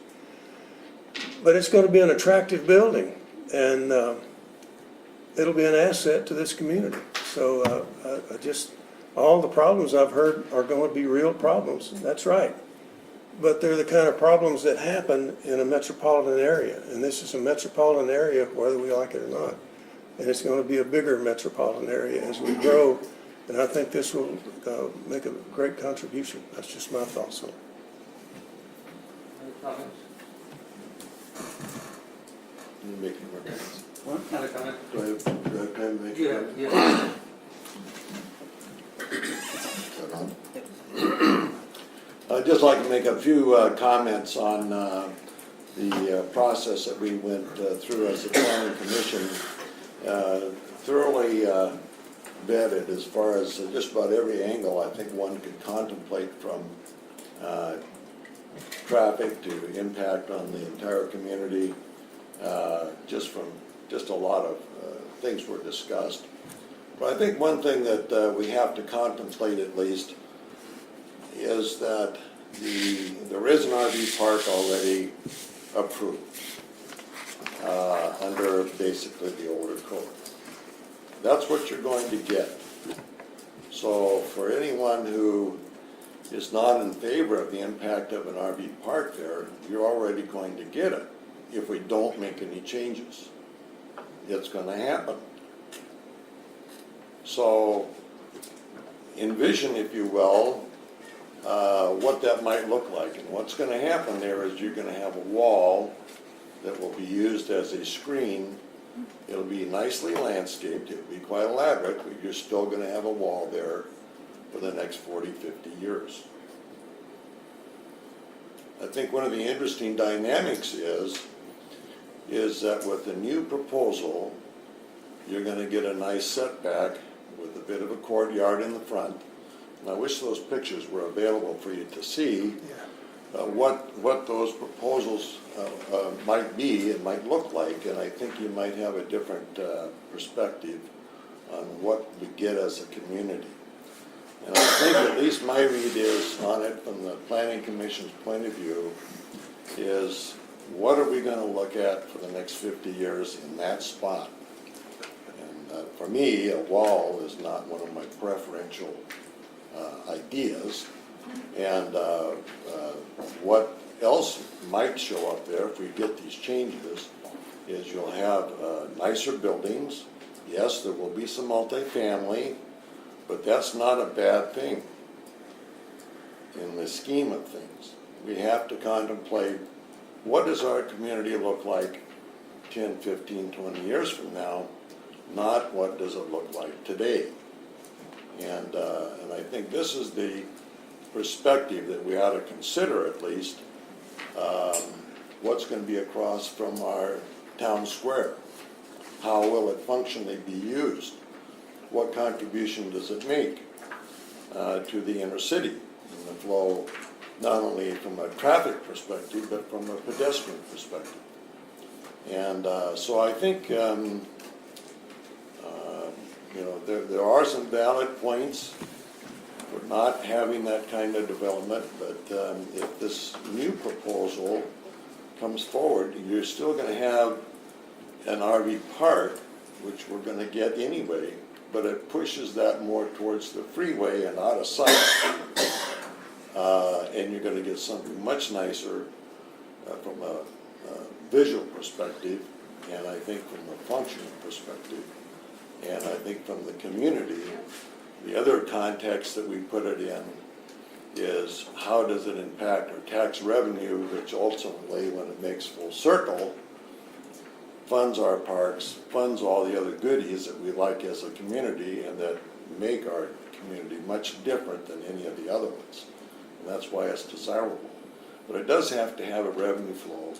but it's going to be an attractive building, and it'll be an asset to this community. So I just, all the problems I've heard are going to be real problems. That's right. But they're the kind of problems that happen in a metropolitan area. And this is a metropolitan area, whether we like it or not. and it's going to be a bigger metropolitan area as we grow. And I think this will make a great contribution. That's just my thoughts on it. Other comments? You make any more comments? Other comment? Do I have time to make You a have, comment? you have. I'd just like to make a few comments on the process that we went through as a planning commission. Thoroughly vetted as far as just about every angle I think one could contemplate, from traffic to impact on the entire community. Just a lot of things were discussed. But I think one thing that we have to contemplate at least is that there is an RV park already approved under basically the older code. That's what you're going to get. So for anyone who is not in favor of the impact of an RV park there, you're already going to get it if we don't make any changes. It's going to happen. So envision, if you will, what that might look like. And what's going to happen there is you're going to have a wall that will be used as a screen. It'll be nicely landscaped. It'll be quite elaborate, but you're still going to have a wall there for the next 40, 50 years. I think one of the interesting dynamics is that with the new proposal, you're going to get a nice setback with a bit of a courtyard in the front. And I wish those pictures were available for you to see what those proposals might be and might look like. And I think you might have a different perspective on what we get as a community. And I think at least my read is on it from the Planning Commission's point of view is, what are we going to look at for the next 50 years in that spot? And for me, a wall is not one of my preferential ideas. And what else might show up there if we get these changes is you'll have nicer buildings. Yes, there will be some multifamily, but that's not a bad thing in the scheme of things. We have to contemplate, what does our community look like 10, 15, 20 years from now, not what does it look like today. And I think this is the perspective that we ought to consider, at least, what's going to be across from our town square. How will it functionally be used? What contribution does it make to the inner city and the flow, not only from a traffic perspective, but from a pedestrian perspective? And so I think there are some valid points for not having that kind of development, but if this new proposal comes forward, you're still going to have an RV park, which we're going to get anyway, but it pushes that more towards the freeway and out of sight. And you're going to get something much nicer from a visual perspective, and I think from a functional perspective, and I think from the community. The other context that we put it in is, how does it impact our tax revenue, which ultimately, when it makes full circle, funds our parks, funds all the other goodies that we like as a community and that make our community much different than any of the other ones. And that's why it's desirable. But it does have to have a revenue flow.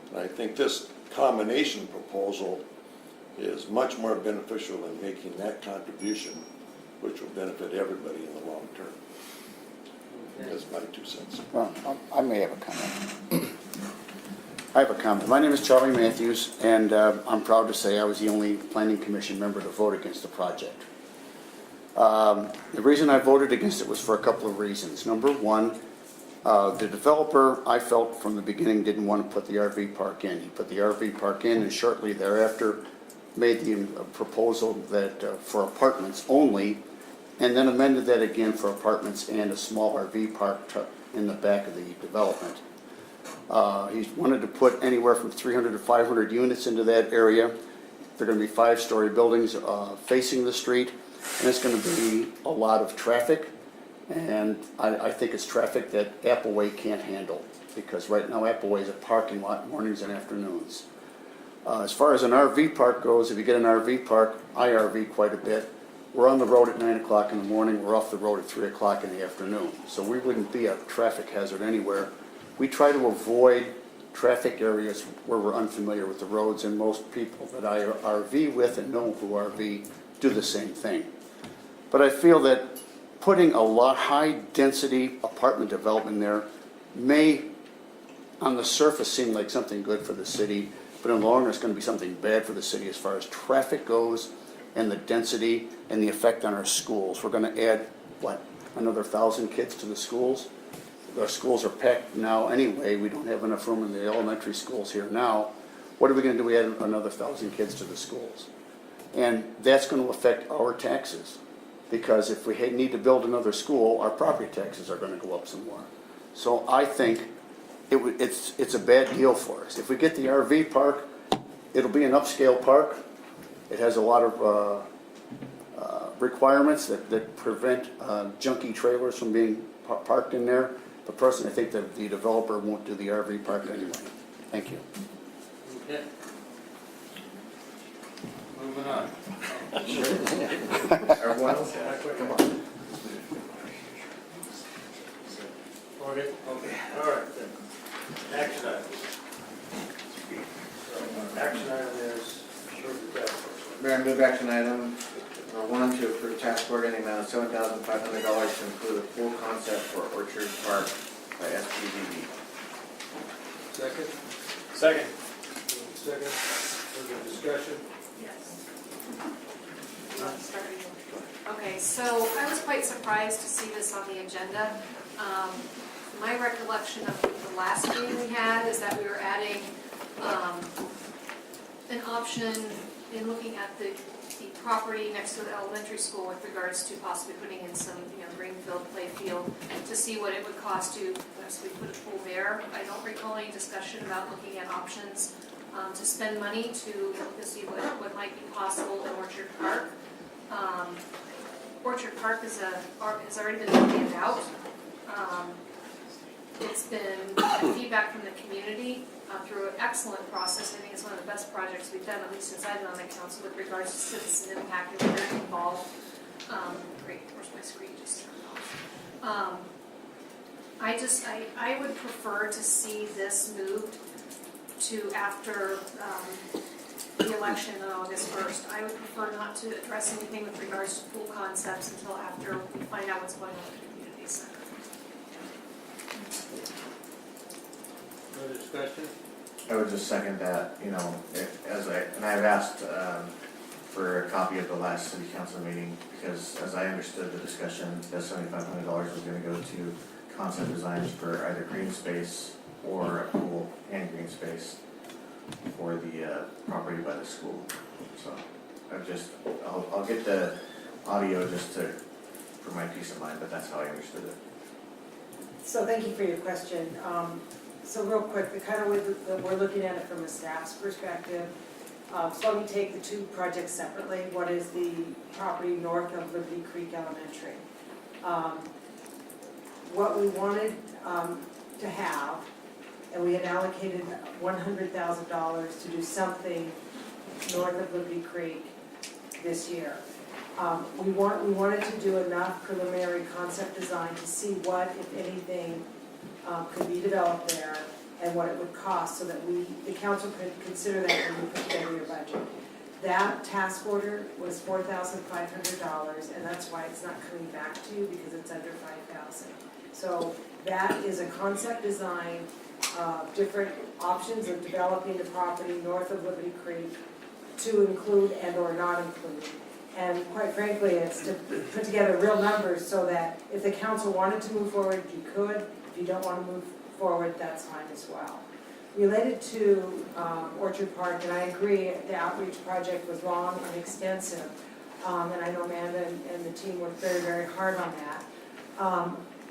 And I think this combination proposal is much more beneficial in making that contribution, which will benefit everybody in the long term. That's my 2 cents. Well, I may have a comment. I have a comment. My name is Charlie Matthews, and I'm proud to say I was the only Planning Commission member to vote against the project. The reason I voted against it was for a couple of reasons. Number one, the developer, I felt from the beginning, didn't want to put the RV park in. He put the RV park in, and shortly thereafter made the proposal that for apartments only, and then amended that again for apartments and a small RV park in the back of the development. He wanted to put anywhere from 300 to 500 units into that area. They're gonna be 5-story buildings facing the street, and it's gonna be a lot of traffic. And I think it's traffic that Appleway can't handle, because right now Appleway is a parking lot mornings and afternoons. As far as an RV park goes, if you get an RV park, I RV quite a bit. We're on the road at 9 o'clock in the morning, we're off the road at 3 o'clock in the afternoon. So we wouldn't be a traffic hazard anywhere. We try to avoid traffic areas where we're unfamiliar with the roads, and most people that I RV with and know who RV do the same thing. But I feel that putting a lot high-density apartment development there may, on the surface, seem like something good for the city, but in the long run, it's going to be something bad for the city as far as traffic goes and the density and the effect on our schools. We're going to add, what, another 1,000 kids to the schools? Our schools are packed now anyway. We don't have enough room in the elementary schools here now. What are we going to do? We add another 1,000 kids to the schools. And that's going to affect our taxes, because if we need to build another school, our property taxes are going to go up some more. So I think it's a bad deal for us. If we get the RV park, it'll be an upscale park. It has a lot of requirements that prevent junky trailers from being parked in there. But personally, I think that the developer won't do the RV park anyway. Thank you. Okay. Moving on. Everyone else has. Come on. Okay, all right then. Action items. So, action item is short of that first. Mayor, move action item number 1 to approve task order in the amount of $7,500 to include a full concept for Orchard Park by SPVB. Second? Second. Second. Further discussion? Yes. Okay, so I was quite surprised to see this on the agenda. My recollection of the last meeting we had is that we were adding an option in looking at the property next to the elementary school with regards to possibly putting in some, greenfield play field to see what it would cost to possibly put a pool there. I don't recall any discussion about looking at options to spend money to see what might be possible in Orchard Park. Orchard Park has already been planned out. It's been feedback from the community through an excellent process. I think it's one of the best projects we've done, at least since I've been on the council, with regards to citizen impact. We're very involved. Great, of course my screen just turned off. I would prefer to see this moved to after the election on August 1st. I would prefer not to address anything with regards to pool concepts until after we find out what's going on at the community center. Further discussion? I would just second that, I've asked for a copy of the last city council meeting, because as I understood the discussion, that $7,500 was going to go to concept designs for either green space or a pool and green space for the property by the school. So I'll get the audio just for my peace of mind, but that's how I understood it. So thank you for your question. So real quick, the kind of way that we're looking at it from a staff's perspective, so let me take the two projects separately. One is the property north of Liberty Creek Elementary. What we wanted to have, and we had allocated $100,000 to do something north of Liberty Creek this year. We wanted to do enough preliminary concept design to see what, if anything, could be developed there and what it would cost, so that the council could consider that when we put together your budget. That task order was $4,500, and that's why it's not coming back to you, because it's under $5,000. So that is a concept design of different options of developing the property north of Liberty Creek to include and or not include. And quite frankly, it's to put together real numbers so that if the council wanted to move forward, you could. If you don't want to move forward, that's fine as well. Related to Orchard Park, and I agree, the outreach project was long and extensive. And I know Amanda and the team worked very, very hard on that.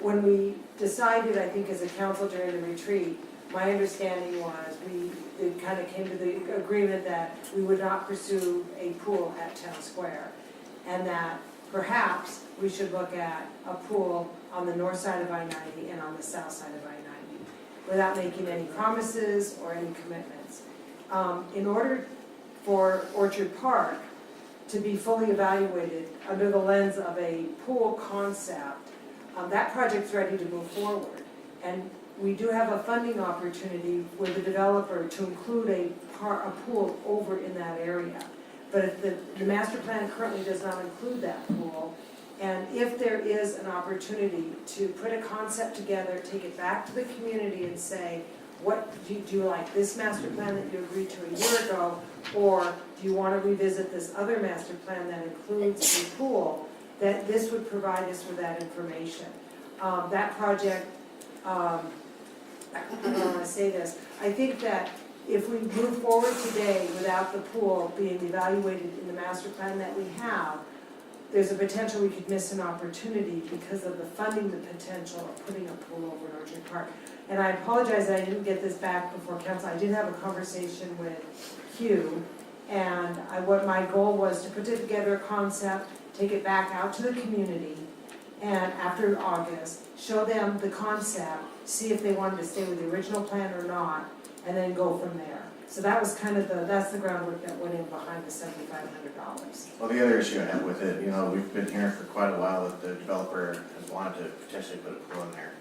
When we decided, I think as a council during the retreat, my understanding was it kind of came to the agreement that we would not pursue a pool at Town Square. And that perhaps we should look at a pool on the north side of I-90 and on the south side of I-90 without making any promises or any commitments. In order for Orchard Park to be fully evaluated under the lens of a pool concept, that project's ready to move forward. And we do have a funding opportunity with the developer to include a pool over in that area. But if the master plan currently does not include that pool, and if there is an opportunity to put a concept together, take it back to the community and say, what do you like this master plan that you agreed to a year ago, or do you want to revisit this other master plan that includes a pool, that this would provide us with that information. That project, I don't want to say this, I think that if we move forward today without the pool being evaluated in the master plan that we have, there's a potential we could miss an opportunity because of the funding, the potential of putting a pool over in Orchard Park. And I apologize that I didn't get this back before council. I did have a conversation with Hugh, and what my goal was to put together a concept, take it back out to the community, and after August, show them the concept, see if they wanted to stay with the original plan or not, and then go from there. So that was kind of that's the groundwork that went in behind the $7,500. Well, the other issue I have with it, we've been hearing for quite a while that the developer has wanted to potentially put a pool in there.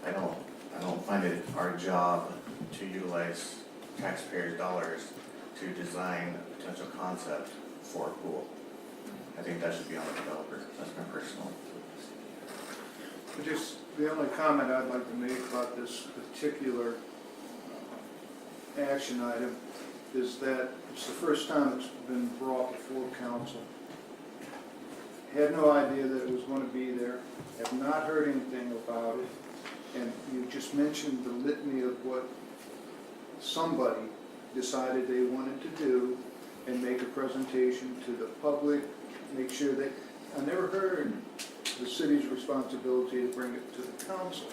I don't find it our job to utilize taxpayers' dollars to design a potential concept for a pool. I think that should be on the developer. That's my personal. Just the only comment I'd like to make about this particular action item is that it's the first time it's been brought before council. Had no idea that it was going to be there, have not heard anything about it, and you just mentioned the litany of what somebody decided they wanted to do and make a presentation to the public, make sure that, I never heard the city's responsibility to bring it to the council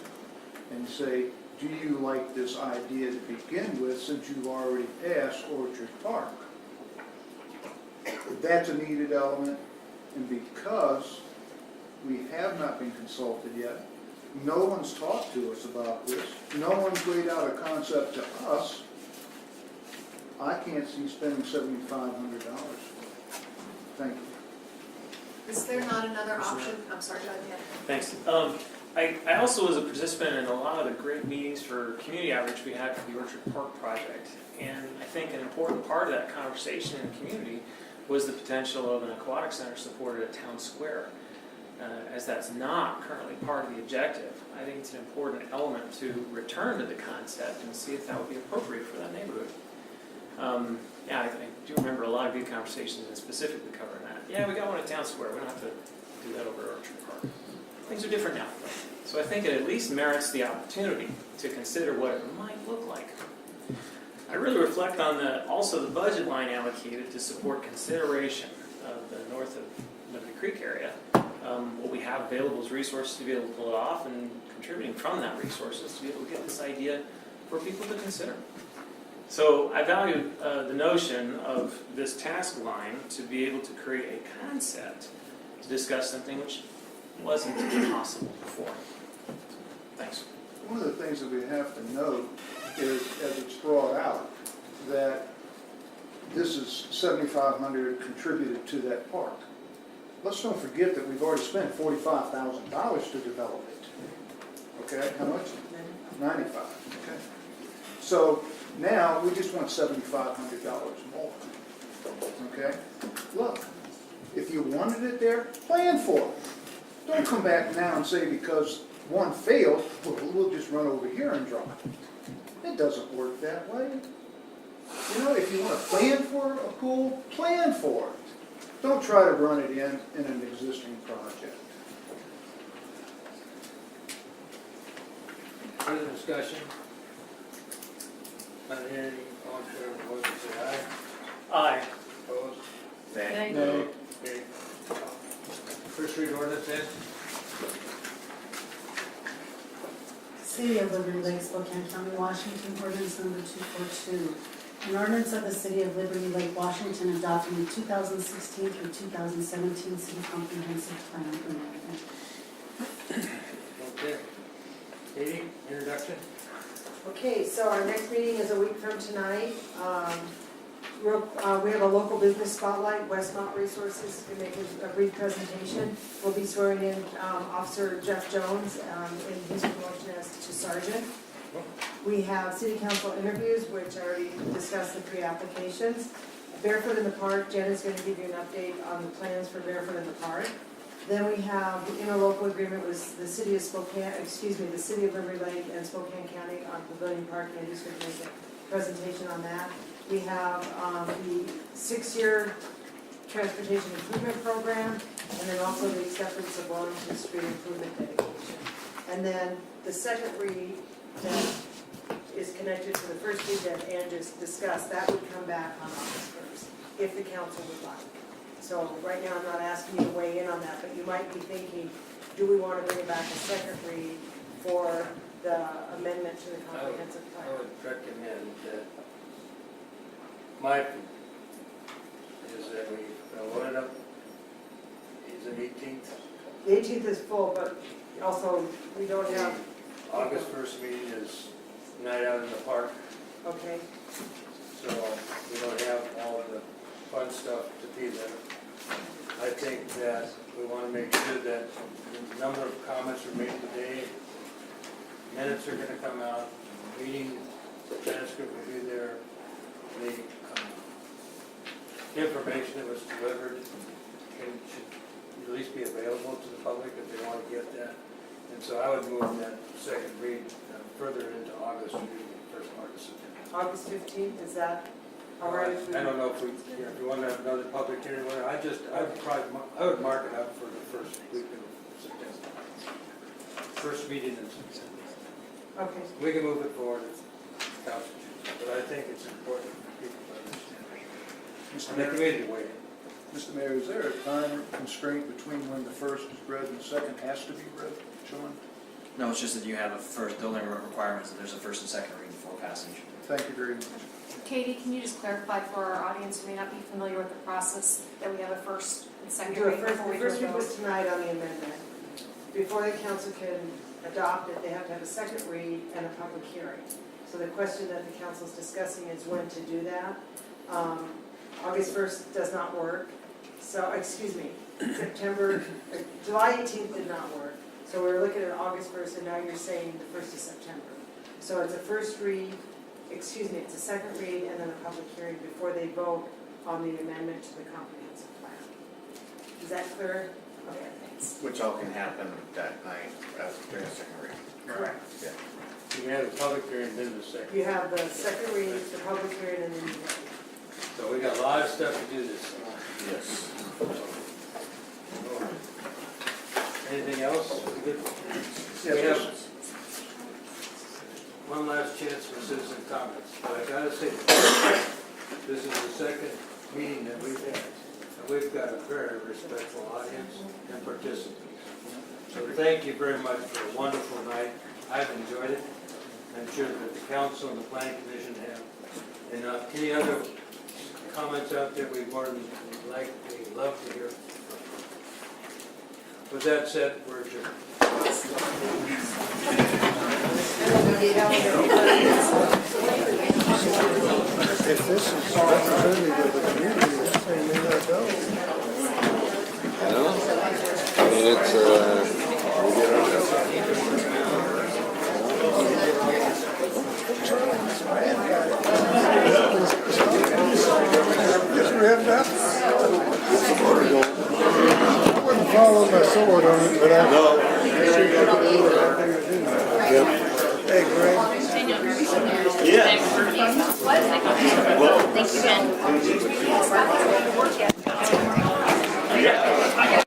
and say, do you like this idea to begin with, since you've already passed Orchard Park? That's a needed element, and because we have not been consulted yet, no one's talked to us about this, no one's laid out a concept to us, I can't see spending $7,500. Thank you. Is there not another option? I'm sorry, go ahead. Thanks. I also was a participant in a lot of the great meetings for community outreach we had for the Orchard Park project. And I think an important part of that conversation in the community was the potential of an aquatic center supported at Town Square. As that's not currently part of the objective, I think it's an important element to return to the concept and see if that would be appropriate for that neighborhood. I do remember a lot of good conversations and specifically covering that. Yeah, we got one at Town Square. We don't have to do that over at Orchard Park. Things are different now. So I think it at least merits the opportunity to consider what it might look like. I really reflect on also the budget line allocated to support consideration of the north of Liberty Creek area. What we have available is resources to be able to pull it off, and contributing from that resources to be able to get this idea for people to consider. So I value the notion of this task line to be able to create a concept to discuss something which wasn't possible before. Thanks. One of the things that we have to note is, as it's brought out, that this is $7,500 contributed to that park. Let's not forget that we've already spent $45,000 to develop it. Okay, how much? 95. Okay. So now we just want $7,500 more. Okay? Look, if you wanted it there, plan for it. Don't come back now and say because one failed, we'll just run over here and drop it. It doesn't work that way. If you want to plan for a pool, plan for it. Don't try to run it in an existing project. Further discussion? Not hearing any, all in favor of the motion, say aye. Aye. Opposed? Nay. No. Okay. First read ordinance then? City of Liberty Lake, Spokane County, Washington, ordinance number 242. An ordinance of the City of Liberty Lake, Washington, adopting the 2016 through 2017 City Comprehensive Plan Amendment. Okay. Katie, introduction? Okay, so our next meeting is a week from tonight. We have a local business spotlight. Westmont Resources can make a brief presentation. We'll be swearing in Officer Jeff Jones in his promotion as to sergeant. We have city council interviews, which I already discussed the pre-applications. Barefoot in the Park, Jen is going to give you an update on the plans for Barefoot in the Park. Then we have the interlocal agreement with the city of Spokane, the city of Liberty Lake and Spokane County on Pavilion Park, and Andy's going to make a presentation on that. We have the 6-year transportation improvement program, and then also the acceptance of Wellington Street improvement dedication. And then the second read that is connected to the first read that Ann just discussed, that would come back on August 1st, if the council would like. So right now, I'm not asking you to weigh in on that, but you might be thinking, do we want to bring it back a second read for the amendment to the comprehensive plan? I would recommend that, my opinion, is that we load it up, is it 18th? The 18th is full, but also we don't have, August 1st meeting is night out in the park, okay, so we don't have all of the fun stuff to be there. I think that we want to make sure that the number of comments are made today, minutes are going to come out, meeting transcript will be there, the information that was delivered should at least be available to the public if they want to get that. And so I would move that second read further into August, maybe the first part of September. August 15th, is that all right? if we- I don't know if you want to have another public hearing, I would mark it up for the first week of September. First meeting in September. Okay. We can move it forward if council chooses, but I think it's important for people to understand. And the community to weigh in. Mr. Mayor, is there a time constraint between when the first is read and the second has to be read, Sean? No, it's just that you have a first, the only requirements that there's a first and second reading before passage. Thank you very much. Katie, can you just clarify for our audience who may not be familiar with the process, that we have a first and We second do a reading first, before the we do a first read vote? was tonight on the amendment. Before the council can adopt it, they have to have a second read and a public hearing. So the question that the council is discussing is when to do that. August 1st does not work. So, July 18th did not work. So we were looking at August 1st, and now you're saying the 1st of September. So it's a first read, it's a second read, and then a public hearing before they vote on the amendment to the comprehensive plan. Is that clear? Okay, thanks. Which all can happen that night during the second reading. Correct. Yeah. You can have the public hearing, then the second. You have the second read, the public hearing, and then you vote. So we got a lot of stuff to do this. Yes. Anything else? We good? We have one last chance for citizen comments, but I gotta say, this is the second meeting that we've had, and we've got a very respectful audience and participants. So thank you very much for a wonderful night. I've enjoyed it. I'm sure that the council and the planning commission have. And any other comments out there, we more than we love to hear. With that said, we're adjourned. If this is representative of the community, this thing may not go. Yes, we have that. I wouldn't follow my sword on it, but I know. Hey, Greg. Yeah. Thank you, Jen. Yeah.